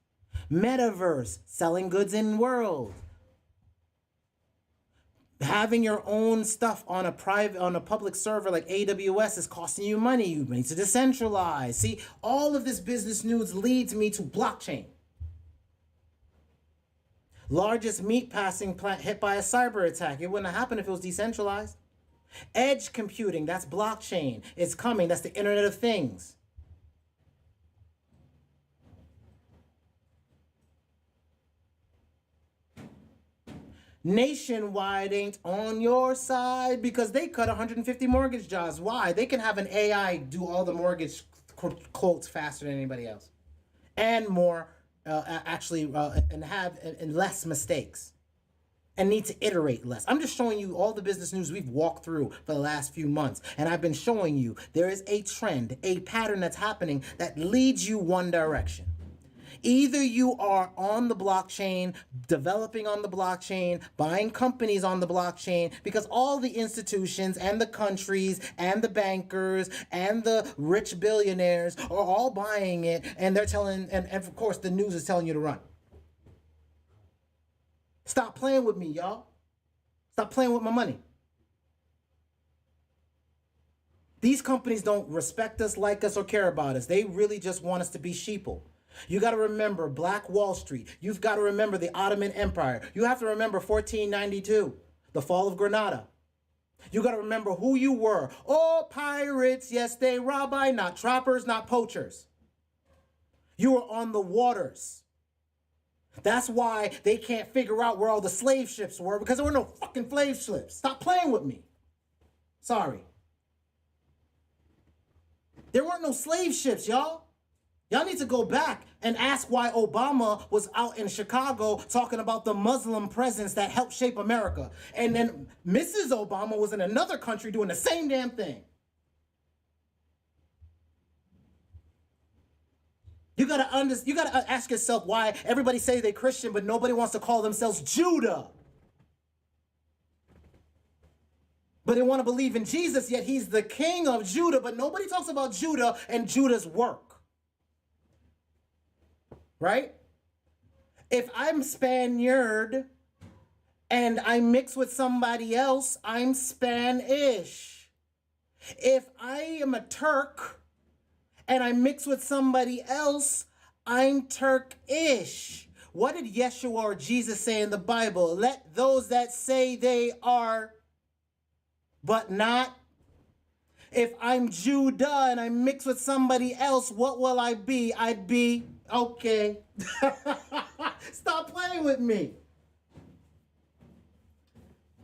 A: Metaverse, selling goods in world. Having your own stuff on a public server like AWS is costing you money. You need to decentralize. See, all of this business news leads me to blockchain. Largest meat passing plant hit by a cyber attack. It wouldn't have happened if it was decentralized. Edge computing, that's blockchain. It's coming. That's the Internet of Things. Nationwide ain't on your side because they cut 150 mortgage jobs. Why? They can have an AI do all the mortgage quotes faster than anybody else, and more and less mistakes, and need to iterate less. I'm just showing you all the business news we've walked through for the last few months, and I've been showing you there is a trend, a pattern that's happening that leads you one direction. Either you are on the blockchain, developing on the blockchain, buying companies on the blockchain, because all the institutions and the countries and the bankers and the rich billionaires are all buying it, and they're telling, and of course the news is telling you to run. Stop playing with me, y'all. Stop playing with my money. These companies don't respect us, like us, or care about us. They really just want us to be sheeple. You got to remember Black Wall Street. You've got to remember the Ottoman Empire. You have to remember 1492, the fall of Granada. You got to remember who you were. Oh, pirates, yes, they rob I, not trappers, not poachers. You were on the waters. That's why they can't figure out where all the slave ships were, because there were no fucking slave ships. Stop playing with me. Sorry. There weren't no slave ships, y'all. Y'all need to go back and ask why Obama was out in Chicago talking about the Muslim presence that helped shape America. And then Mrs. Obama was in another country doing the same damn thing. You gotta ask yourself why everybody say they're Christian, but nobody wants to call themselves Judah. But they want to believe in Jesus, yet he's the king of Judah, but nobody talks about Judah and Judah's work. Right? If I'm Spaniard and I mix with somebody else, I'm Spanish. If I am a Turk and I mix with somebody else, I'm Turkish. What did Yeshua or Jesus say in the Bible? Let those that say they are, but not. If I'm Judah and I mix with somebody else, what will I be? I'd be, okay. Stop playing with me.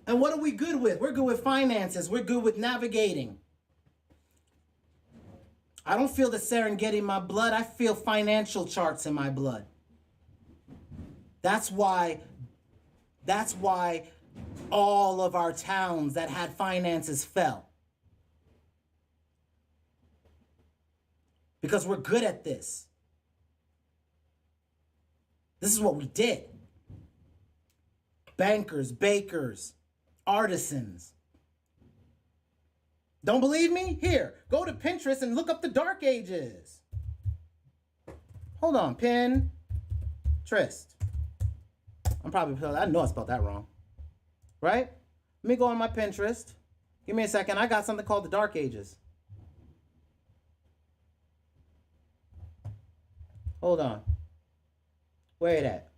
A: And what are we good with? We're good with finances. We're good with navigating. I don't feel the Serengeti in my blood. I feel financial charts in my blood. That's why all of our towns that had finances fell. Because we're good at this. This is what we did. Bankers, bakers, artisans. Don't believe me? Here, go to Pinterest and look up the Dark Ages. Hold on, Pinterest. I know I spelled that wrong. Right? Let me go on my Pinterest. Give me a second. I got something called the Dark Ages. Hold on. Where it at?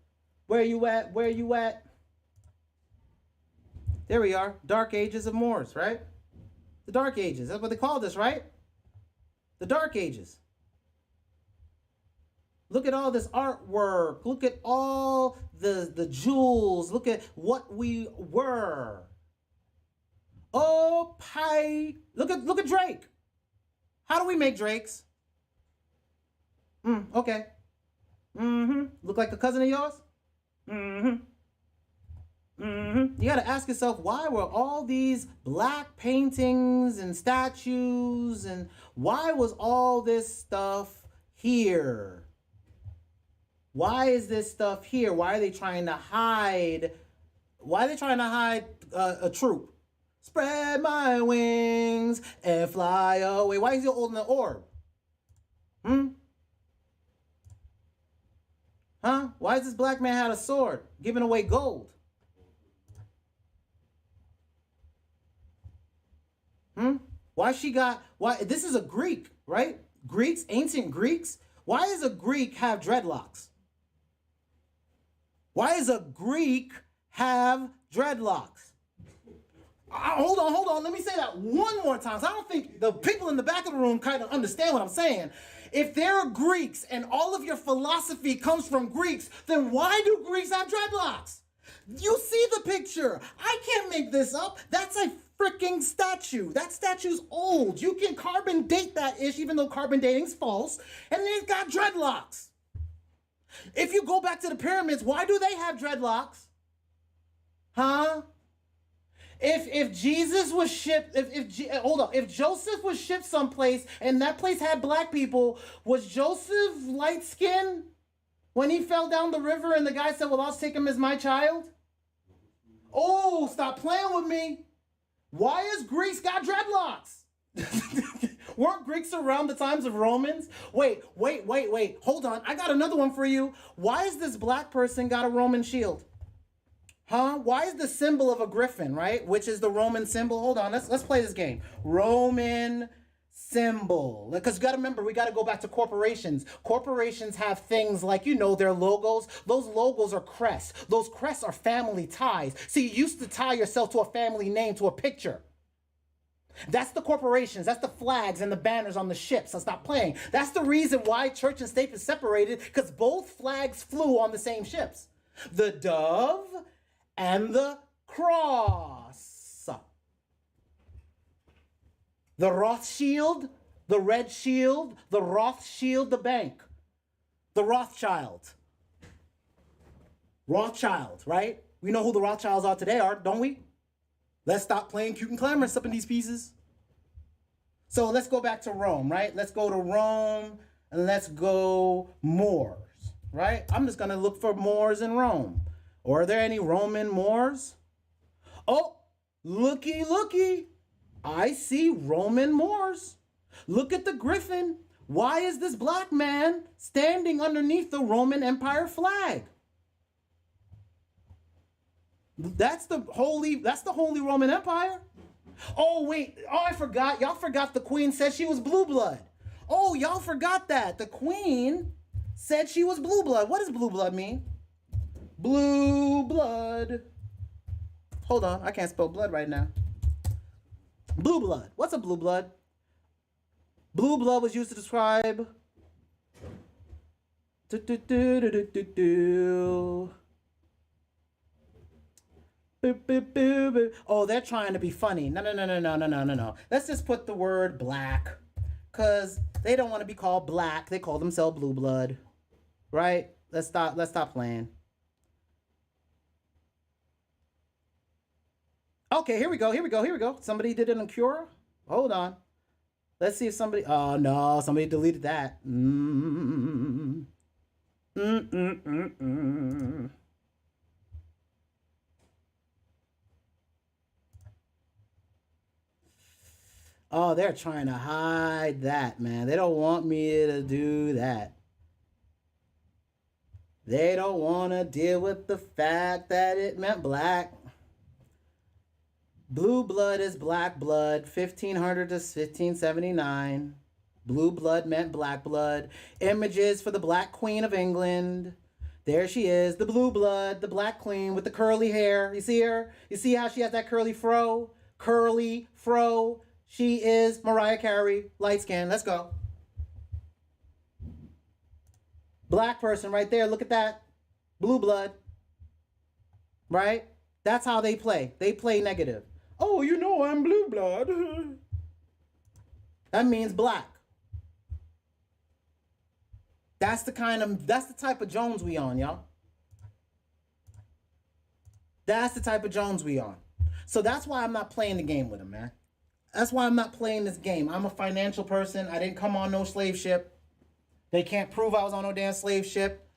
A: Where you at? Where you at? There we are. Dark Ages of Moors, right? The Dark Ages. That's what they call this, right? The Dark Ages. Look at all this artwork. Look at all the jewels. Look at what we were. Oh, pie. Look at Drake. How do we make Drakes? Okay. Look like a cousin of yours? You gotta ask yourself, why were all these black paintings and statues, and why was all this stuff here? Why is this stuff here? Why are they trying to hide? Why are they trying to hide a troop? Spread my wings and fly away. Why is he holding the orb? Huh? Why is this black man had a sword giving away gold? Why this is a Greek, right? Greeks, ancient Greeks. Why does a Greek have dreadlocks? Why does a Greek have dreadlocks? Hold on. Let me say that one more time. So I don't think the people in the back of the room kind of understand what I'm saying. If there are Greeks and all of your philosophy comes from Greeks, then why do Greeks have dreadlocks? You see the picture. I can't make this up. That's a freaking statue. That statue's old. You can carbon date that ish, even though carbon dating's false. And they've got dreadlocks. If you go back to the pyramids, why do they have dreadlocks? Huh? If Jesus was shipped, if Joseph was shipped someplace and that place had black people, was Joseph light skinned when he fell down the river and the guy said, well, I'll take him as my child? Oh, stop playing with me. Why is Greece got dreadlocks? Weren't Greeks around the times of Romans? Wait. Hold on. I got another one for you. Why is this black person got a Roman shield? Huh? Why is the symbol of a griffin, right? Which is the Roman symbol. Hold on. Let's play this game. Roman symbol. Because you got to remember, we got to go back to corporations. Corporations have things like, you know, their logos. Those logos are crests. Those crests are family ties. So you used to tie yourself to a family name, to a picture. That's the corporations. That's the flags and the banners on the ships. So stop playing. That's the reason why church and state is separated, because both flags flew on the same ships. The dove and the cross. The Rothschild, the Red Shield, the Rothschild, the bank. The Rothschild. Rothschild, right? We know who the Rothschilds are today, don't we? Let's stop playing cute and glamorous up in these pieces. So let's go back to Rome, right? Let's go to Rome and let's go Moors, right? I'm just going to look for Moors in Rome. Or are there any Roman Moors? Oh, looky. I see Roman Moors. Look at the griffin. Why is this black man standing underneath the Roman Empire flag? That's the Holy Roman Empire. Oh, wait. Oh, I forgot. Y'all forgot the queen said she was blue blood. Oh, y'all forgot that. The queen said she was blue blood. What does blue blood mean? Blue blood. Hold on. I can't spell blood right now. Blue blood. What's a blue blood? Blue blood was used to describe... Oh, they're trying to be funny. No. Let's just put the word black, because they don't want to be called black. They call themselves blue blood, right? Let's stop playing. Okay, here we go. Somebody did it on Cura. Hold on. Let's see if somebody... Oh, no, somebody deleted that. Oh, they're trying to hide that, man. They don't want me to do that. They don't want to deal with the fact that it meant black. Blue blood is black blood, 1500 to 1579. Blue blood meant black blood. Images for the Black Queen of England. There she is, the blue blood, the Black Queen with the curly hair. You see her? You see how she has that curly fro? Curly fro. She is Mariah Carey, light skin. Let's go. Black person right there. Look at that. Blue blood. Right? That's how they play. They play negative. Oh, you know I'm blue blood. That means black. That's the type of Jones we on, y'all. That's the type of Jones we on. So that's why I'm not playing the game with him, man. That's why I'm not playing this game. I'm a financial person. I didn't come on no slave ship. They can't prove I was on no damn slave ship.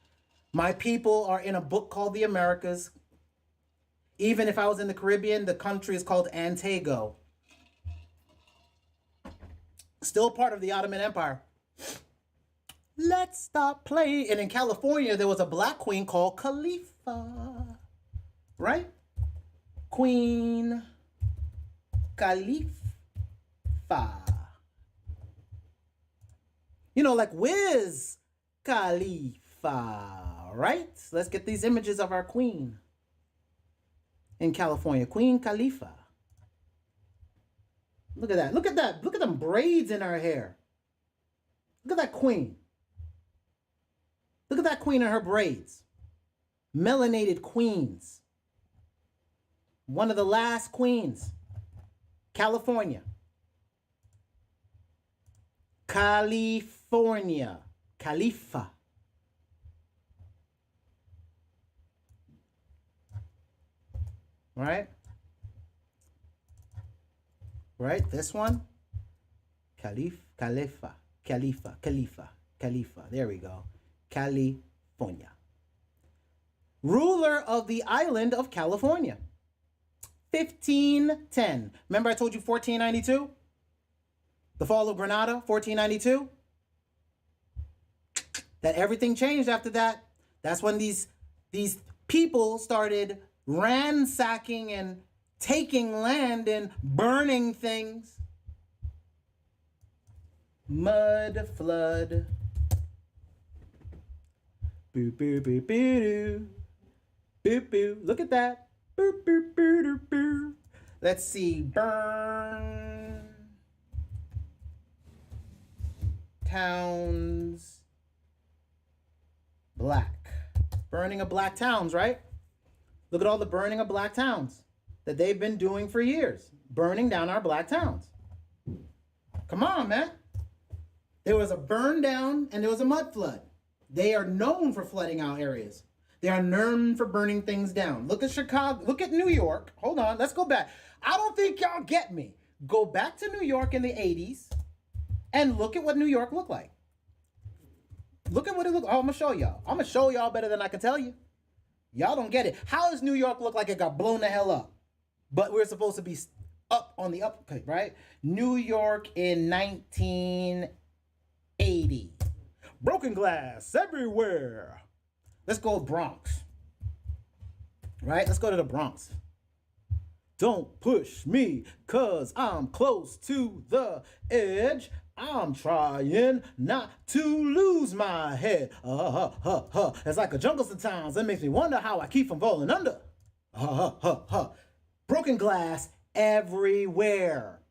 A: My people are in a book called The Americas. Even if I was in the Caribbean, the country is called Antigua. Still part of the Ottoman Empire. Let's stop playing. And in California, there was a black queen called Khalifa. Right? Queen Khalifa. You know, like Wiz Khalifa, right? Let's get these images of our queen in California. Queen Khalifa. Look at that. Look at that. Look at them braids in her hair. Look at that queen. Look at that queen and her braids. Melanated queens. One of the last queens. California. California. Khalifa. Right? Right? This one. Khalifa. There we go. California. Ruler of the island of California. 1510. Remember I told you 1492? The fall of Granada, 1492? That everything changed after that. That's when these people started ransacking and taking land and burning things. Mud flood. Boo boo boo boo doo. Boo boo. Look at that. Boo boo boo doo boo. Let's see. Burn towns black. Burning of black towns, right? Look at all the burning of black towns that they've been doing for years. Burning down our black towns. Come on, man. There was a burn down and there was a mud flood. They are known for flooding out areas. They are known for burning things down. Look at Chicago. Look at New York. Hold on. Let's go back. I don't think y'all get me. Go back to New York in the 80s and look at what New York looked like. Look at what it looked like. Oh, I'm going to show y'all. I'm going to show y'all better than I can tell you. Y'all don't get it. How does New York look like it got blown the hell up? But we're supposed to be up on the up, right? New York in 1980. Broken glass everywhere. Let's go Bronx. Right? Let's go to the Bronx. Don't push me, cause I'm close to the edge. I'm trying not to lose my head. It's like a jungle sometimes. It makes me wonder how I keep from falling under. Broken glass everywhere.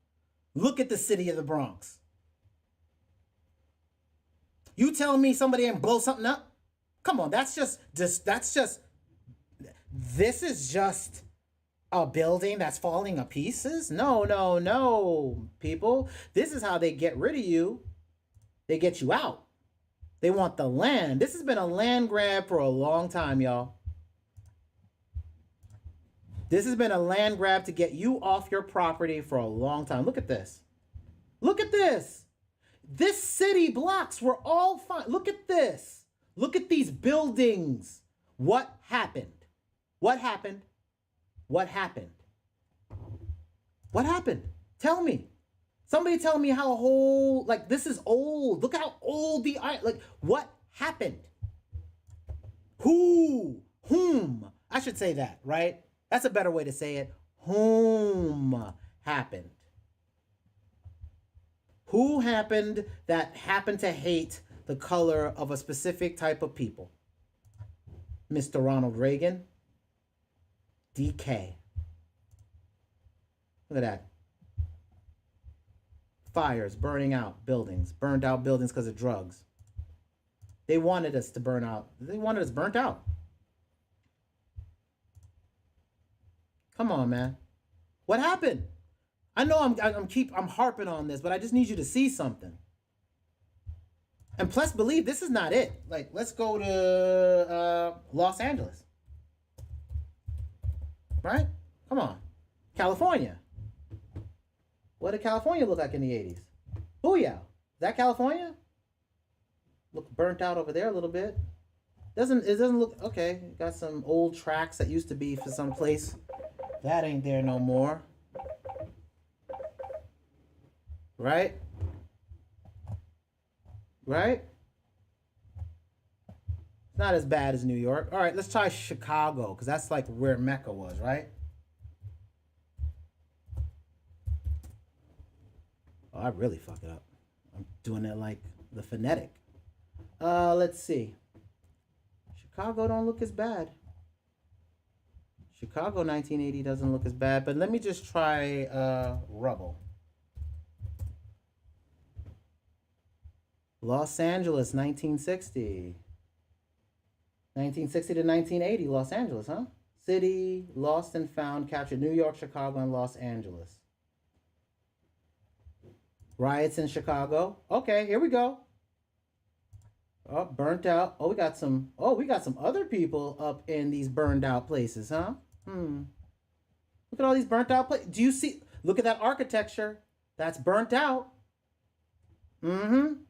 A: Look at the city of the Bronx. You tell me somebody didn't blow something up? Come on, this is just a building that's falling to pieces? No, people. This is how they get rid of you. They get you out. They want the land. This has been a land grab for a long time, y'all. This has been a land grab to get you off your property for a long time. Look at this. Look at this. This city blocks were all fine. Look at this. Look at these buildings. What happened? What happened? What happened? What happened? Tell me. Somebody tell me how old, like this is old. Look how old the, like what happened? Whom? I should say that, right? That's a better way to say it. Whom happened? Who happened that happened to hate the color of a specific type of people? Mr. Ronald Reagan. DK. Look at that. Fires, burning out buildings. Burned out buildings because of drugs. They wanted us to burn out. They wanted us burnt out. Come on, man. What happened? I know I'm harping on this, but I just need you to see something. And plus, believe this is not it. Like, let's go to Los Angeles. Right? Come on. California. What did California look like in the 80s? Booyah. Is that California? Look burnt out over there a little bit. It doesn't look okay. Got some old tracks that used to be for some place. That ain't there no more. Right? Right? It's not as bad as New York. All right, let's try Chicago, because that's like where Mecca was, right? Oh, I really fuck it up. I'm doing it like the phonetic. Let's see. Chicago don't look as bad. Chicago 1980 doesn't look as bad, but let me just try Rubble. Los Angeles 1960. 1960 to 1980, Los Angeles, huh? City lost and found, captured New York, Chicago, and Los Angeles. Riots in Chicago. Okay, here we go. Oh, burnt out. Oh, we got some other people up in these burned out places, huh? Look at all these burnt out places. Do you see? Look at that architecture. That's burnt out. Whom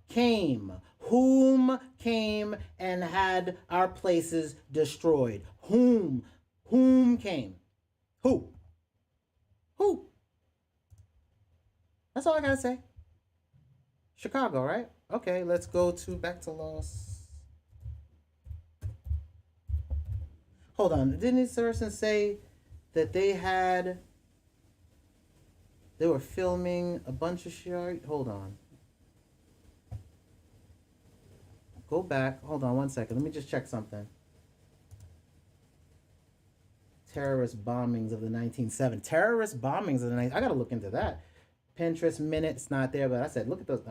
A: came? Whom came and had our places destroyed? Whom came? Who? That's all I gotta say. Chicago, right? Okay, let's go back to Los. Hold on. Didn't this person say that they were filming a bunch of shit? Hold on. Go back. Hold on one second. Let me just check something. Terrorist bombings of the 1970s. Terrorist bombings of the 1970s. I gotta look into that. Pinterest minutes not there, but I said look at those.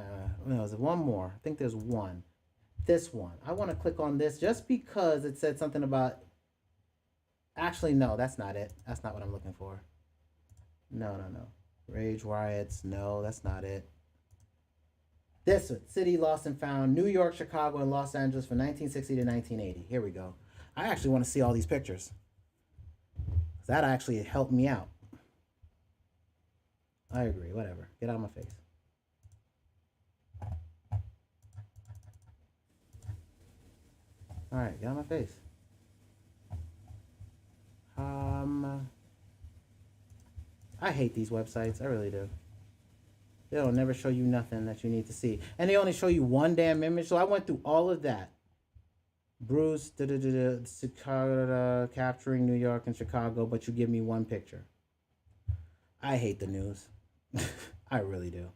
A: There's one more. I think there's one. This one. I want to click on this just because it said something about. Actually, no, that's not it. That's not what I'm looking for. No. Rage riots. No, that's not it. This one. City lost and found. New York, Chicago, and Los Angeles from 1960 to 1980. Here we go. I actually want to see all these pictures. That actually helped me out. I agree. Whatever. Get out of my face. All right, get out of my face. I hate these websites. I really do. They'll never show you nothing that you need to see, and they only show you one damn image. So I went through all of that. Bruce, Chicago, capturing New York and Chicago, but you give me one picture. I hate the news. I really do.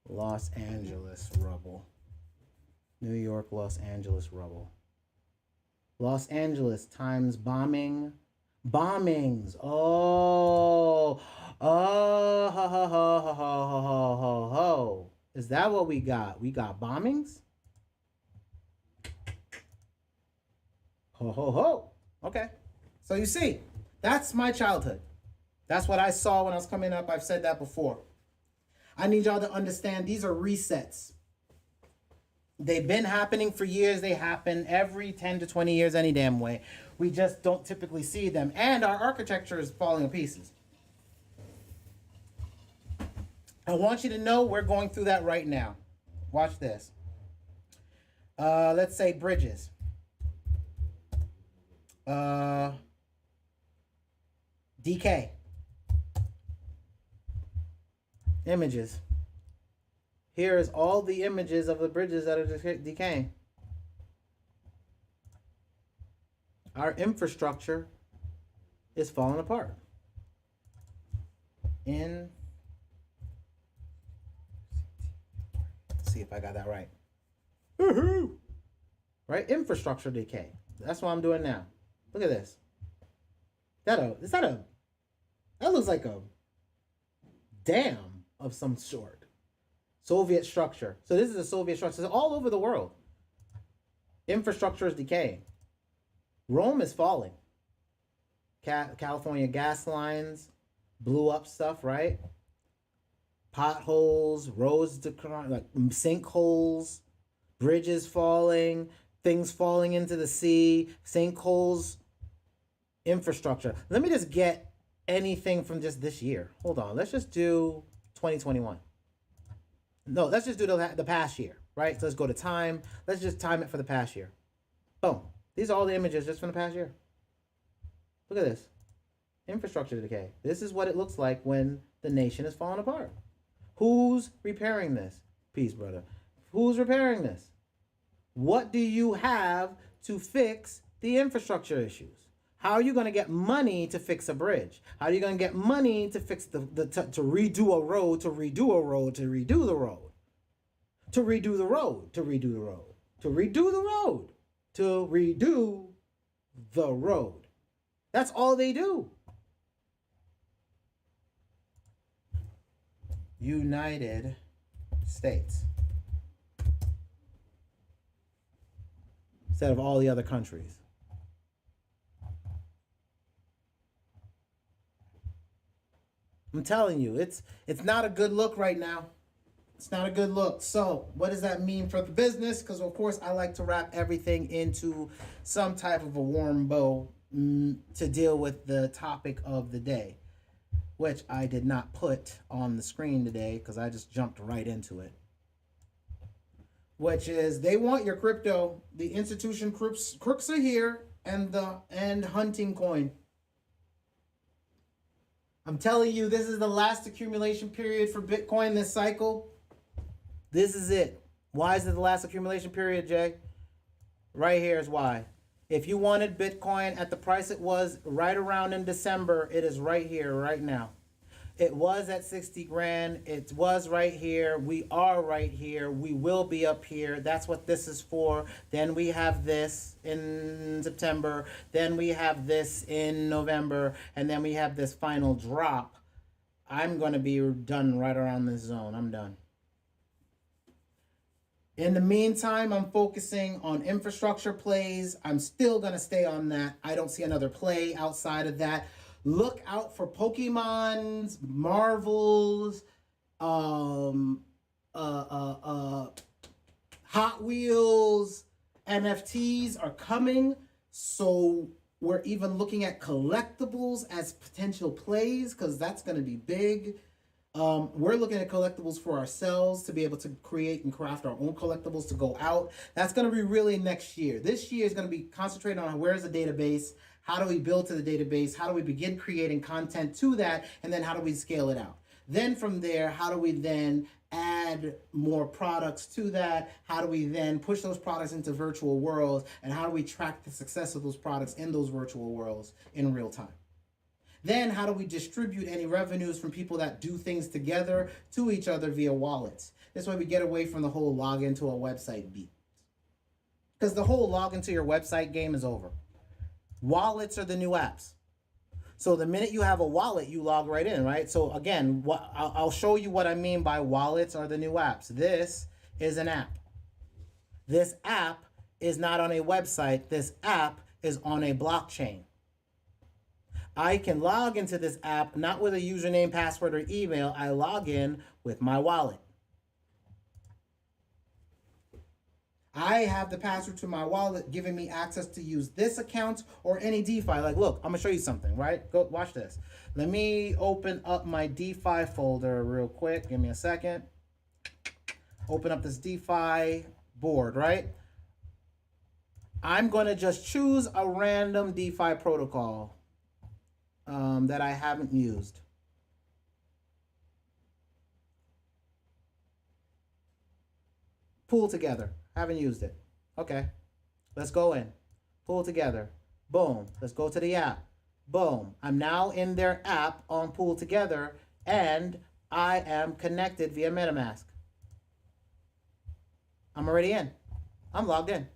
A: Los Angeles rubble. New York, Los Angeles rubble. Los Angeles times bombings. Oh, ho, ho, ho, ho, ho, ho, ho, ho. Is that what we got? We got bombings? Ho, ho, ho. Okay. So you see, that's my childhood. That's what I saw when I was coming up. I've said that before. I need y'all to understand these are resets. They've been happening for years. They happen every 10 to 20 years any damn way. We just don't typically see them. And our architecture is falling to pieces. I want you to know we're going through that right now. Watch this. Let's say bridges. Decay. Images. Here is all the images of the bridges that are decaying. Our infrastructure is falling apart. Let's see if I got that right. Woohoo! Right? Infrastructure decay. That's what I'm doing now. Look at this. That looks like a dam of some sort. Soviet structure. So this is a Soviet structure. It's all over the world. Infrastructure is decaying. Rome is falling. California gas lines blew up stuff, right? Potholes, roads, like sinkholes, bridges falling, things falling into the sea, sinkholes, infrastructure. Let me just get anything from just this year. Hold on. Let's just do 2021. No, let's just do the past year, right? So let's go to time. Let's just time it for the past year. Boom. These are all the images just from the past year. Look at this. Infrastructure decay. This is what it looks like when the nation is falling apart. Who's repairing this? Peace, brother. Who's repairing this? What do you have to fix the infrastructure issues? How are you going to get money to fix a bridge? How are you going to get money to fix to redo a road, to redo a road, to redo the road, to redo the road, to redo the road, to redo the road, to redo the road? That's all they do. United States. Instead of all the other countries. I'm telling you, it's not a good look right now. It's not a good look. So what does that mean for the business? Because of course I like to wrap everything into some type of a warm bow to deal with the topic of the day, which I did not put on the screen today because I just jumped right into it. Which is they want your crypto. The institution crooks are here, and hunting coin. I'm telling you, this is the last accumulation period for Bitcoin this cycle. This is it. Why is it the last accumulation period, Jay? Right here is why. If you wanted Bitcoin at the price it was right around in December, it is right here, right now. It was at 60 grand. It was right here. We are right here. We will be up here. That's what this is for. Then we have this in September. Then we have this in November. And then we have this final drop. I'm going to be done right around this zone. I'm done. In the meantime, I'm focusing on infrastructure plays. I'm still going to stay on that. I don't see another play outside of that. Look out for Pokemons, Marvels, Hot Wheels, NFTs are coming. So we're even looking at collectibles as potential plays because that's going to be big. We're looking at collectibles for ourselves to be able to create and craft our own collectibles to go out. That's going to be really next year. This year is going to be concentrated on where's the database, how do we build to the database, how do we begin creating content to that, and then how do we scale it out. Then from there, how do we then add more products to that? How do we then push those products into virtual worlds? And how do we track the success of those products in those virtual worlds in real time? Then how do we distribute any revenues from people that do things together to each other via wallets? This way we get away from the whole login to a website beat. Because the whole login to your website game is over. Wallets are the new apps. So the minute you have a wallet, you log right in, right? So again, I'll show you what I mean by wallets are the new apps. This is an app. This app is not on a website. This app is on a blockchain. I can log into this app not with a username, password, or email. I log in with my wallet. I have the password to my wallet giving me access to use this account or any DeFi. Like, look, I'm going to show you something, right? Go watch this. Let me open up my DeFi folder real quick. Give me a second. Open up this DeFi board, right? I'm going to just choose a random DeFi protocol that I haven't used. Pool together. Haven't used it. Okay. Let's go in. Pull together. Boom. Let's go to the app. Boom. I'm now in their app on Pool Together, and I am connected via MetaMask. I'm already in. I'm logged in.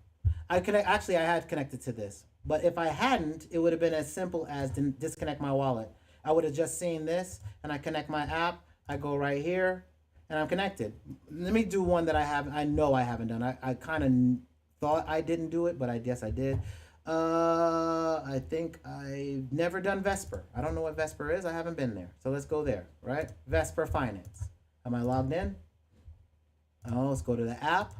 A: Actually, I had connected to this. But if I hadn't, it would have been as simple as disconnect my wallet. I would have just seen this, and I connect my app. I go right here, and I'm connected. Let me do one that I know I haven't done. I kind of thought I didn't do it, but I guess I did. I think I've never done Vesper. I don't know what Vesper is. I haven't been there. So let's go there, right? Vesper Finance. Am I logged in? Oh, let's go to the app.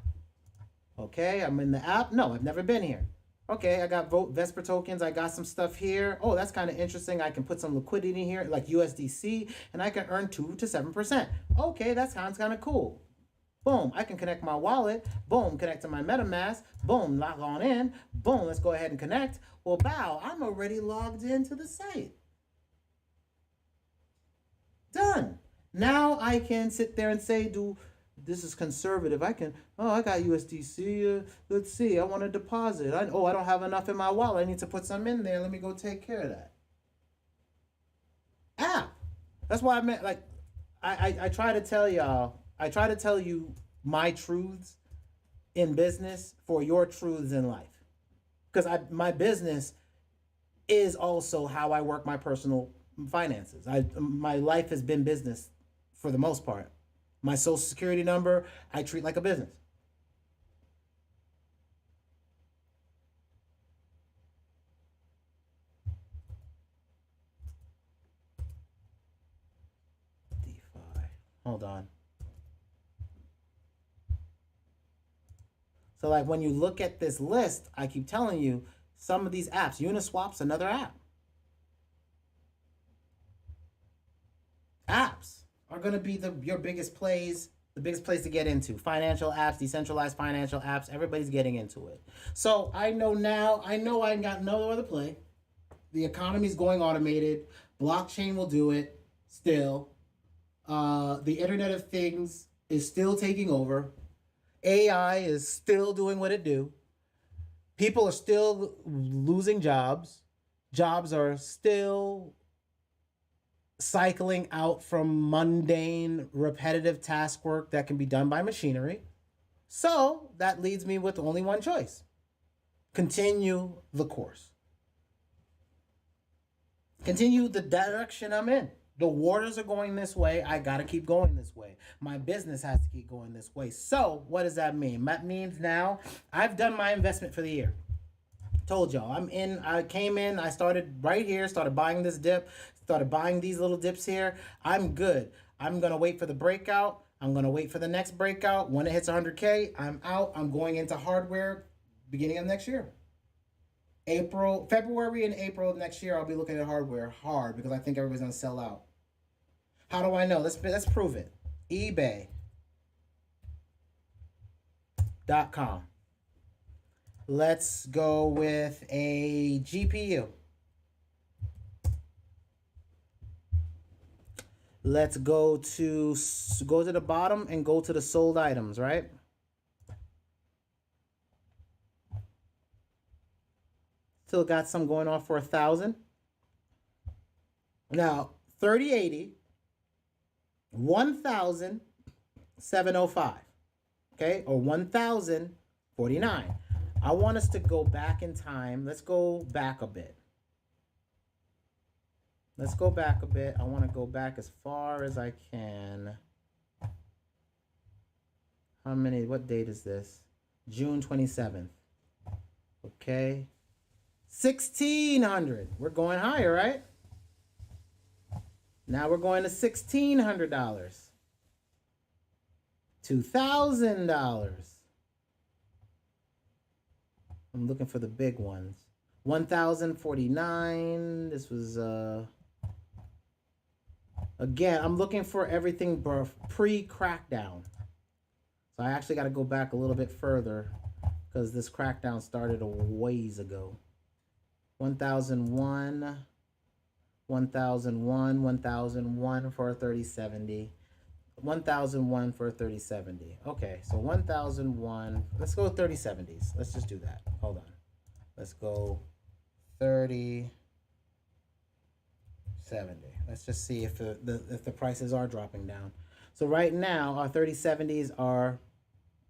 A: Okay, I'm in the app. No, I've never been here. Okay, I got Vesper tokens. I got some stuff here. Oh, that's kind of interesting. I can put some liquidity here, like USDC, and I can earn 2 to 7%. Okay, that sounds kind of cool. Boom, I can connect my wallet. Boom, connect to my MetaMask. Boom, log on in. Boom, let's go ahead and connect. Well, bow, I'm already logged into the site. Done. Now I can sit there and say, this is conservative. I got USDC. Let's see. I want to deposit. I don't have enough in my wallet. I need to put some in there. Let me go take care of that. App. That's why I meant, like, I try to tell y'all, I try to tell you my truths in business for your truths in life. Because my business is also how I work my personal finances. My life has been business for the most part. My social security number, I treat like a business. Hold on. So like when you look at this list, I keep telling you, some of these apps, Uniswap's another app. Apps are going to be your biggest plays, the biggest place to get into. Financial apps, decentralized financial apps, everybody's getting into it. So I know now, I ain't got no other play. The economy's going automated. Blockchain will do it still. The Internet of Things is still taking over. AI is still doing what it do. People are still losing jobs. Jobs are still cycling out from mundane, repetitive task work that can be done by machinery. So that leads me with only one choice. Continue the course. Continue the direction I'm in. The waters are going this way. I got to keep going this way. My business has to keep going this way. So what does that mean? That means now I've done my investment for the year. Told y'all, I came in, I started right here, started buying this dip, started buying these little dips here. I'm good. I'm going to wait for the breakout. I'm going to wait for the next breakout. When it hits 100K, I'm out. I'm going into hardware beginning of next year. February and April of next year, I'll be looking at hardware hard because I think everybody's going to sell out. How do I know? Let's prove it. eBay.com. Let's go with a GPU. Let's go to the bottom and go to the sold items, right? Still got some going on for 1,000. Now, 3080, 1,705. Okay, or 1,049. I want us to go back in time. Let's go back a bit. I want to go back as far as I can. What date is this? June 27th. Okay. 1,600. We're going higher, right? Now we're going to $1,600. $2,000. I'm looking for the big ones. 1,049. This was again, I'm looking for everything pre-crackdown. So I actually got to go back a little bit further because this crackdown started a ways ago. 1,001, 1,001, 1,001 for a 3070. 1,001 for a 3070. Okay, so 1,001. Let's go 3070s. Let's just do that. Hold on. Let's go 3070. Let's just see if the prices are dropping down. So right now our 3070s are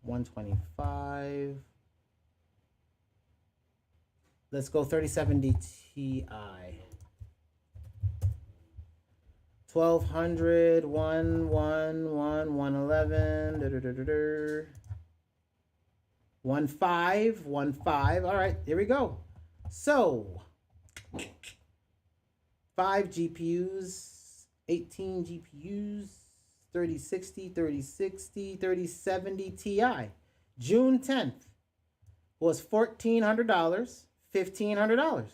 A: 125. Let's go 3070 Ti. 1,200, 111, 15. All right, here we go. So 5 GPUs, 18 GPUs, 3060, 3060, 3070 Ti. June 10th was $1,400, $1,500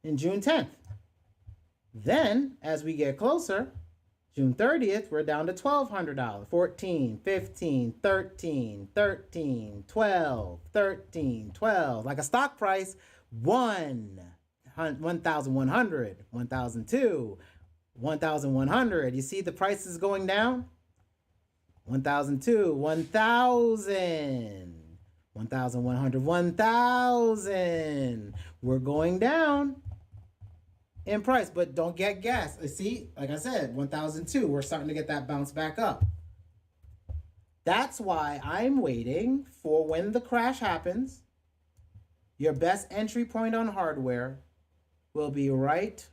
A: in June 10th. Then, as we get closer, June 30th, we're down to $1,200. 14, 15, 13, 13, 12, 13, 12. Like a stock price, 1,100, 1,002, 1,100. You see the prices going down? 1,002, 1,000, 1,100, 1,000. We're going down in price, but don't get gas. See, like I said, 1,002. We're starting to get that bounce back up. That's why I'm waiting for when the crash happens. Your best entry point on hardware will be right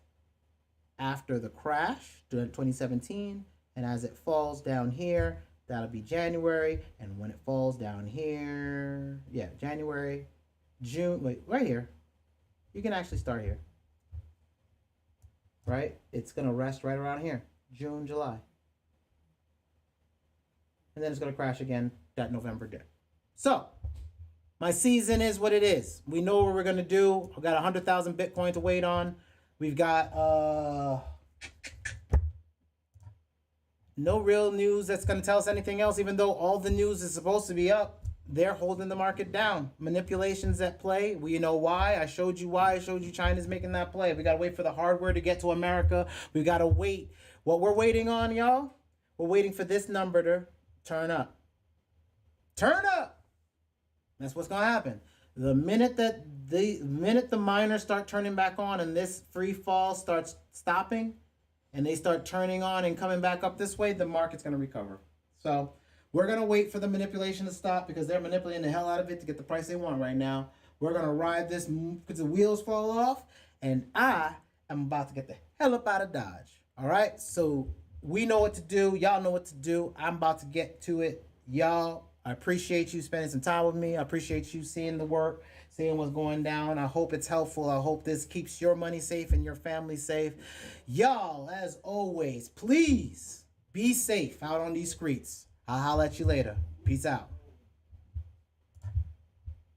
A: after the crash, 2017. And as it falls down here, that'll be January. And when it falls down here, yeah, January, June, wait, right here. You can actually start here. Right? It's going to rest right around here. June, July. and then it's going to crash again that November day. So my season is what it is. We know what we're going to do. I've got 100,000 Bitcoin to wait on. We've got no real news that's going to tell us anything else, even though all the news is supposed to be up. They're holding the market down. Manipulations at play. We know why. I showed you why. I showed you China's making that play. We got to wait for the hardware to get to America. We got to wait. What we're waiting on, y'all? We're waiting for this number to turn up. Turn up! That's what's going to happen. The minute the miners start turning back on and this free fall starts stopping and they start turning on and coming back up this way, the market's going to recover. So we're going to wait for the manipulation to stop because they're manipulating the hell out of it to get the price they want right now. We're going to ride this because the wheels fall off, and I am about to get the hell up out of Dodge. All right? So we know what to do. Y'all know what to do. I'm about to get to it. Y'all, I appreciate you spending some time with me. I appreciate you seeing the work, seeing what's going down. I hope it's helpful. I hope this keeps your money safe and your family safe. Y'all, as always, please be safe out on these streets. I'll holler at you later. Peace out.